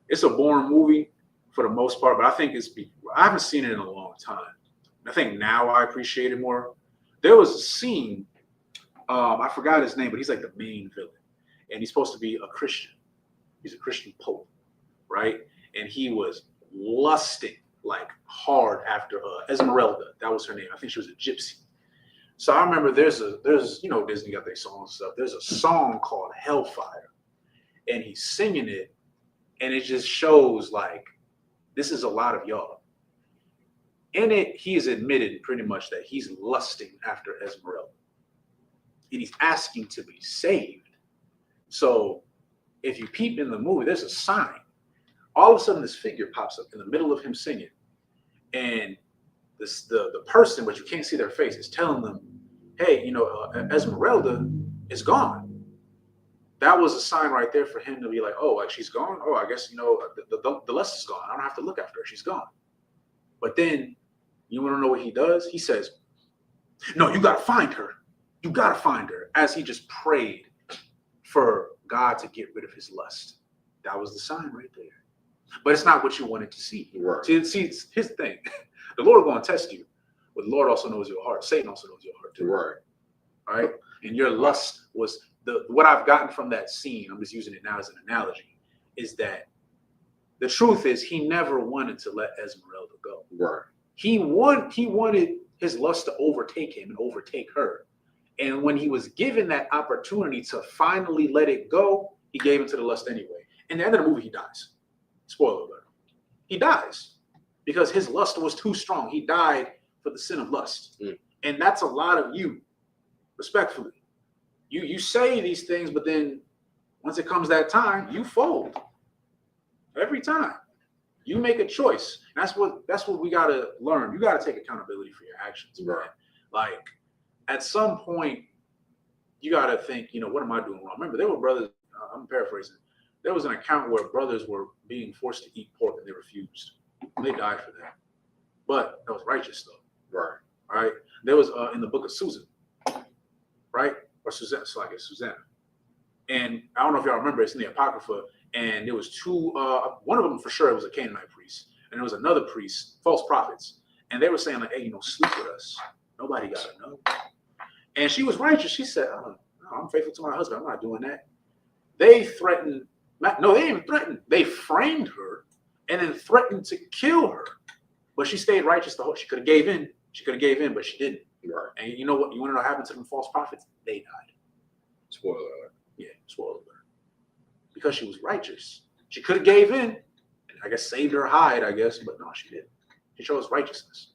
it's a boring movie for the most part, but I think I haven't seen it in a long time. I think now I appreciate it more. There was a scene, I forgot his name, but he's like the main villain. And he's supposed to be a Christian. He's a Christian pope, right? And he was lusting like hard after Esmeralda. That was her name. I think she was a gypsy. So I remember there's Disney got their songs and stuff. There's a song called Hellfire. And he's singing it. And it just shows like, this is a lot of y'all. in it, he is admitted pretty much that he's lusting after Esmeralda. And he's asking to be saved. So if you peep in the movie, there's a sign. All of a sudden, this figure pops up in the middle of him singing. And the person, but you can't see their face, is telling them, hey, Esmeralda is gone. That was a sign right there for him to be like, oh, like she's gone? Oh, I guess, the lust is gone. I don't have to look after her. She's gone. But then, you want to know what he does? He says, no, you got to find her. You got to find her. As he just prayed for God to get rid of his lust. That was the sign right there. But it's not what you wanted to see. Right. See, it's his thing. The Lord will test you, but the Lord also knows your heart. Satan also knows your heart too. Right. All right. And your lust was what I've gotten from that scene. I'm just using it now as an analogy. Is that the truth is he never wanted to let Esmeralda go. Right. He wanted his lust to overtake him and overtake her. And when he was given that opportunity to finally let it go, he gave into the lust anyway. In the end of the movie, he dies. Spoiler alert. He dies because his lust was too strong. He died for the sin of lust. And that's a lot of you, respectfully. You say these things, but then once it comes that time, you fold. Every time. You make a choice. And that's what we gotta learn. You gotta take accountability for your actions. Right. Like at some point, you gotta think, what am I doing wrong? Remember, there were brothers, I'm paraphrasing. There was an account where brothers were being forced to eat pork and they refused. They died for that. But that was righteous though. Right. All right. There was in the book of Susan, right? Or Susanna, so I guess Susanna. And I don't know if y'all remember, it's in the Apocrypha. And there was two, one of them for sure, it was a Canaanite priest. And there was another priest, false prophets. And they were saying like, hey, sleep with us. Nobody got to know. And she was righteous. She said, no, I'm faithful to my husband. I'm not doing that. They threatened, no, they didn't even threaten. They framed her and then threatened to kill her. But she stayed righteous the whole, she could have gave in. She could have gave in, but she didn't. Right. And you know what? You want to know what happened to them false prophets? They died. Spoiler alert. Yeah, spoiler alert. Because she was righteous. She could have gave in, and I guess saved her hide, I guess, but no, she didn't. She chose righteousness.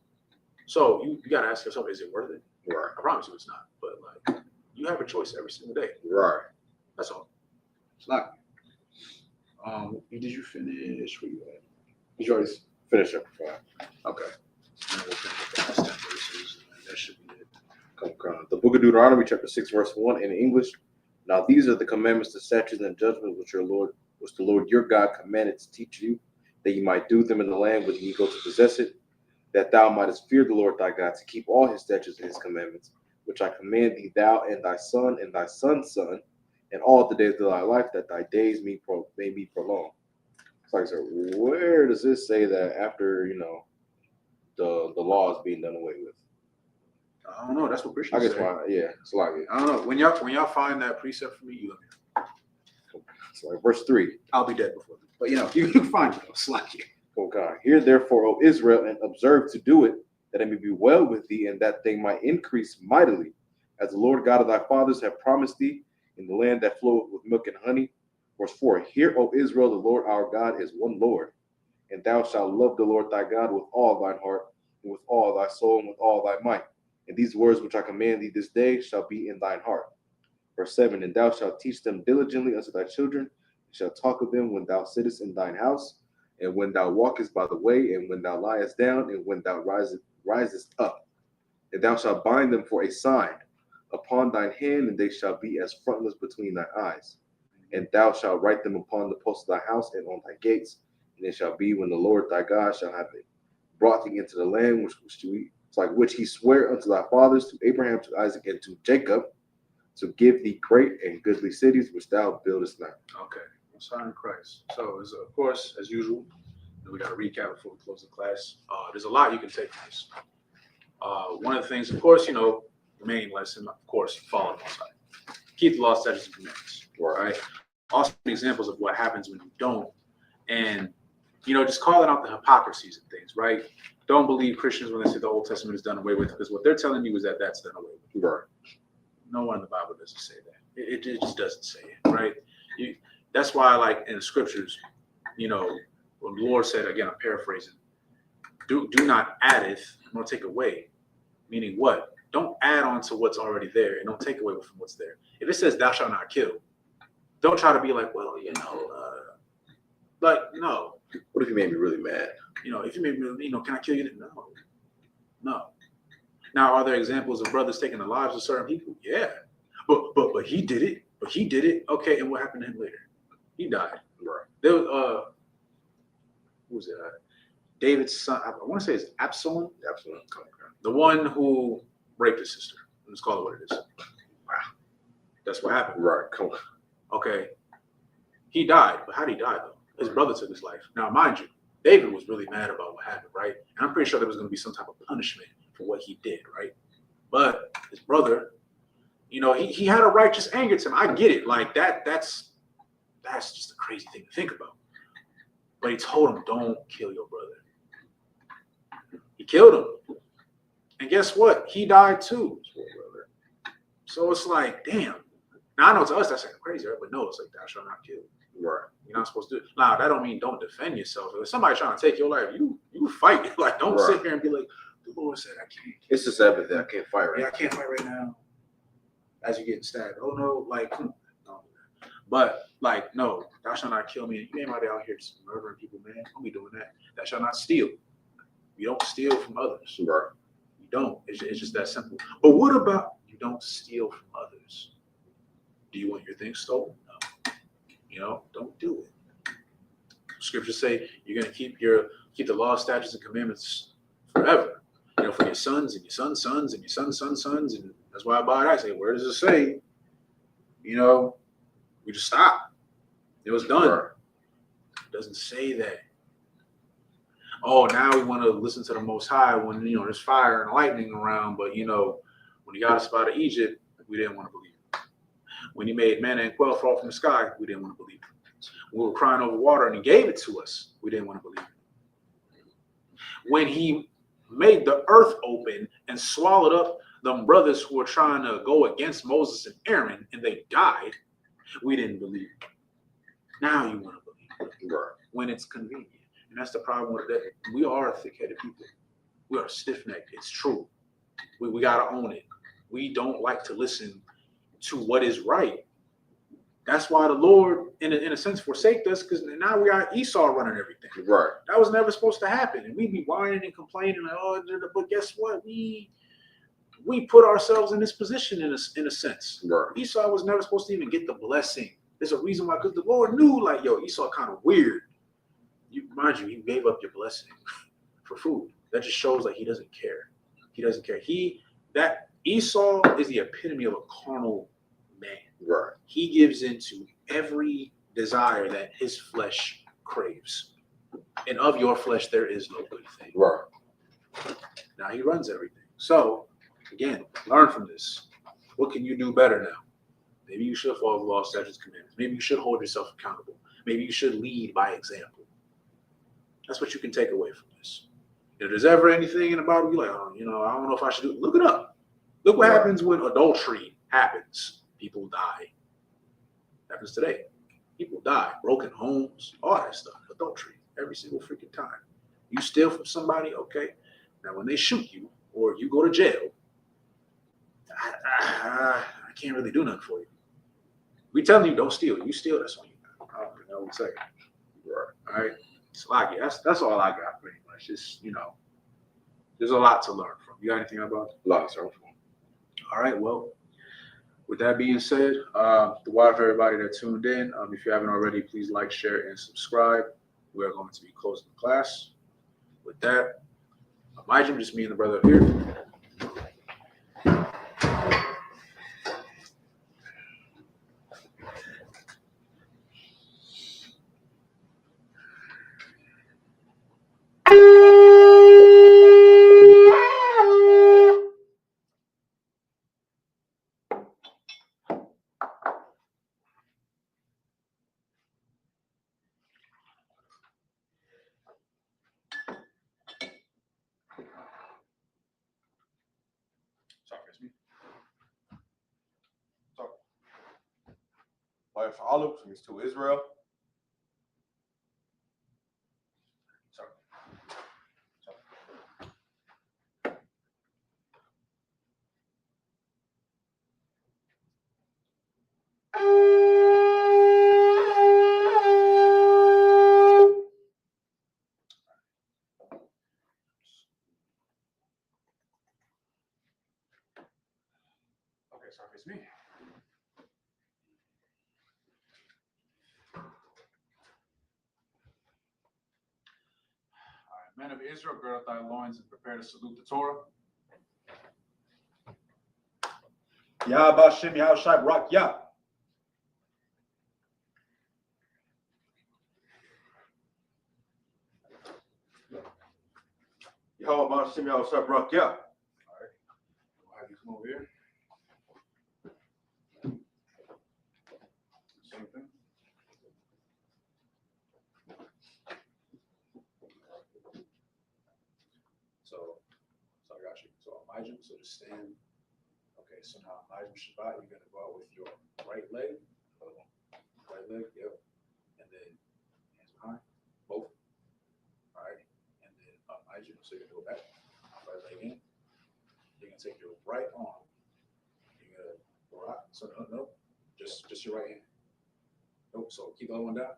So you got to ask yourself, is it worth it? Right. I promise you it's not. But like, you have a choice every single day. Right. That's all. It's not. Did you finish? Where you at? Did you already Finish up. Right. Okay. And we'll finish the last 10 verses. That should be it. The book of Deuteronomy, chapter 6, verse 1 in English. Now these are the commandments, the statutes, and judgments which the Lord your God commanded to teach you, that you might do them in the land which ye go to possess it, that thou mightest fear the Lord thy God, to keep all his statutes and his commandments, which I command thee, thou and thy son and thy son's son, and all the days of thy life, that thy days may be prolonged. It's like, so where does this say that after the law is being done away with? I don't know. That's what Christians I guess say. it's like I don't know. When y'all find that precept for me, you let me know. it's like verse 3. I'll be dead before then. But you can find it. It's like it. Oh God, hear therefore, O Israel, and observe to do it, that it may be well with thee, and that they might increase mightily, as the Lord God of thy fathers have promised thee, in the land that floweth with milk and honey. Verse 4, hear, O Israel, the Lord our God is one Lord, and thou shalt love the Lord thy God with all thine heart, and with all thy soul, and with all thy might. And these words which I command thee this day shall be in thine heart. Verse 7, and thou shalt teach them diligently unto thy children, and shalt talk of them when thou sittest in thine house, and when thou walkest by the way, and when thou liest down, and when thou risest up. And thou shalt bind them for a sign upon thine hand, and they shall be as frontlets between thine eyes. And thou shalt write them upon the posts of thy house and on thy gates. And it shall be when the Lord thy God shall have brought thee into the land which he sware unto thy fathers, to Abraham, to Isaac, and to Jacob, to give thee great and goodly cities which thou buildest not. Okay. Sign in Christ. So, of course, as usual, we got to recap before we close the class. There's a lot you can take from this. One of the things, of course, the main lesson, of course, follow the Most High. Keep the law, statutes, and commandments. Right? Also, examples of what happens when you don't. And, just calling out the hypocrisies and things, right? Don't believe Christians when they say the Old Testament is done away with, because what they're telling you is that that's done away with. Right. No one in the Bible doesn't say that. It just doesn't say it, right? That's why, like in the scriptures, when the Lord said, again, I'm paraphrasing, Do not addeth nor take away. Meaning what? Don't add on to what's already there and don't take away from what's there. If it says thou shalt not kill, don't try to be like, well, like, no. What if you made me really mad? If you made me, can I kill you? No. Now, are there examples of brothers taking the lives of certain people? Yeah. But he did it. But he did it. Okay, and what happened to him later? He died. Right. There was who was it? David's son. I want to say it's Absalom. Absolutely. The one who raped his sister. Let's call it what it is. Wow. That's what happened. Right. Come on. Okay. He died, but how did he die though? His brother took his life. Now, mind you, David was really mad about what happened, right? And I'm pretty sure there was going to be some type of punishment for what he did, right? But his brother, he had a righteous anger to him. I get it. Like that's just a crazy thing to think about. But he told him, don't kill your brother. He killed him. And guess what? He died too. So it's like, damn. Now I know to us that's like crazy, right? But no, it's like thou shalt not kill. Right. You're not supposed to do it. Now that don't mean don't defend yourself. If somebody's trying to take your life, you fight. Like don't sit there and be like, the Lord said I can't. It's the Sabbath that I can't fight right now. I can't fight right now. As you're getting stabbed. Oh no, like come on. No. But like, no, thou shalt not kill me. You ain't out here just murdering people, man. Don't be doing that. Thou shalt not steal. You don't steal from others. Right. You don't. It's just that simple. But what about you don't steal from others? Do you want your things stolen? No. Don't do it. Scriptures say you're going to keep the law, statutes, and commandments forever. For your sons and your sons' sons and your sons' sons' sons. And that's why I say, where does it say? We just stop. It was done. Right. It doesn't say that. Oh, now we want to listen to the Most High when there's fire and lightning around, but when he got us out of Egypt, we didn't want to believe it. When he made manna and quail fall from the sky, we didn't want to believe it. When we were crying over water and he gave it to us, we didn't want to believe it. When he made the earth open and swallowed up them brothers who were trying to go against Moses and Aaron and they died, we didn't believe it. Now you want to believe it. Right. When it's convenient. And that's the problem with that. We are thick-headed people. We are stiff-necked. It's true. We got to own it. We don't like to listen to what is right. That's why the Lord, in a sense, forsaked us, because now we got Esau running everything. Right. That was never supposed to happen. And we'd be whining and complaining, like, oh, but guess what? We put ourselves in this position in a sense. Right. Esau was never supposed to even get the blessing. There's a reason why, because the Lord knew, like, Esau kind of weird. Mind you, he gave up your blessing for food. That just shows like he doesn't care. He doesn't care. That Esau is the epitome of a carnal man. Right. He gives into every desire that his flesh craves. And of your flesh there is no good thing. Right. Now he runs everything. So again, learn from this. What can you do better now? Maybe you should follow the law, statutes, commandments. Maybe you should hold yourself accountable. Maybe you should lead by example. That's what you can take away from this. If there's ever anything in the Bible, you're like, I don't know if I should do it. Look it up. Look what happens when adultery happens. People die. Happens today. People die. Broken homes, all that stuff. Adultery. Every single freaking time. You steal from somebody, okay. Now when they shoot you or you go to jail, I can't really do nothing for you. We telling you don't steal. You steal, that's on you. I don't know what to say. Right. All right. So that's all I got pretty much. Just, there's a lot to learn from. You got anything about it? A lot to learn from. All right, well, with that being said, the why for everybody that tuned in, if you haven't already, please like, share, and subscribe. We are going to be closing the class. With that, my gym, just me and the brother up here. Life for Olive means to Israel. Sorry. It's me. All right, men of Israel, gird up thy loins and prepare to salute the Torah. Yah B'Shem Yahushai Barak Yah. Yahweh B'Shem Yahushai Barak Yah. All right, we'll have you come over here. Same thing. So I got you. So Elijah, so just stand. Okay, so now Elijah Shabbat, you're gonna go out with your right leg. Right leg, yep. And then hands behind, both. All right. And then Elijah, so you're gonna go back. Right leg in. You're gonna take your right arm. You're gonna rock. So no, just your right hand. Nope. So keep the other one down.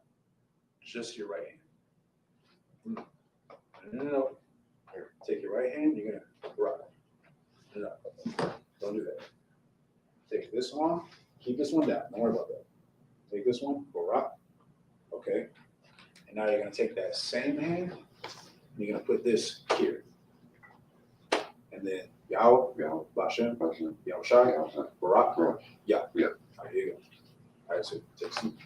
Just your right hand. No. Here, take your right hand. You're gonna rock. No, don't do that. Take this arm. Keep this one down. Don't worry about that. Take this one. Go rock. Okay. And now you're gonna take that same hand. And you're gonna put this here. And then Yahweh, B'Shem, Yahushai, Barak, Yah. All right, here you go. All right, so take some.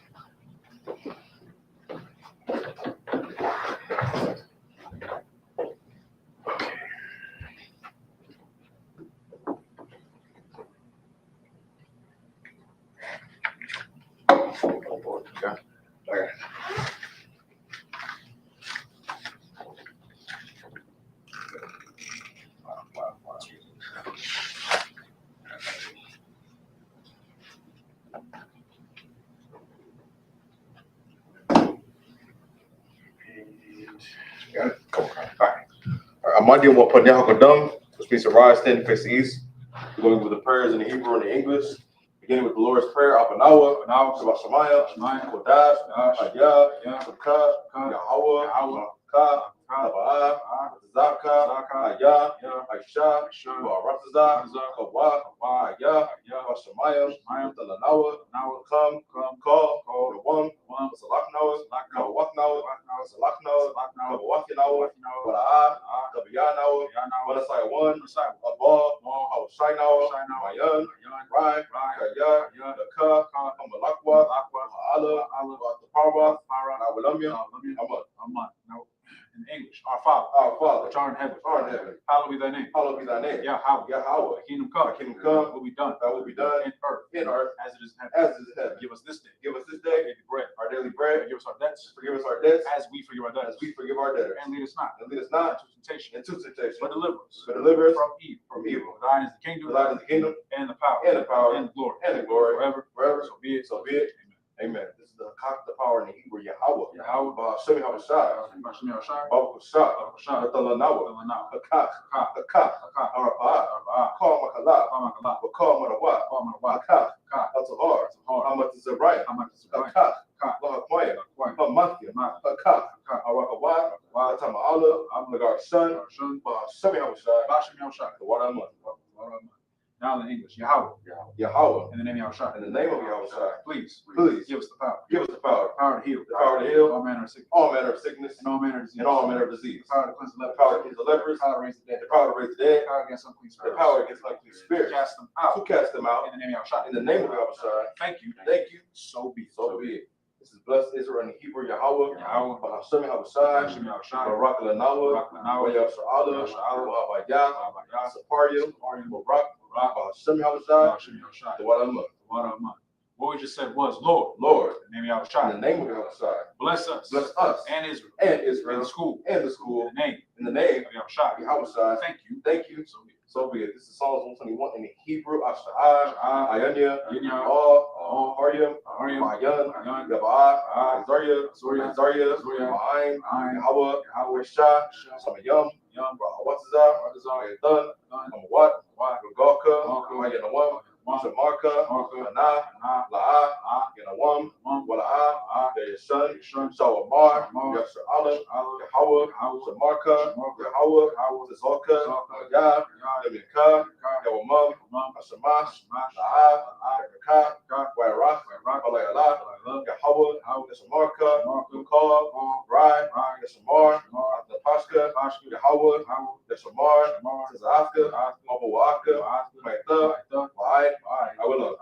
Got it? Cool. All right. Amadi wa Panyaha Kadam, which means to rise, stand, and face the east. We're going with the prayers in the Hebrew and the English. Beginning with the Lord's Prayer, Abanawa, Shabbat Shemaya, Kodash, Ayah, Socal, Yahweh, Ka, Abaa, Zaka, Ayah, Aisha, Baratazah, Kawa, Ayah, Shemaya, Talanawa, Come, Call, Yawam, Salaknawa, Kawaknawa, Salaknawa, Kawakinawa, Wala'a, Kabiyanawa, Wanasai 1, Abal, Hawashainawa, Mayan, Rai, Kaya, the Ka, Amalakwa, Allah, the Parwa, Awalamia, Aman. Now, in English, our Father, which art in heaven, hallowed be thy name. Hallowed be thy name. Yahweh, Thy kingdom come. kingdom Will be done. That will be done in earth, as it is in heaven. as it is in heaven. Give us this day. Give us this day our daily bread. Forgive us our debts, Forgive us our debts as we forgive our as debtors. we forgive our debtors. And lead us not And lead us not into temptation, into temptation, but deliver us but deliver us from evil. from evil. For thine is the kingdom, For thine is the kingdom, and the power, and the power, and the glory, forever. So be it. So be it. Amen. This is the cock, the power, in the Hebrew, Yahweh. Yahweh, Ba'ashem Yahushai, B'Shem Yahushai, Baruch Shah, Yahushai, Natalanawa, Yahushai, Hakach, Hakach, Arafah, Kal Makalah, Yahushai, Bakal Manawat, Hakach, Atahar, Hamat Zariah, Hakach, Lahakmaya, Hamathia, Hakach, Arakawat, Atama'ala, Nagar Son, Ba'ashem Yahushai, the water of Now in English, Yahweh, in the name of Yahushua. In the name of Yahushua, Please give us the power. Give us the power. Power to heal. The power to heal. All manner of sickness. All manner of sickness. And all manner of disease. And all manner of disease. The power to cleanse the The lepers. power to cleanse the lepers. The power to raise the dead. The power to raise the dead. The power against unclean The spirits. power against unclean spirits. To cast them out. To cast them out. In the name of Yahushua. In the name of Yahushua. Thank you. Thank you. So be it. So be it. This is blessed Israel in Hebrew, Yahweh. Yahweh. B'Hashem Yahushai. B'Shem Yahushai. Barak Lanawa. Barak Lanawa. Yahsha'ala. Ba'abayah. Ba'abayah. Saparia. Barak. B'Hashem Yahushai. B'Shem Yahushai. The water of mud. The water of mud. What we just said was, Lord. Lord. In the name of Yahushua. In the name of Yahushua. Bless us. Bless us. And Israel. And Israel. And the school. And the school. In the name. In the name of Yahushua. Yahushua. Thank you. Thank you. So be it. So be it. This is Psalms 121 in the Hebrew. Asha'ah, Ayanya, Ayanya, Haryam, Haryam, Mayan, Gabah, Zarya, Zarya, Ma'ain, Yahweh, Shah, Samayam, Watazah, Dun, Amawat, Galka, Mayanawam, Shamarka, Ana, La'a, Yanawam, Wala'a, their son, Shawamar, Yashar'ala, Yahweh, Shamarka, Yahweh, Zolka, Yah, Yamika, Yawamam, Ashamash, La'a, Yakaka, Wairach, Walayala, Yahweh, Yashamarka, Yukal, Rai, Yashamar, Napashka, Yahweh, Yashamar, Zafka, Mabawaka, Maitha, Wa'ai, I will love.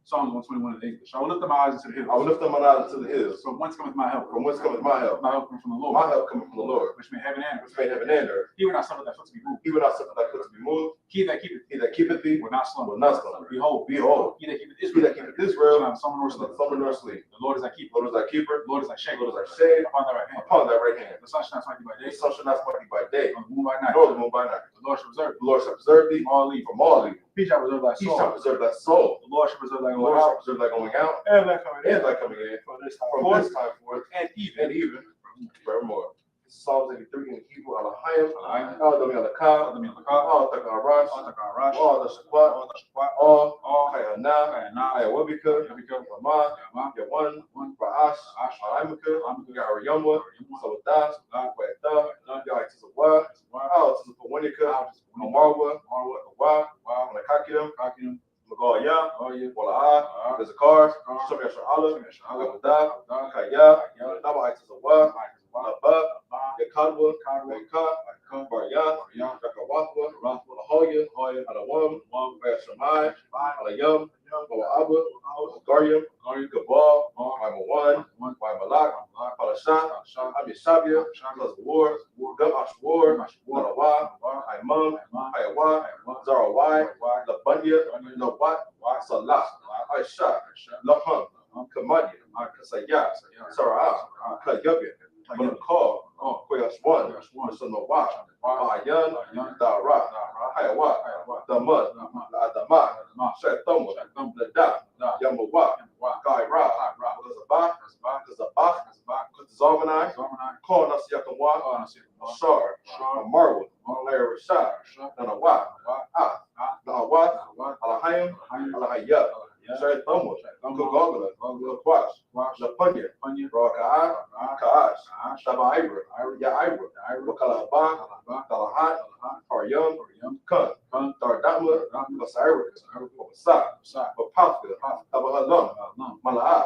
Psalms 121 in English. I will lift up my eyes into the hills. I will lift up my eyes to the hills. From whence cometh my help? From whence cometh my help? My help comes from the Lord. My help cometh from the Lord, Which made heaven and earth. which made heaven and earth. He will not suffer thy foot to be moved. He will not suffer thy foot to be moved. He that keepeth He that keepeth thee will not slumber. will not slumber. Behold, Behold, he that keepeth he Israel that keepeth Israel shall not slumber nor shall sleep. not slumber nor sleep. The Lord is thy keeper. The Lord is thy keeper. The Lord is thy shade. The Lord is thy shade Upon thy right hand. upon thy right hand. The sun shall not smite thee by The day, sun shall not smite thee by day, nor the moon by night. nor the moon by night. The Lord shall preserve The Lord shall preserve thee thee from all evil. from all evil. He shall preserve thy He shall soul. preserve thy soul. The Lord shall preserve thy The going Lord shall out preserve thy going out and thy coming in and thy coming in from this time from forth this time forth and and even even forevermore. Psalms 83 in Hebrew, Alahayim, Alahayim, Al-Dami Alakah, Al-Takarash, Al-Shakwat, Al-Kayana, Ayawabika, Yama, Yawan, Ra'ash, Aimaka, Yariyama, Sawadah, Wayata, Yaitizawa, Al-Tizapawanika, Amarwa, Wa, Alakakidim, Magaya, Wala'a, Zakar, Shomya Sha'ala, Abudah, Kaya, Naba Aitizawa, Naba, Yakadwa, Waka, Barya, Yakawatwa, Lahoya, Alawam, Bayashamai, Alayam, Mawa'aba, Garyam, Gabal, Imawan, Malak, Palasha, Abishabia, War, Gum Ashwar, Malawa, Imam, Ayawa, Zarawai, Labunya, Lawat, Salah, Aisha, Laham, Kamadia, Kasaya, Sarah, Kayabia, Malakal, Koyaswan, Sanawa, Bayan, Dara, Hayawa, Damad, Adama, Shaitama, Nada, Yamawa, Gaira, Zabak, Zamanai, Kornas Yakawa, Shar, Marwa, Rashad, Nanawa, Nawa, Alahayim, Alahayab, Shaitama, Kugogla, Kwash, Lapunya, Raka'a, Ka'ash, Shaba Ibra, Ya'ibra, Wakalaba, Talahat, Haryam, Kun, Dardama, Basaira, Basa, Bapafka, Abahalam, Mala'a,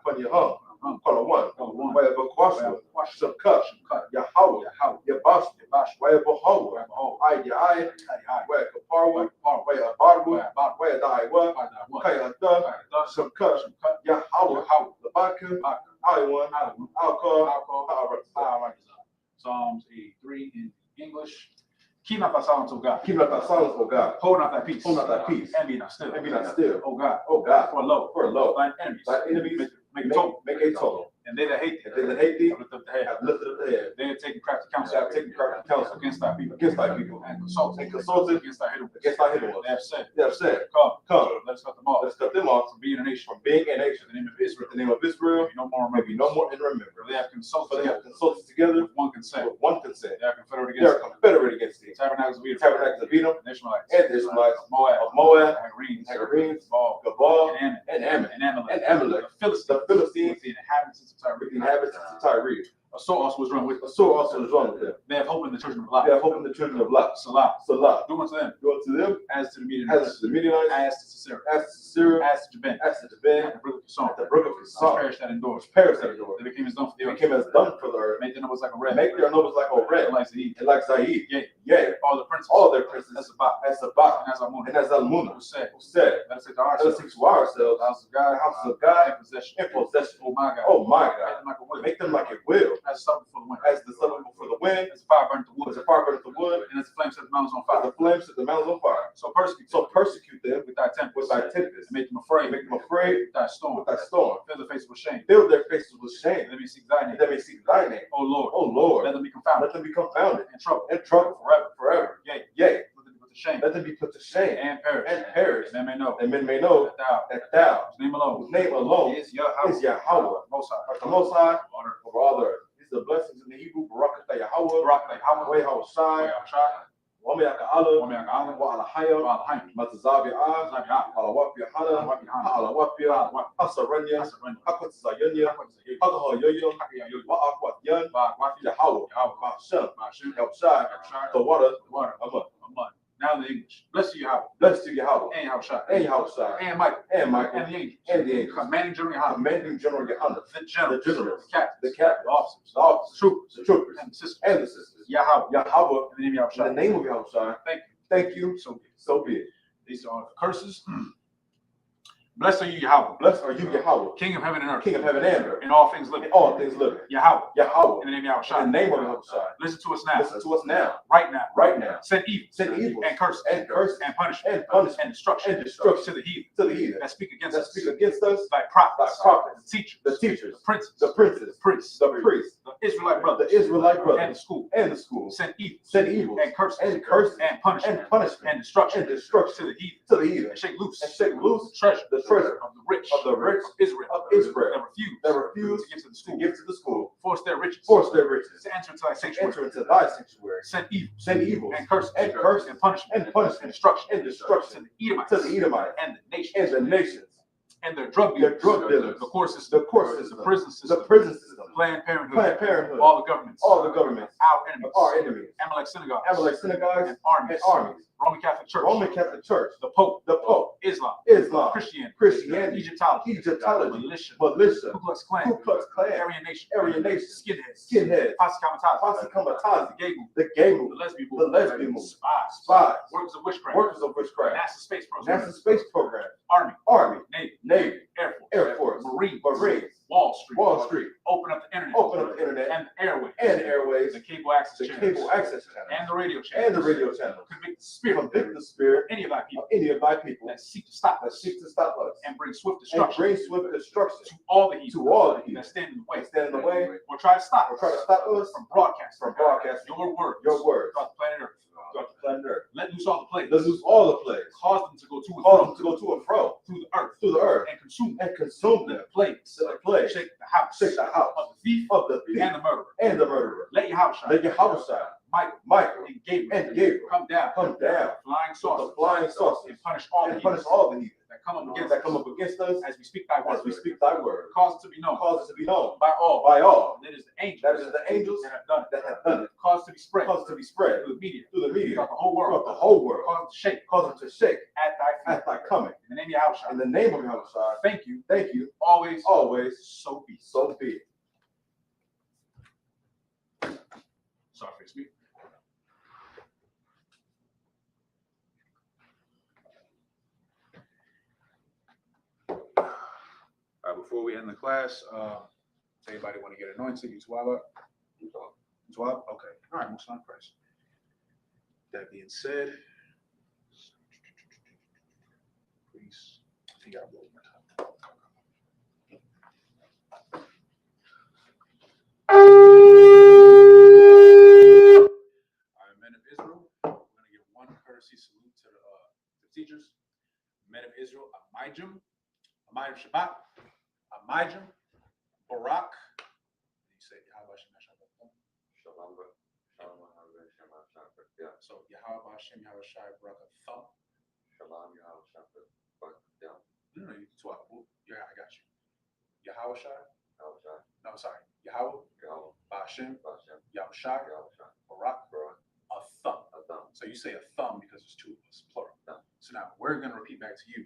Punyahum, Kalawan, Wayaba Kwashwa, Sabka, Yahweh, Yabash, Wayabahawa, Ayai, Wayakaparwa, Wayabarwa, Wayadaiwa, Kayata, Sabka, Yahweh, Labaka, Iwan, Alka, Psalms 83 in English. Keep not thy silence, O God. Keep not thy silence, O God. Hold not thy peace. Hold not thy peace. And be not still. And be not still. O God. O God. For lo. Thine enemies. Make a total. Make a total. And they that hate thee. And they that hate thee have lifted up the head. have lifted up the head. They have taken crafty counsel. They have taken crafty counsel against thy people. Against thy people. And consulted. Against thy hidden ones. Against thy hidden ones. They have said. They have said, Come. Let us cut them off. Let's cut them off From being a nation. from being a nation. In the name of Israel. In the name of Israel. Be no more May be no more in remembrance. For they have consulted. For they have consulted together with one consent. with one consent. They are confederate They against are confederate against thee. Tabernacles of Edom. Tabernacles of Edom. And the Ishmaelites. And the Ishmaelites. Of Moab. Of Moab. Hagarenes. Gabal. Gabal. And And Ammon. Amalek. And Amalek. The Philistines. The Philistines. With the inhabitants of Tyre. With the inhabitants of Tyre. A sword also was run with them. A sword also was run with them. They have hope in the children of Lot. They have hope in the children of Lot. Salah. Salah. Do unto them Go to them as to the Midianites. as to the Midianites, As to Sisera. as to Sisera, As to Jabin. as to Jabin, At the brook of Kison. at the brook of Which Kison, perished that endures. Paris that door. They became as dumb for the They earth. became as dung for the earth. Made their numbers like a red. Make their numbers like a red, Like Zayid. and like Zaid. Yea. Yea, All the princes. all their princes, As Sabbath. as Sabbath, And as Amun. and as Almuna, Who said. who said, Let us take to let us ourselves. seek to ourselves The house of the God. houses of God In possession. in possession. Oh my God. Oh my Make God, them like a wood. make them like it will, As stubble for the wind. as the sun before the wind, As the fire burnt the wood. as the fire burns the wood, And as the flame set the mountains on as fire. the flames set the mountains on fire. So persecute So persecute them with thy tempest. with thy tempest, And make them afraid. make them afraid With thy storm. with thy storm. Fill their faces with shame. Fill their faces with shame, Let me seek thy that name. they may seek thy name. O Lord. Oh Lord, Let them be confounded. let them be confounded In trouble. and trouble Forever. forever. Yea. Yea, Let them be put to shame. let them be put to shame And perish. and perish, And men may know. and men may know That thou. that thou, Whose name alone. whose name alone Is Yahweh. is Yahweh, Most High. art the Most High Honor. over all the earth. These are the blessings in the Hebrew, Barakatah Yahweh, Barak thy Yahweh. Way Hawashai, Wamiaka Allah, Wamiaka Allah, Wa Alahaya, Wa Alahaya, Matazabia, Zabia, Alawapia Hana, Alawapia Hana, Alawapia, Alawapia, Hasaranya, Hasaranya, Hakwatzayanya, Hakwatzayanya, Hakahoyoyo, Hakayoyo, Wa'akwatyan, Wa'akwatyan, Yahweh, Yahweh, Hashem, Hashem, Helpshai, Helpshai, the water, water, Amun. Amun. Now in the English. Bless you, Yahweh. Blessed to Yahweh, And Yahweh. and Yahushai, And Michael. and Michael, And the angels. and the angels, Commanding General Yahweh. commanding General Yohanan, The generals. the generals, The captains. the captains, The officers. the officers, Troopers. the troopers, And the sisters. and the sisters. Yahweh. Yahweh, In the name of Yahweh. in the name of Yahushai, Thank you. thank you, So be it. so be it. These are the curses. Blessed are you, Yahweh. Blessed are you, Yahweh, King of heaven and earth. King of heaven and earth, In all things living. and all things living. Yahweh. Yahweh, In the name of in Yahweh. the name of Yahushai, Listen to us now. listen to us now, Right now. right now. Send evil. Send evil And curses. and curses And punishment. and punishment And destruction. and destruction To the heathen. to the heathen That speak against that us. speak against us, Thy prophets. thy prophets, The teachers. the teachers, The princes. the princes, The priests. the priests, The Israelite brothers. the Israelite And brothers, the school. and the schools. Send evil. Send evil And curses. and curses And punishment. and punishment And destruction. and destruction To the heathen. to the heathen, And shake loose. and shake loose The treasure. the treasure Of the rich. of the rich Of Israel. of Israel That refuse. that refuse To give to the to school. give to the school, Force their riches. force their riches, To enter into thy to sanctuary. enter into thy sanctuary, Send evil. send evil And curses. and curses And punishment. and punishment And destruction. and destruction To the Edomites. to the Edomites And the nations. and the nations, And their drug their dealers. drug dealers, The court system. the court system, The prison system. the prison system, Planned Parenthood. Planned Parenthood, All the governments. all the governments Our enemies. of our enemies, Amalek synagogues. Amalek synagogues And armies. and armies, Roman Catholic Church. Roman Catholic Church, The Pope. the Pope, Islam. Islam, Christianity. Christianity, Egyptology. Egyptology, Militia. militia, Ku Klux Klan. Ku Klux Klan, Aryan Nation. Aryan Nation, Skinheads. skinheads, Posse Comitatus. Posse Comitatus, The gay movement. the gay The movement, lesbian the movement. lesbian movement, Spies. spies, Workers of witchcraft. workers of witchcraft, NASA space program. NASA space program, Army. Army, Navy. Navy, Air Force. Air Force, Marines. Marines, Wall Street. Wall Street, Open up the internet. open up the internet And the airways. and the airways, The cable access the channels. cable access channel, And the radio channels. and the radio channel. Convict the spirit. Convict the spirit Any of our people of any of thy people that seek to stop that us seek to stop us and bring swift and destruction bring swift destruction to all the heathen to all the that heathen stand in the way that stand in the way or try to stop or try to stop us from broadcasting from broadcasting your words your words throughout the planet Earth. throughout the planet Earth. Let loose all the plagues. Let's lose all the plagues, Cause them to go to and cause fro them to go to and fro through the earth and consume consume the them. plagues. The plague, Shake the house shake the house of the thief of the thief and the murderer. and the murderer. Let your house shine. Let your house shine. Michael and Gabriel and Gabriel come down. come down Flying with saucers. the flying saucers And punish all the and punish heathens all the heathen that come up against that come up against us as we speak thy word. as we speak thy word. Cause it to be known Cause it to be known by all. by all That is the angels. that is the angels that have done it. that have done it. Cause it to be spread Cause it to be spread through the media. through the media Throughout the whole throughout world. the whole world. Cause it to shake Cause it to shake at thy feet. at thy coming. In the name of Yahushua. In the name of Yahushua, Thank you. thank you. Always. Always, So be. so be it. Sorry, face me. All right, before we end the class, does anybody want to get anointed? You swab up? Swab? Okay. All right, most on Christ. That being said, please, I think I wrote my time. All right, men of Israel, we're going to give one courtesy salute to the teachers. Men of Israel, Amijim Shabbat, Amijim, Barak. You say Yahweh Shem Shabbat. So Yahweh Shem Yahweh Shai Barak Thumb. No, you swap. Yeah, I got you. Yahweh Shai. No, sorry. Yahweh. Bashem. Yahweh Shai. Barak. A thumb. So you say a thumb because there's two of us, plural. So now we're going to repeat back to you.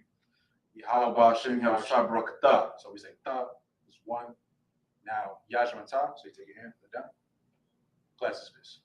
Yahweh Bashem Yahweh Shai Barak Thumb. So we say thumb is one. Now Yajman Ta. So you take your hand, put it down. Class is this.